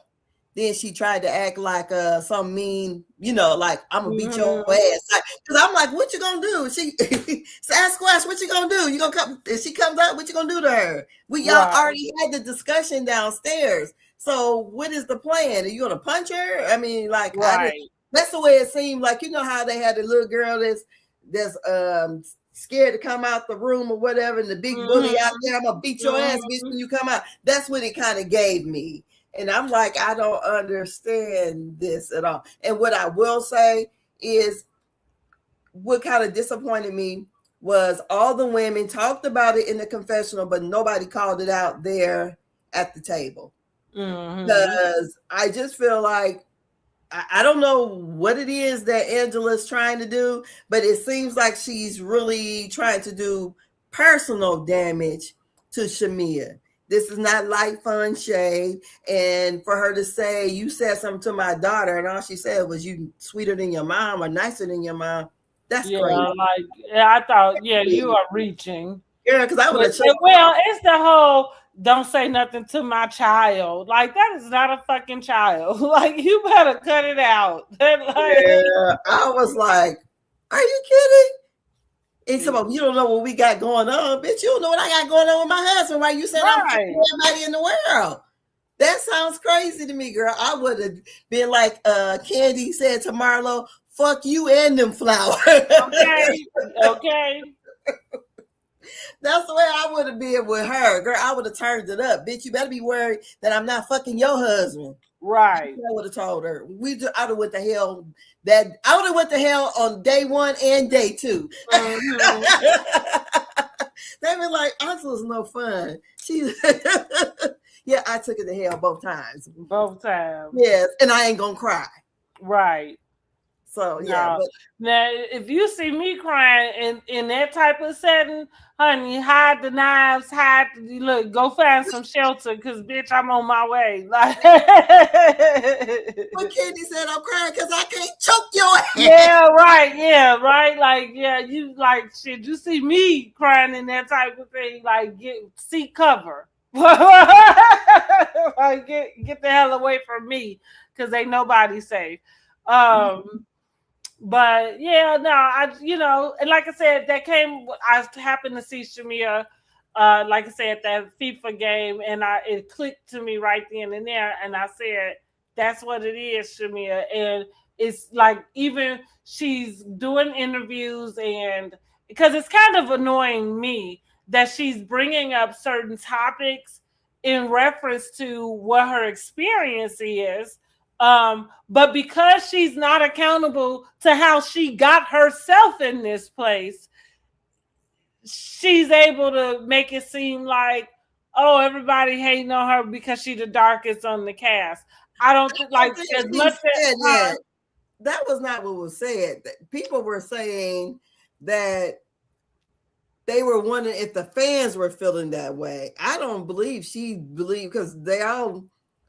then she tried to act like some mean, like I'm gonna beat your ass. Because I'm like, what you gonna do? She Sasquatch, what you gonna do? You gonna come? If she comes up, what you gonna do to her? Y'all already had the discussion downstairs. So what is the plan? Are you gonna punch her? I mean, like, that's the way it seemed. Like, you know how they had the little girl that's scared to come out the room or whatever, and the big bully out there, I'm gonna beat your ass, bitch, when you come out. That's what it kind of gave me. And I'm like, I don't understand this at all. And what I will say is what kind of disappointed me was all the women talked about it in the confessional, but nobody called it out there at the table. Because I just feel like, I don't know what it is that Angela's trying to do, but it seems like she's really trying to do personal damage to Shamea. This is not light, fun shade. And for her to say, you said something to my daughter, and all she said was, you sweeter than your mom or nicer than your mom. That's Yeah, crazy. like I thought, yeah, you are reaching. Yeah, because I would But have choked. well, it's the whole don't say nothing to my child. Like that is not a fucking child. Like you better cut it out. Yeah, I was like, are you kidding? And so you don't know what we got going on, bitch. You don't know what I got going on with my husband. Why you said I'm fucking everybody in the world? That sounds crazy to me, girl. I would have been like Candy said to Marlo, fuck you and them flowers. Okay. Okay. That's the way I would have been with her. Girl, I would have turned it up. Bitch, you better be worried that I'm not fucking your husband. Right. I would have told her. I would have went to hell. I would have went to hell on day 1 and day 2. Mm-hmm. They be like, Angela's no fun. She's yeah, I took it to hell both times. Both times. Yes, and I ain't gonna cry. Right. So yeah. But now, if you see me crying in that type of setting, honey, hide the knives, look, go find some shelter, because bitch, I'm on my way. Like, what Candy said, I'm crying because I can't choke your ass. Yeah, right. Yeah, right. Like, yeah, you like shit. You see me crying in that type of thing, like seek cover. Like get the hell away from me, because ain't nobody safe. But yeah, no, and like I said, I happened to see Shamea, like I said, that FIFA game, and it clicked to me right then and there, and I said, that's what it is, Shamea. And it's like, even she's doing interviews, and because it's kind of annoying me that she's bringing up certain topics in reference to what her experience is. But because she's not accountable to how she got herself in this place, she's able to make it seem like, oh, everybody hating on her because she's the darkest on the cast. I don't think, like, as much as that was not what was said. People were saying that they were wondering if the fans were feeling that way. I don't believe she believed, because they all,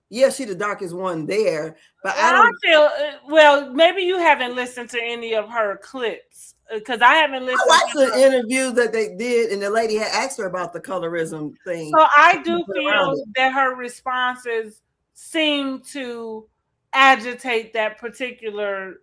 yeah, she the darkest one there, but I don't feel, well, maybe you haven't listened to any of her clips, because I haven't listened. I watched the interview that they did, and the lady had asked her about the colorism thing. So I do feel that her responses seem to agitate that particular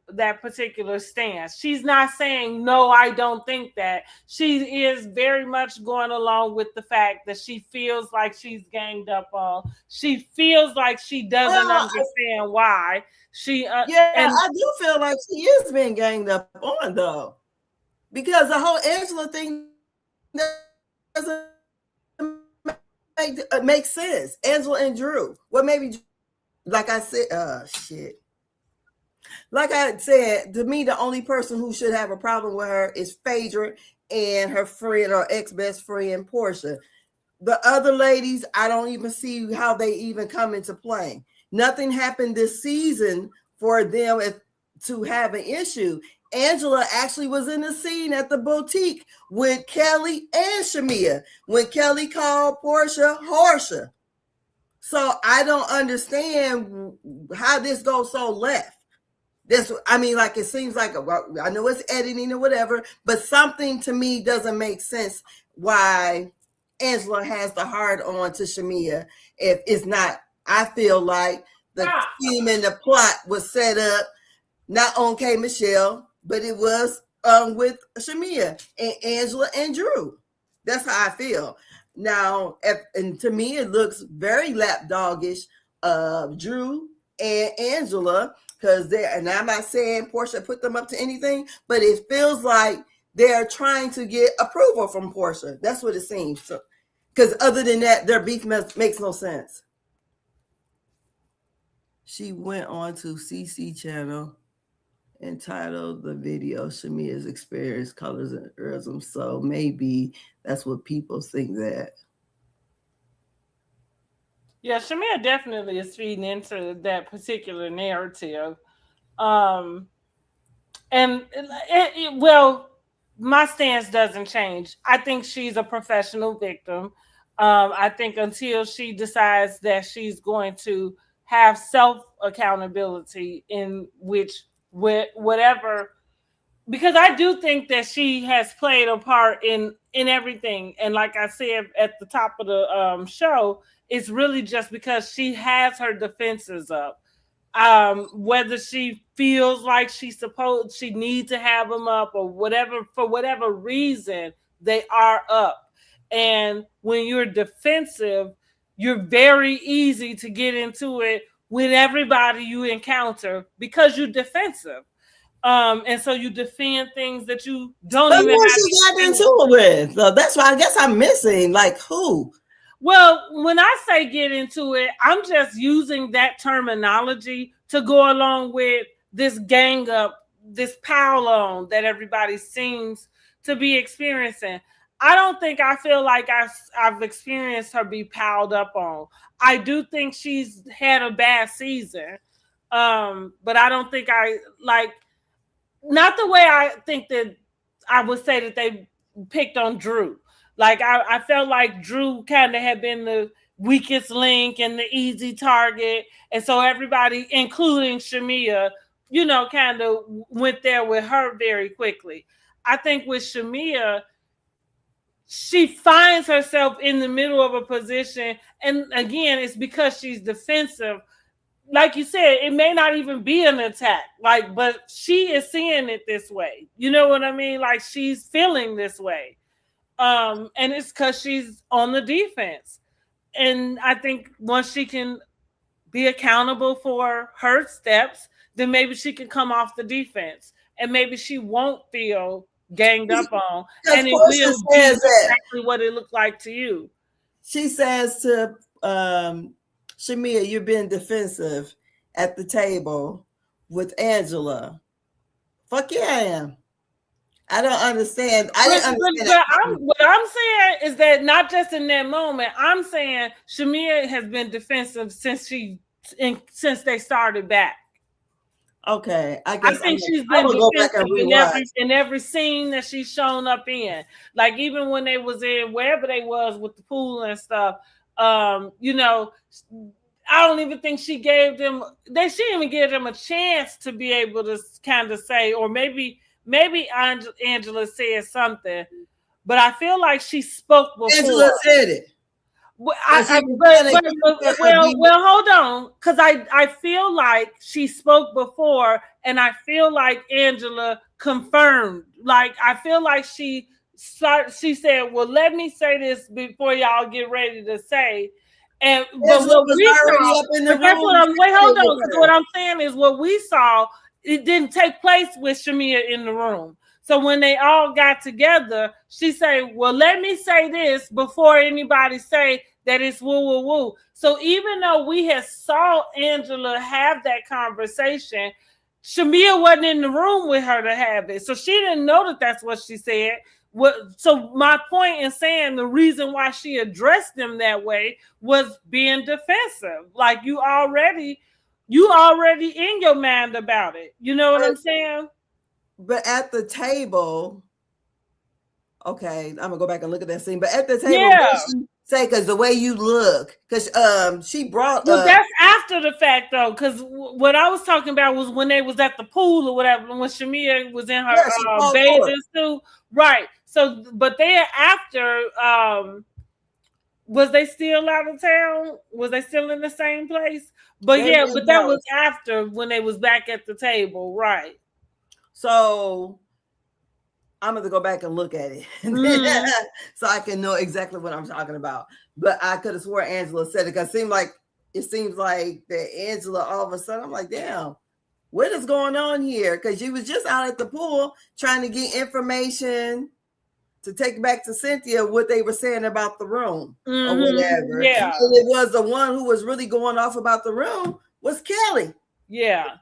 stance. She's not saying, no, I don't think that. She is very much going along with the fact that she feels like she's ganged up on. She feels like she doesn't understand why. I do feel like she is being ganged up on, though, because the whole Angela thing doesn't make sense. Angela and Drew. Well, maybe, like I said, like I said, to me, the only person who should have a problem with her is Phaedra and her friend or ex-best friend, Porsha. The other ladies, I don't even see how they even come into play. Nothing happened this season for them to have an issue. Angela actually was in the scene at the boutique with Kelly and Shamea when Kelly called Porsha Horsha. So I don't understand how this goes so left. Like, it seems like, I know it's editing or whatever, but something to me doesn't make sense why Angela has the hard on to Shamea. If it's not, I feel like the scheme and the plot was set up not on K. Michelle, but it was with Shamea and Angela and Drew. That's how I feel. Now, and to me, it looks very lapdoggish of Drew and Angela, because and I'm not saying Porsha put them up to anything, but it feels like they're trying to get approval from Porsha. That's what it seems. So, because other than that, their beef makes no sense. She went on to CC channel entitled the video Shamea's Experience Colors and Herbalism. So maybe that's what people think that. Yeah, Shamea definitely is feeding into that particular narrative. And well, my stance doesn't change. I think she's a professional victim. I think until she decides that she's going to have self accountability in which whatever, because I do think that she has played a part in everything. And like I said at the top of the show, it's really just because she has her defenses up. Whether she feels like she needs to have them up or whatever, for whatever reason, they are up. And when you're defensive, you're very easy to get into it with everybody you encounter because you're defensive. And so you defend things that you don't But even who have she to got defend. into it with? So that's why I guess I'm missing. Like who? Well, when I say get into it, I'm just using that terminology to go along with this gang up, this pile on that everybody seems to be experiencing. I don't think I feel like I've experienced her be piled up on. I do think she's had a bad season. But I don't think I like, not the way I think that I would say that they picked on Drew. Like I felt like Drew kind of had been the weakest link and the easy target, and so everybody, including Shamea, kind of went there with her very quickly. I think with Shamea, she finds herself in the middle of a position, and again, it's because she's defensive. Like you said, it may not even be an attack, like, but she is seeing it this way. You know what I mean? Like she's feeling this way. And it's because she's on the defense. And I think once she can be accountable for her steps, then maybe she can come off the defense and maybe she won't feel ganged up on, Because and it Porsha will be says that exactly what it looked like to you. she says to Shamea, you're being defensive at the table with Angela. Fuck yeah, I am. I don't understand. I didn't understand that. What I'm saying is that not just in that moment. I'm saying Shamea has been defensive since they started back. Okay, I I guess think she's I'm been gonna go back and defensive rewatch. in every scene that she's shown up in. Like even when they was in wherever they was with the pool and stuff. I don't even think she gave them. She didn't even give them a chance to be able to kind of say, or maybe Angela said something, but I feel like she spoke before. Angela said it. Well, hold on, because I feel like she spoke before, and I feel like Angela confirmed. Like I feel like she said, "Well, let me say this before y'all get ready to say." And but what we saw, but that's what I'm. Wait, hold on, because what I'm saying is what we saw. It didn't take place with Shamea in the room. So when they all got together, she said, well, let me say this before anybody say that it's woo, woo, woo. So even though we had saw Angela have that conversation, Shamea wasn't in the room with her to have it. So she didn't know that that's what she said. So my point in saying the reason why she addressed them that way was being defensive. Like you already in your mind about it. You know what I'm saying? But at the table, okay, I'm gonna go back and look at that scene. But at the table, yeah. Say because the way you look, because she brought. Well, that's after the fact though, because what I was talking about was when they was at the pool or whatever, when Shamea was in her bathing suit, right? So, but then after, was they still out of town? Was they still in the same place? But but that was after when they was back at the table, right? So I'm going to go back and look at it so I can know exactly what I'm talking about. But I could have swore Angela said it because it seems like that Angela all of a sudden, I'm like, damn, what is going on here? Because she was just out at the pool trying to get information to take back to Cynthia what they were saying about the room or whatever. Yeah. And it was the one who was really going off about the room was Kelly. Yeah.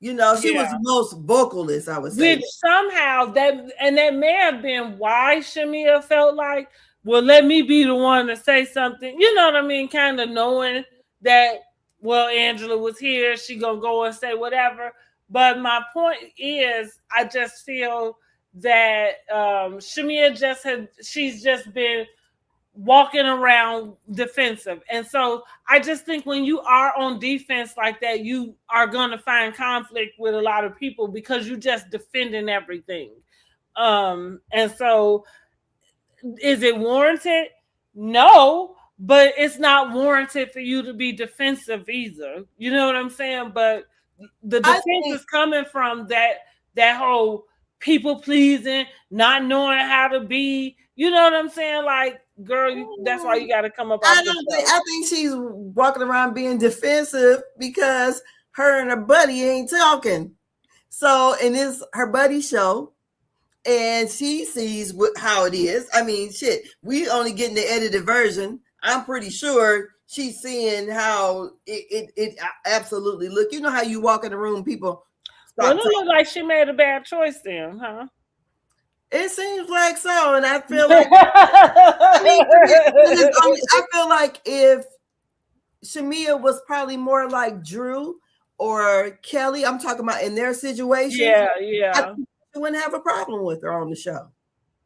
You know, she was most vocalist, I would say. Which somehow that may have been why Shamea felt like, well, let me be the one to say something. You know what I mean? Kind of knowing that, well, Angela was here, she gonna go and say whatever. But my point is, I just feel that Shamea she's just been walking around defensive. And so I just think when you are on defense like that, you are going to find conflict with a lot of people because you just defending everything. And so is it warranted? No, but it's not warranted for you to be defensive either. You know what I'm saying? But the defense is coming from that whole people pleasing, not knowing how to be. You know what I'm saying? Like, girl, that's why you got to come up off the show. I think she's walking around being defensive because her and her buddy ain't talking. So, and it's her buddy's show, and she sees how it is. I mean, shit, we only getting the edited version. I'm pretty sure she's seeing how it absolutely look. You know how you walk in the room, people. Well, it looked like she made a bad choice then, huh? It seems like so, and I feel like I feel like if Shamea was probably more like Drew or Kelly, I'm talking about in their situation. Yeah. I wouldn't have a problem with her on the show.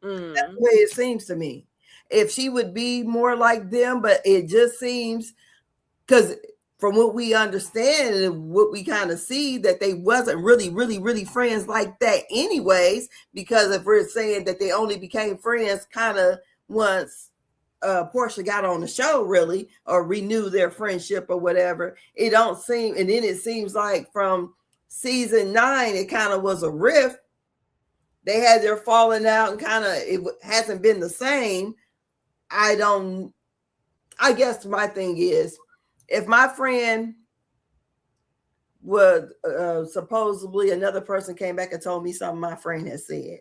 That's the way it seems to me. If she would be more like them, but it just seems, because from what we understand and what we kind of see, that they wasn't really friends like that anyways, because if we're saying that they only became friends kind of once Porsha got on the show, really, or renewed their friendship or whatever, it don't seem, and then it seems like from season 9, it kind of was a rift. They had their falling out and kind of, it hasn't been the same. I guess my thing is, if my friend was supposedly another person came back and told me something my friend had said,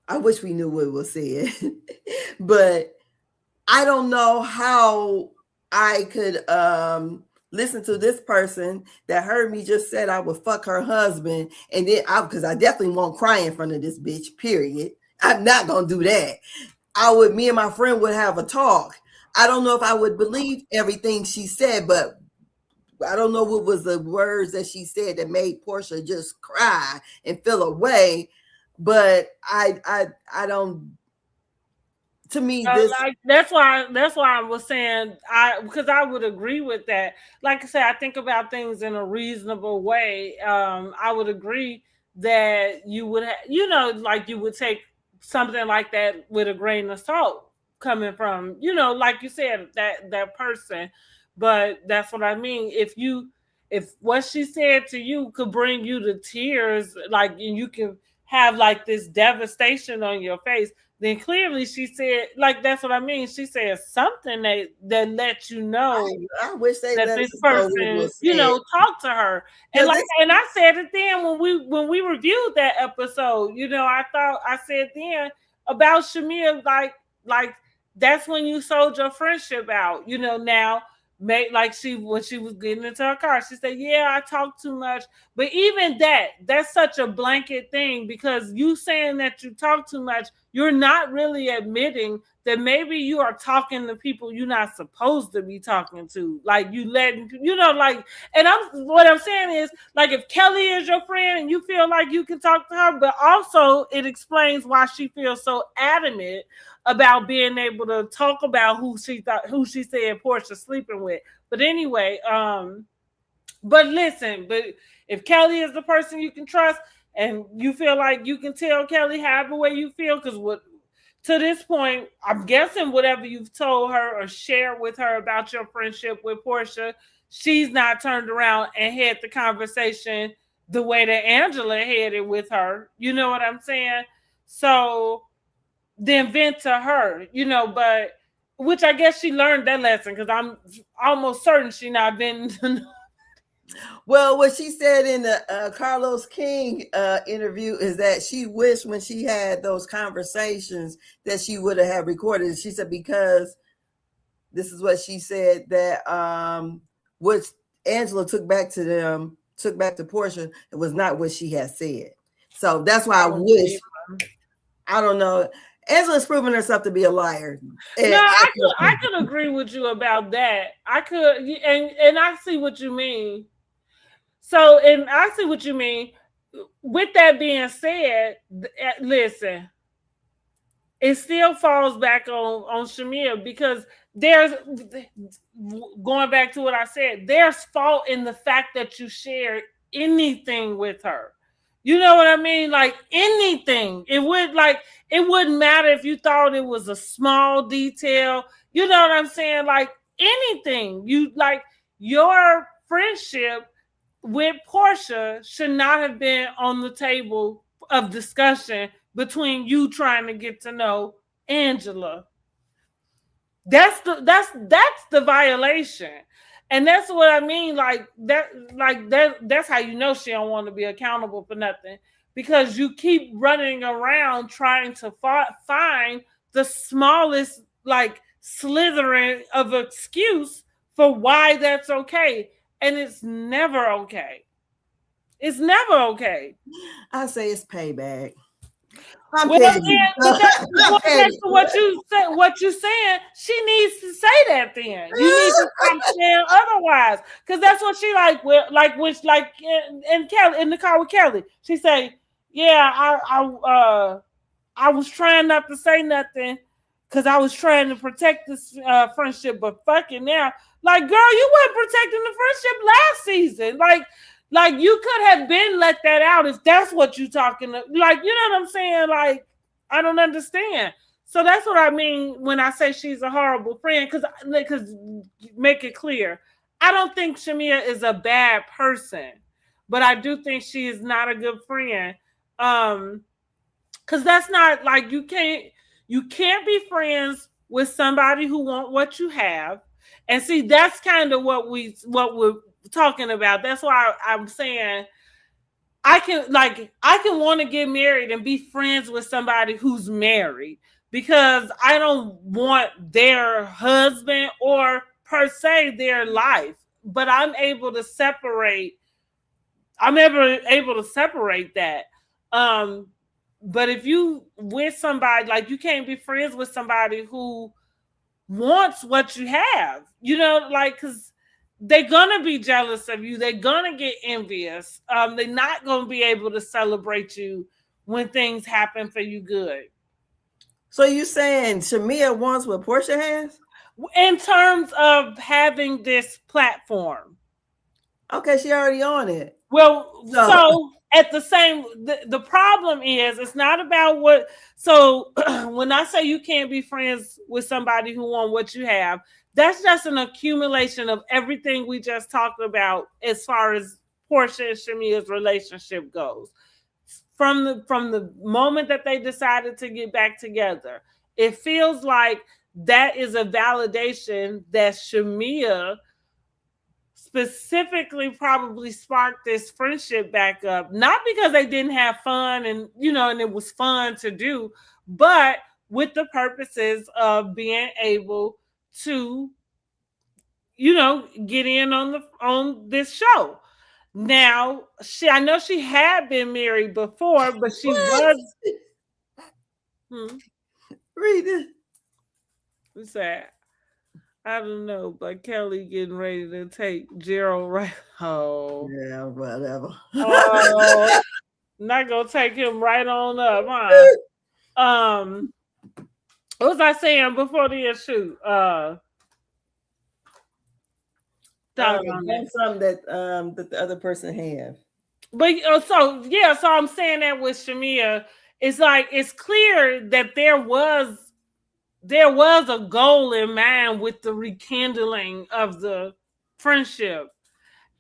I wish we knew what was said, but I don't know how I could listen to this person that heard me just said I would fuck her husband, and then because I definitely won't cry in front of this bitch, period. I'm not gonna do that. Me and my friend would have a talk. I don't know if I would believe everything she said, but I don't know what was the words that she said that made Porsha just cry and feel away. But I don't. To me, this that's why I was saying because I would agree with that. Like I said, I think about things in a reasonable way. I would agree that you would like you would take something like that with a grain of salt coming from, like you said, that person. But that's what I mean. If what she said to you could bring you to tears, like, and you can have like this devastation on your face, then clearly she said, like, that's what I mean. She said something that lets you know I wish they that this person, talk to her. And and I said it then when we reviewed that episode, I said then about Shamea, like that's when you sold your friendship out, now. When she was getting into her car, she said, yeah, I talk too much. But even that's such a blanket thing, because you saying that you talk too much, you're not really admitting that maybe you are talking to people you're not supposed to be talking to. Like, you letting, and what I'm saying is, like, if Kelly is your friend and you feel like you can talk to her, but also it explains why she feels so adamant about being able to talk about who she said Porsha sleeping with. But anyway, but if Kelly is the person you can trust and you feel like you can tell Kelly however way you feel, because to this point, I'm guessing whatever you've told her or shared with her about your friendship with Porsha, she's not turned around and had the conversation the way that Angela had it with her. You know what I'm saying? So then vent to her, but which I guess she learned that lesson, because I'm almost certain she not venting. Well, what she said in the Carlos King interview is that she wished when she had those conversations that she would have had recorded. She said, because this is what she said, that what Angela took back to Porsha, it was not what she had said. So that's why I wish. I don't know. Angela's proven herself to be a liar. No, I could agree with you about that. I could, and I see what you mean. So, and I see what you mean. With that being said, listen, it still falls back on Shamea, because there's, going back to what I said, there's fault in the fact that you shared anything with her. You know what I mean? Like anything. It wouldn't matter if you thought it was a small detail. You know what I'm saying? Like anything. You like your friendship with Porsha should not have been on the table of discussion between you trying to get to know Angela. That's the violation. And that's what I mean. That's how you know she don't want to be accountable for nothing, because you keep running around trying to find the smallest like slithering of excuse for why that's okay. And it's never okay. It's never okay. I say it's payback. I'm Well, petty. then, but that's I'm going back petty. to what you said. What you saying? She needs to say that. Then you need to stop saying otherwise, because that's what she like. Which in Kelly, in the car with Kelly, she say, "Yeah, I was trying not to say nothing because I was trying to protect this friendship, but fucking now, like, girl, you weren't protecting the friendship last season, like you could have been let that out if that's what you talking to. Like, you know what I'm saying? Like, I don't understand. So that's what I mean when I say she's a horrible friend, because make it clear, I don't think Shamea is a bad person, but I do think she is not a good friend. Because that's not like you can't be friends with somebody who want what you have. And see, that's kind of what we're talking about. That's why I'm saying I can want to get married and be friends with somebody who's married, because I don't want their husband or per se their life, but I'm able to separate that. But if you with somebody, like, you can't be friends with somebody who wants what you have, like, because they're gonna be jealous of you. They're gonna get envious. They're not gonna be able to celebrate you when things happen for you good. So you saying Shamea wants what Porsha has? In terms of having this platform. Okay, she already on it. Well, so at the same, the problem is it's not about what. So when I say you can't be friends with somebody who want what you have, that's just an accumulation of everything we just talked about as far as Porsha and Shamea's relationship goes. From the moment that they decided to get back together, it feels like that is a validation that Shamea specifically probably sparked this friendship back up, not because they didn't have fun and it was fun to do, but with the purposes of being able to get in on this show. Now, I know she had been married before, but she was. Read it. What's that? I don't know, but Kelly getting ready to take Gerald right. Oh, yeah, whatever. Oh, not gonna take him right on up, huh? What was I saying before the issue? That's something that the other person have. But so I'm saying that with Shamea, it's like it's clear that there was a goal in mind with the rekindling of the friendship,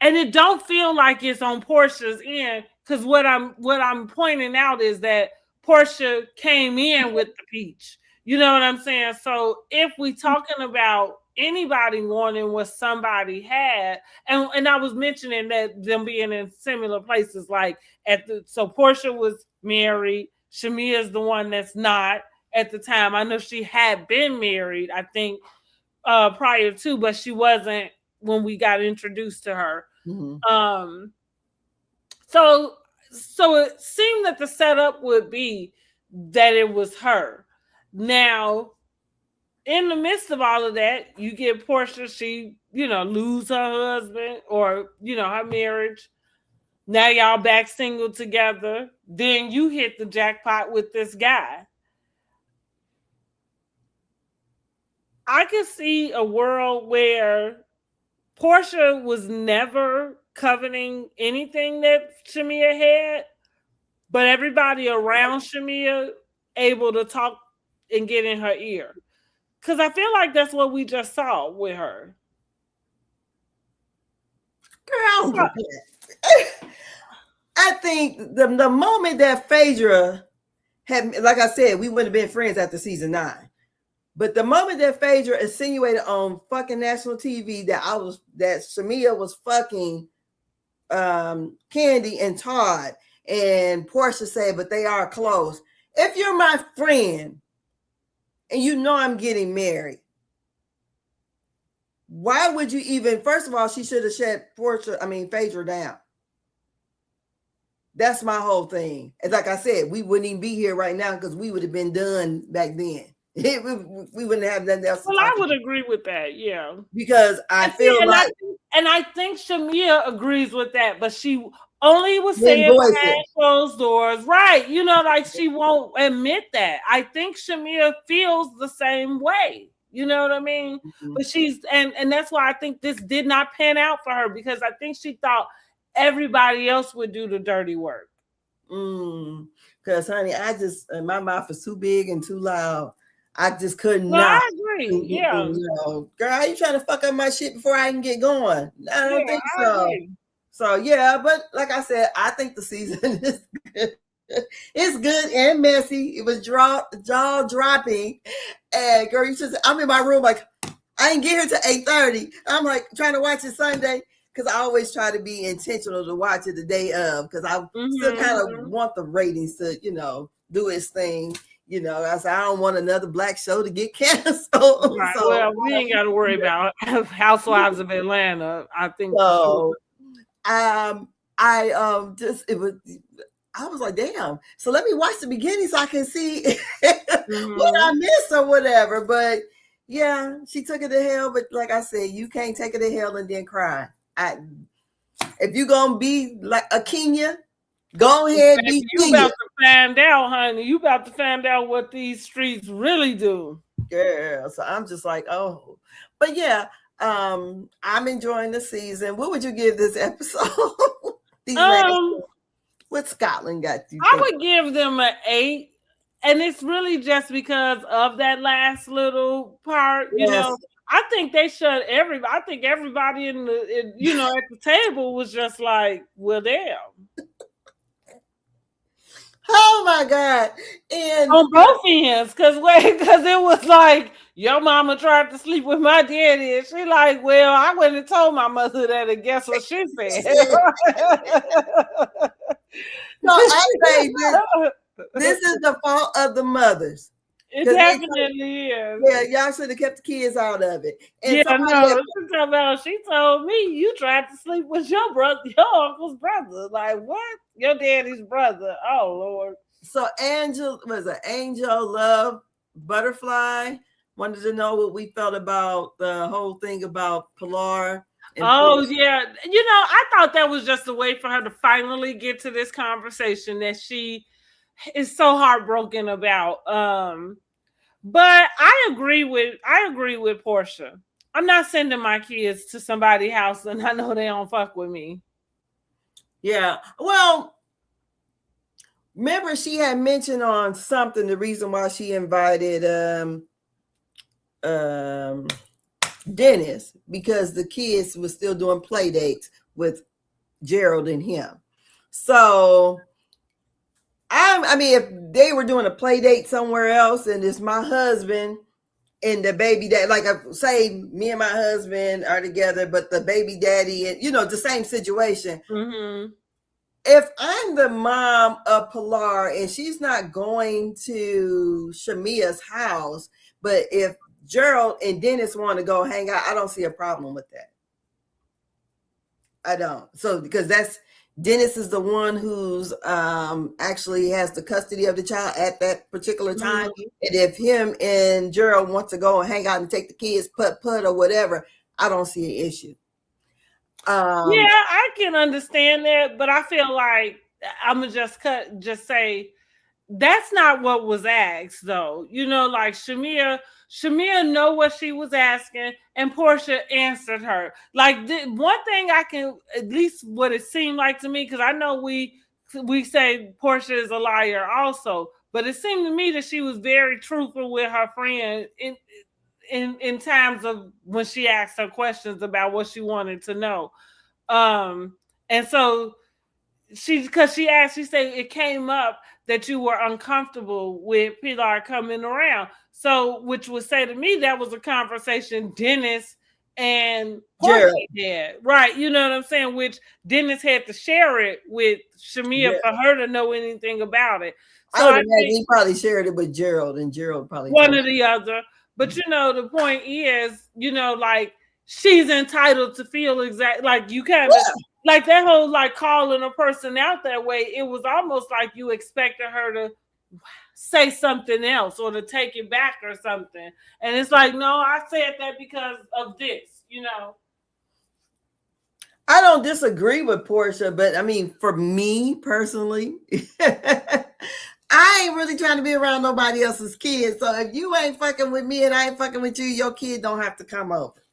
and it don't feel like it's on Porsha's end, because what I'm pointing out is that Porsha came in with the peach. You know what I'm saying? So if we talking about anybody wanting what somebody had, and I was mentioning that them being in similar places, like so Porsha was married, Shamea is the one that's not at the time. I know she had been married, I think, prior to, but she wasn't when we got introduced to her. Mm-hmm. So it seemed that the setup would be that it was her. Now, in the midst of all of that, you get Porsha, she, lose her husband or, her marriage. Now y'all back single together. Then you hit the jackpot with this guy. I could see a world where Porsha was never coveting anything that Shamea had, but everybody around Shamea able to talk and get in her ear. Because I feel like that's what we just saw with her. Girl, I don't get that. I think the moment that Phaedra had, like I said, we wouldn't have been friends after season 9. But the moment that Phaedra insinuated on fucking national TV that Shamea was fucking Candy and Todd, and Porsha said, but they are close. If you're my friend and you know I'm getting married, why would you even? First of all, she should have shut Phaedra down. That's my whole thing. And like I said, we wouldn't even be here right now because we would have been done back then. We wouldn't have nothing else. Well, I would agree with that, yeah. Because I feel like, I think Shamea agrees with that, but she only was saying behind closed doors, right? You know, like she won't admit that. I think Shamea feels the same way. You know what I mean? Mm-hmm. But she's and that's why I think this did not pan out for her, because I think she thought everybody else would do the dirty work. Because honey, my mouth is too big and too loud. I just couldn't. Well, I agree. Yeah. Girl, how you trying to fuck up my shit before I can get going? I don't think so. So yeah, but like I said, I think the season is good. It's good and messy. It was jaw dropping. And girl, I'm in my room like I didn't get here till 8:30. I'm like trying to watch it Sunday because I always try to be intentional to watch it the day of, because I still kind of want the ratings to, do its thing. I said I don't want another black show to get canceled. Right. So, well, we ain't got to worry about Housewives of Atlanta. I think so. I was like, damn. So let me watch the beginning so I can see what I missed or whatever. But yeah, she took it to hell. But like I said, you can't take it to hell and then cry. If you're gonna be like a Kenya, go ahead. You about to find out, honey. You about to find out what these streets really do. Girl, so I'm just like, oh. But yeah, I'm enjoying the season. What would you give this episode? What Scotland got you? I would give them an 8. And it's really just because of that last little part, I think they shut everybody. I think everybody at the table was just like, well, damn. Oh my God. And on both ends, because it was like, your mama tried to sleep with my daddy, and she like, well, I went and told my mother that, and guess what she said? No, I say this is the fault of the mothers. It definitely is. Yeah, y'all should have kept the kids out of it. And she told me you tried to sleep with your uncle's brother. Like, what? Your daddy's brother. Oh, Lord. So Angel Love Butterfly wanted to know what we felt about the whole thing about Pilar. Oh, yeah. I thought that was just a way for her to finally get to this conversation that she is so heartbroken about. But I agree with Porsha. I'm not sending my kids to somebody's house and I know they don't fuck with me. Yeah. Well, remember she had mentioned on something the reason why she invited Dennis, because the kids were still doing play dates with Gerald and him. So I mean, if they were doing a play date somewhere else and it's my husband and the baby dad, like say me and my husband are together, but the baby daddy and the same situation. Mm-hmm. If I'm the mom of Pilar and she's not going to Shamea's house, but if Gerald and Dennis want to go hang out, I don't see a problem with that. I don't. So because Dennis is the one who's actually has the custody of the child at that particular time. Mm-hmm. And if him and Gerald want to go and hang out and take the kids putt or whatever, I don't see an issue. Yeah, I can understand that, but I feel like I'm gonna just say that's not what was asked, though. Like Shamea Shamea know what she was asking, and Porsha answered her. Like one thing I can, at least what it seemed like to me, because I know we say Porsha is a liar also, but it seemed to me that she was very truthful with her friend in times of when she asked her questions about what she wanted to know. And so because she asked, she said it came up that you were uncomfortable with Pilar coming around. So, which would say to me that was a conversation Dennis and Porsha had, right? You know what I'm saying? Which Dennis had to share it with Shamea for her to know anything about it. So I would imagine he probably shared it with Gerald, and Gerald probably one or the other. But you know, the point is, you know, like she's entitled to feel exact, like you kind of like that whole like calling a person out that way. It was almost like you expected her to say something else or to take it back or something. And it's like, no, I said that because of this, you know. I don't disagree with Porsha, but I mean, for me personally, I ain't really trying to be around nobody else's kids. So if you ain't fucking with me and I ain't fucking with you, your kid don't have to come over.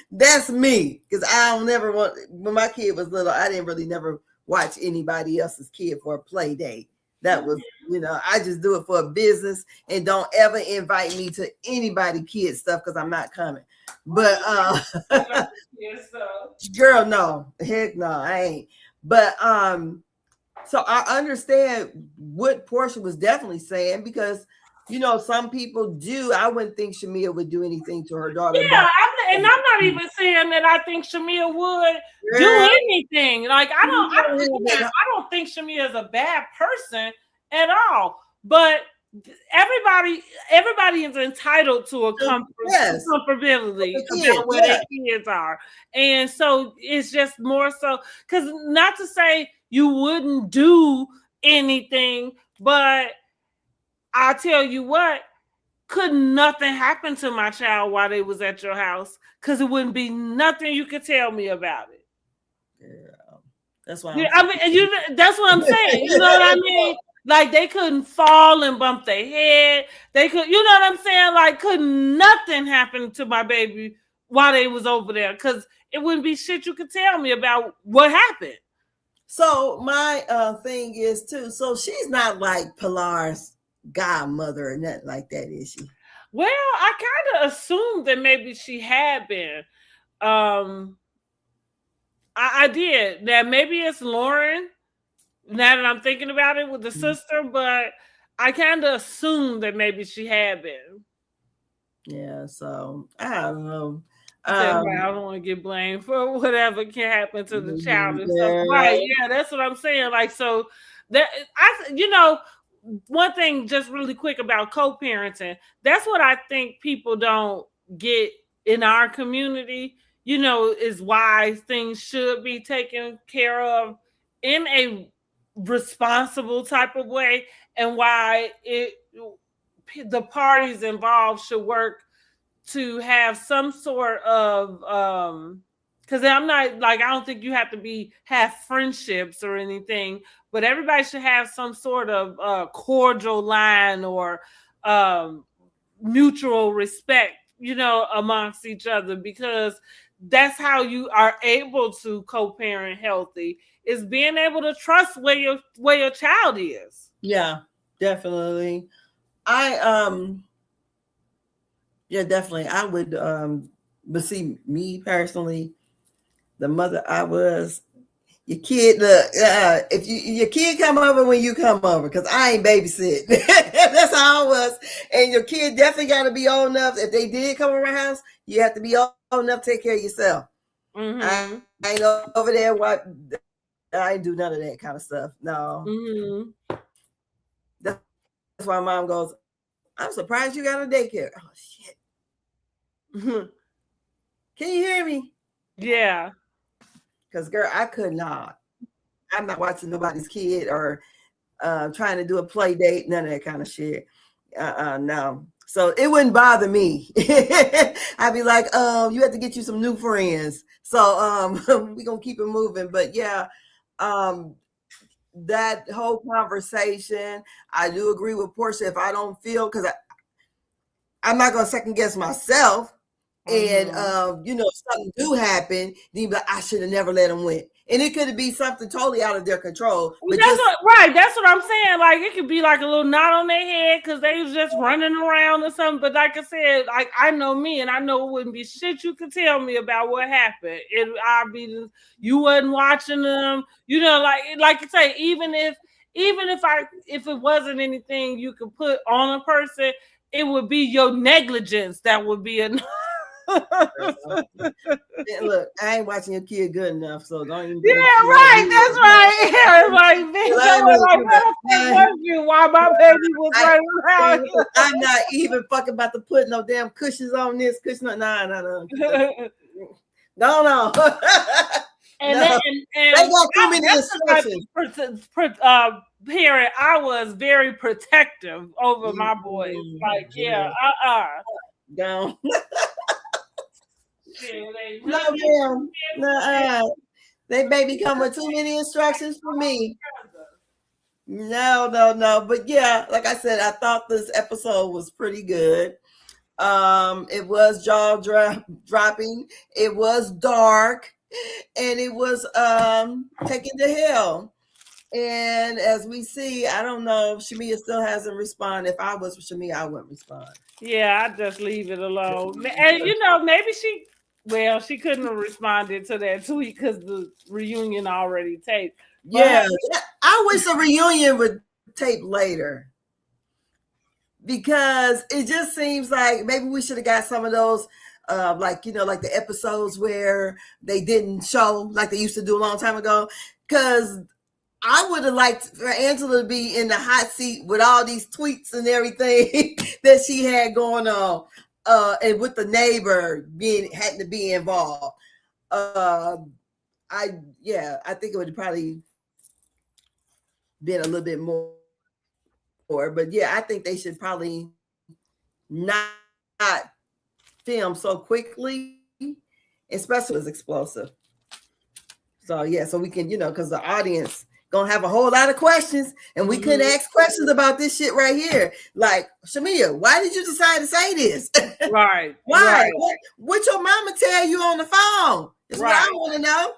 That's me, because I don't never want. When my kid was little, I didn't really never watch anybody else's kid for a play date. That was, you know, I just do it for a business, and don't ever invite me to anybody kid stuff because I'm not coming. But girl, no, heck no, I ain't. But so I understand what Porsha was definitely saying, because you know, some people do. I wouldn't think Shamea would do anything to her daughter. Yeah, and I'm not even saying that I think Shamea would do anything. Like I don't think Shamea is a bad person at all. But everybody is entitled to a comfortability about where their kids are. And so it's just more so, because not to say you wouldn't do anything, but I'll tell you what, could nothing happen to my child while they was at your house? Because it wouldn't be nothing you could tell me about it. Yeah, that's why. That's what I'm saying. You know what I mean? Like they couldn't fall and bump their head. They could, you know what I'm saying? Like could nothing happen to my baby while they was over there? Because it wouldn't be shit you could tell me about what happened. So my thing is too. So she's not like Pilar's godmother or nothing like that, is she? Well, I kind of assumed that maybe she had been. I did. That maybe it's Lauren. Now that I'm thinking about it with the sister, but I kind of assumed that maybe she had been. Yeah, so I don't know. I don't want to get blamed for whatever can happen to the child and stuff. Right? Yeah, that's what I'm saying. Like, so that you know, one thing just really quick about co-parenting. That's what I think people don't get in our community. You know, is why things should be taken care of in a responsible type of way, and why the parties involved should work to have some sort of because I'm not like, I don't think you have to have friendships or anything, but everybody should have some sort of cordial line or mutual respect, you know, amongst each other, because that's how you are able to co-parent healthy, is being able to trust where your child is. Yeah, definitely. Yeah, definitely. I would but see, me personally, the mother I was, your kid, if your kid come over when you come over, because I ain't babysit. That's how I was. And your kid definitely got to be old enough. If they did come over the house, you have to be old enough to take care of yourself. I ain't over there. I ain't do none of that kind of stuff. No. That's why mom goes, I'm surprised you got a daycare. Oh shit. Can you hear me? Yeah. Because girl, I could not. I'm not watching nobody's kid or trying to do a play date, none of that kind of shit. No. So it wouldn't bother me. I'd be like, you have to get you some new friends. So we're gonna keep it moving. But yeah, that whole conversation, I do agree with Porsha. If I don't feel, because I'm not gonna second guess myself. And Mm-hmm. if something do happen, then you be like, I should have never let them win. And it could be something totally out of their control. Well, But that's just what, right. That's what I'm saying. Like it could be like a little knot on their head because they was just running around or something. But like I said, like I know me, and I know it wouldn't be shit you could tell me about what happened. I'd be you wasn't watching them. Like you say, even if it wasn't anything you could put on a person, it would be your negligence that would be enough. look, I ain't watching your kid good enough, so don't even Yeah, put it together. right. That's right. Yeah, like, bitch, I was like, where the fuck was you while my baby was running around I'm not even fucking about to put no damn cushions on this cushion. No. here? No. And No. They got too many instructions. Parent, I was very protective over my boys. Like, yeah, Down. No, ma'am. No, they baby come with too many instructions for me. No. But yeah, like I said, I thought this episode was pretty good. It was jaw dropping. It was dark, and it was taken to hell. And as we see, I don't know, Shamea still hasn't responded. If I was Shamea, I wouldn't respond. Yeah, I just leave it alone. And maybe she couldn't have responded to that tweet because the reunion already taped. Yeah, I wish a reunion would tape later, because it just seems like maybe we should have got some of those, like the episodes where they didn't show like they used to do a long time ago. Because I would have liked for Angela to be in the hot seat with all these tweets and everything that she had going on, and with the neighbor had to be involved. I think it would have probably been a little bit more. But yeah, I think they should probably not film so quickly, especially as explosive. So yeah, so we can, because the audience gonna have a whole lot of questions, and we couldn't ask questions about this shit right here. Like, Shamea, why did you decide to say this? Right. Why? Right. What your mama tell you on the phone? Is Right. what I want to know.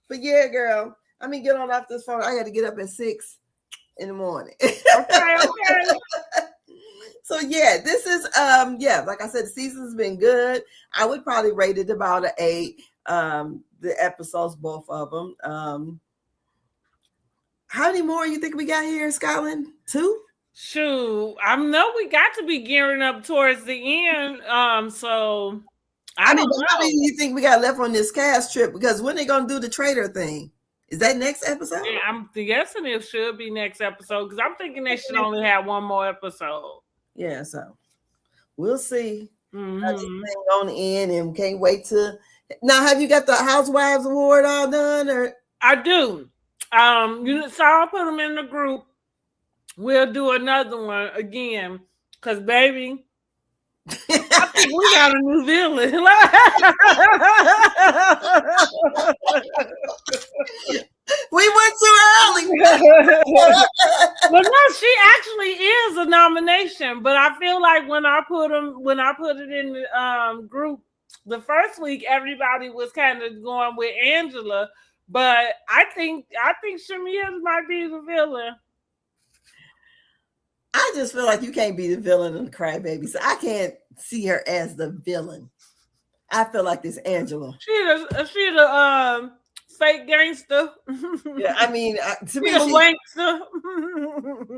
But yeah, girl, I mean, get on off this phone. I got to get up at 6 in the morning. Okay. So yeah, this is like I said, the season's been good. I would probably rate it about an 8. The episodes, both of them. How many more you think we got here in Scotland? 2? Shoot, I know we got to be gearing up towards the end. So I don't know. How many do you think we got left on this cast trip? Because when they gonna do the trader thing? Is that next episode? Yeah, I'm guessing it should be next episode, because I'm thinking they should only have one more episode. Yeah, so we'll see. Mm-hmm. How this thing on the end, and can't wait to. Now, have you got the Housewives Award all done? Or I do. So I'll put them in the group. We'll do another one again, because baby, I think we got a new villain. We went too early. But no, she actually is a nomination. But I feel like when I put it in the group the first week, everybody was kind of going with Angela. But I think Shamea might be the villain. I just feel like you can't be the villain of the Crybaby, so I can't see her as the villain. I feel like this Angela. She the fake gangster. Yeah, I mean, to me, wankster.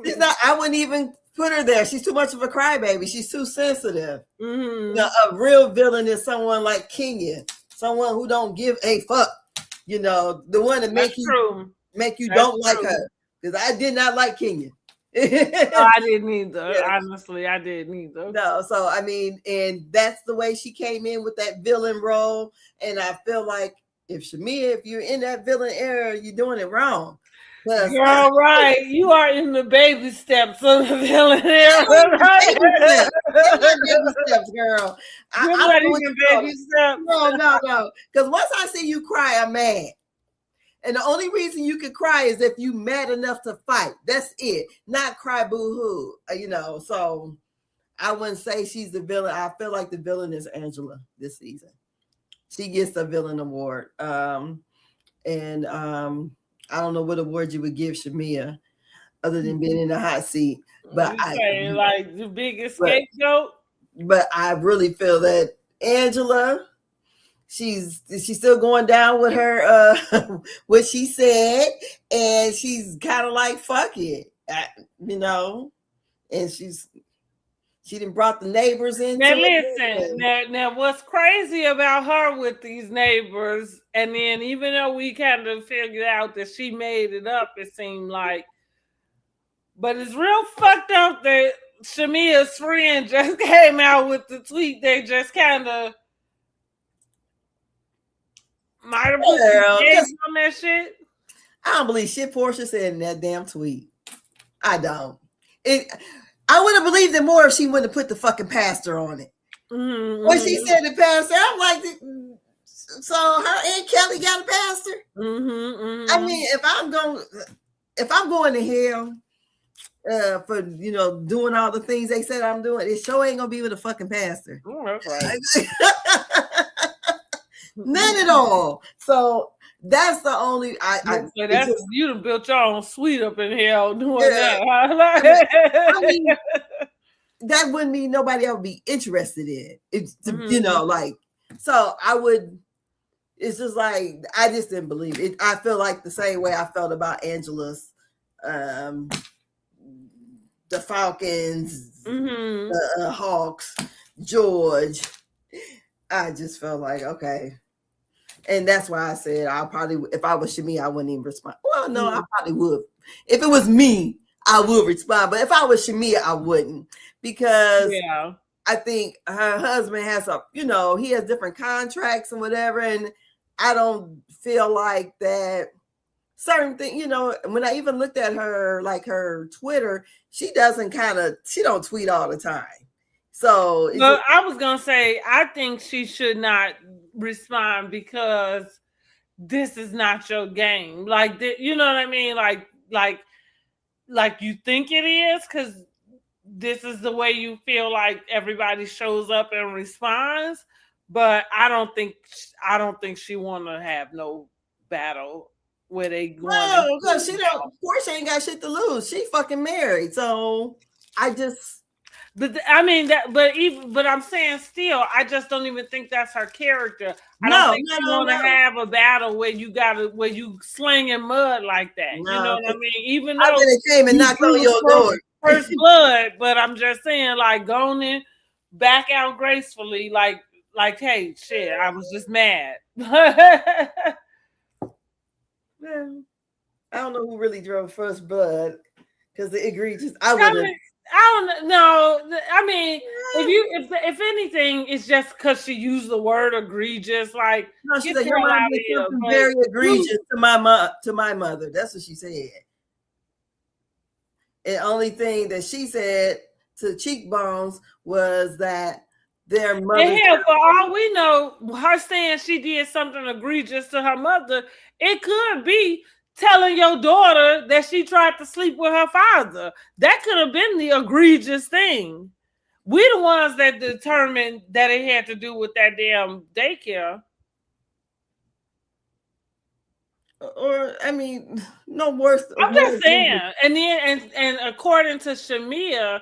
She's not. I wouldn't even put her there. She's too much of a crybaby. She's too sensitive. Mm-hmm. A real villain is someone like Kenya, someone who don't give a fuck. The one that make you don't like her. Because I did not like Kenya. No, I didn't either. Yeah. Honestly, I didn't either. No, so I mean, and that's the way she came in with that villain role. And I feel like if you're in that villain era, you're doing it wrong. Girl, right. You are in the baby steps of the villain era. Right? Baby steps, girl. I'm in the baby steps. No. Because once I see you cry, I'm mad. And the only reason you can cry is if you mad enough to fight. That's it. Not cry boo-hoo. So I wouldn't say she's the villain. I feel like the villain is Angela this season. She gets the villain award. And I don't know what award you would give Shamea other than being in the hot seat. But like the biggest scapegoat. But I really feel that Angela, she's still going down with her what she said, and she's kind of like fuck it, and she done brought the neighbors in. Now listen, now what's crazy about her with these neighbors, and then even though we kind of figured out that she made it up, it seemed like, but it's real fucked up that Shamea's friend just came out with the tweet. They just kind of might have put on that shit. I don't believe shit Porsha said in that damn tweet. I don't. I would have believed it more if she wouldn't have put the fucking pastor on it. Mm-hmm. When she said the pastor, I'm like, so her Aunt Kelly got a pastor? Mm-hmm, mm-hmm. I mean, if I'm going to hell for doing all the things they said I'm doing, it sure ain't gonna be with a fucking pastor. Oh, that's right. None at all. So that's the only you done built your own suite up in hell doing that. I mean, that wouldn't mean nobody else would be interested in it. So I would. It's just like I just didn't believe it. I feel like the same way I felt about Angela's, the Falcons, the Hawks, George. I just felt like okay. And that's why I said I'll probably, if I was Shamea, I wouldn't even respond. Well, no, I probably would. If it was me, I would respond. But if I was Shamea, I wouldn't. Because I think her husband has he has different contracts and whatever. And I don't feel like that certain thing, when I even looked at her, like her Twitter, she don't tweet all the time. So I was going to say, I think she should not respond because this is not your game. Like, you know what I mean? Like you think it is because this is the way you feel like everybody shows up and responds. But I don't think she want to have no battle where they going. No, because Porsha ain't got shit to lose. She fucking married. So I just. But I mean but I'm saying still, I just don't even think that's her character. I don't think she want to have a battle where you slinging mud like that. No, you know what I mean? Even though it came and knocked on your door, first blood, but I'm just saying, like, go in, back out gracefully, like, hey, shit, I was just mad. Yeah. I don't know who really drove first blood because the egregious. I don't know. I mean, if anything, it's just because she used the word egregious. Like, no, she said your mom did something very egregious to my mother. That's what she said. And the only thing that she said to Cheekbones was that their mother. And hell, for all we know, her saying she did something egregious to her mother, it could be telling your daughter that she tried to sleep with her father. That could have been the egregious thing. We the ones that determined that it had to do with that damn daycare. Or, I mean, no worse. I'm just saying. And then, and according to Shamea,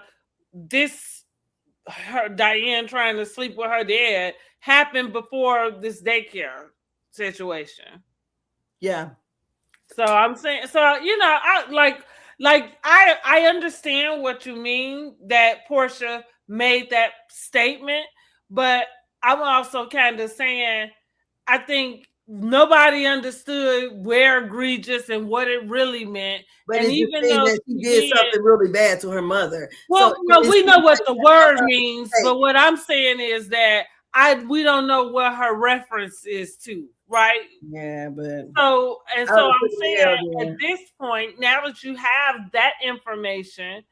Diane trying to sleep with her dad happened before this daycare situation. Yeah. So I'm saying, I understand what you mean that Porsha made that statement, but I'm also kind of saying I think nobody understood where egregious and what it really meant. But and even though she did something really bad to her mother. Well, we know what the word means, but what I'm saying is that we don't know what her reference is to. Right. Yeah, but so I'm saying at this point, now that you have that information,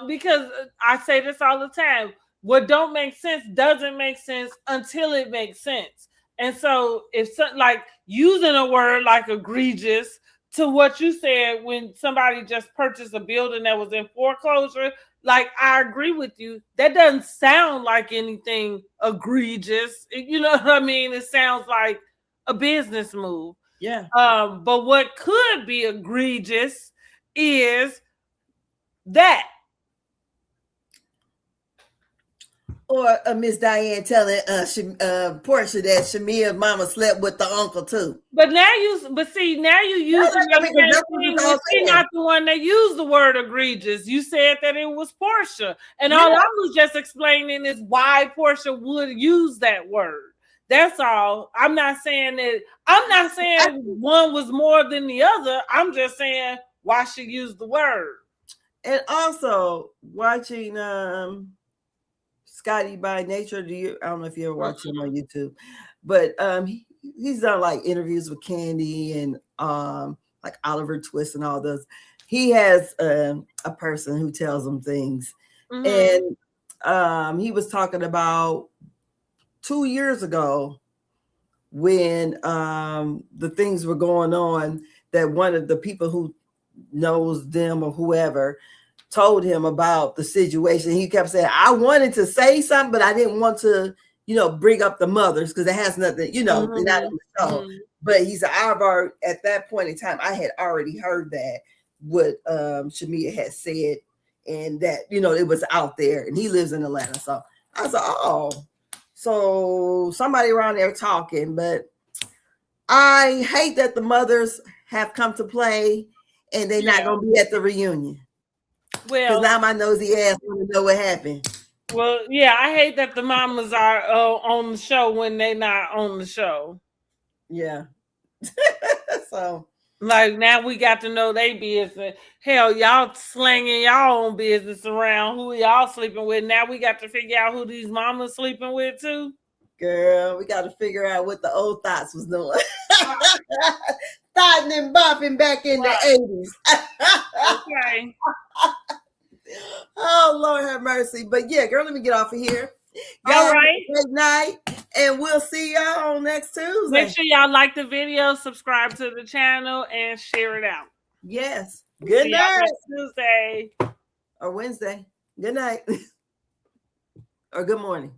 because I say this all the time, what don't make sense doesn't make sense until it makes sense. And so if like using a word like egregious to what you said, when somebody just purchased a building that was in foreclosure, like, I agree with you. That doesn't sound like anything egregious. You know what I mean? It sounds like a business move. Yeah. But what could be egregious is that. Or Miss Diane telling Porsha that Shamea's mama slept with the uncle too. But now you using she's not the one that used the word egregious. You said that it was Porsha, and all I was just explaining is why Porsha would use that word. That's all. I'm not saying one was more than the other. I'm just saying why she used the word. And also watching Scotty by Nature. I don't know if you ever watch him on YouTube, but he's done like interviews with Candy and like Oliver Twist and all those. He has a person who tells him things, and he was talking about 2 years ago when the things were going on, that one of the people who knows them or whoever told him about the situation. He kept saying, I wanted to say something, but I didn't want to, bring up the mothers because it has nothing, they're not on the show. But he said, at that point in time, I had already heard that what Shamea had said, and that, it was out there, and he lives in Atlanta. So I was like, oh, so somebody around there talking. But I hate that the mothers have come to play and they're not going to be at the reunion. Well, now my nosy ass want to know what happened. Well, yeah, I hate that the mamas are on the show when they're not on the show. Yeah. So, like, now we got to know they business. Hell, y'all slanging y'all own business around. Who y'all sleeping with? Now we got to figure out who these mamas sleeping with too. Girl, we got to figure out what the old thoughts was doing. Thotting and bopping back in the 80s. Okay. Oh, Lord have mercy. But yeah, girl, let me get off of here. All right. Good night. And we'll see y'all on next Tuesday. Make sure y'all like the video, subscribe to the channel, and share it out. Yes. Good night. Next Tuesday. Or Wednesday. Good night. Or good morning.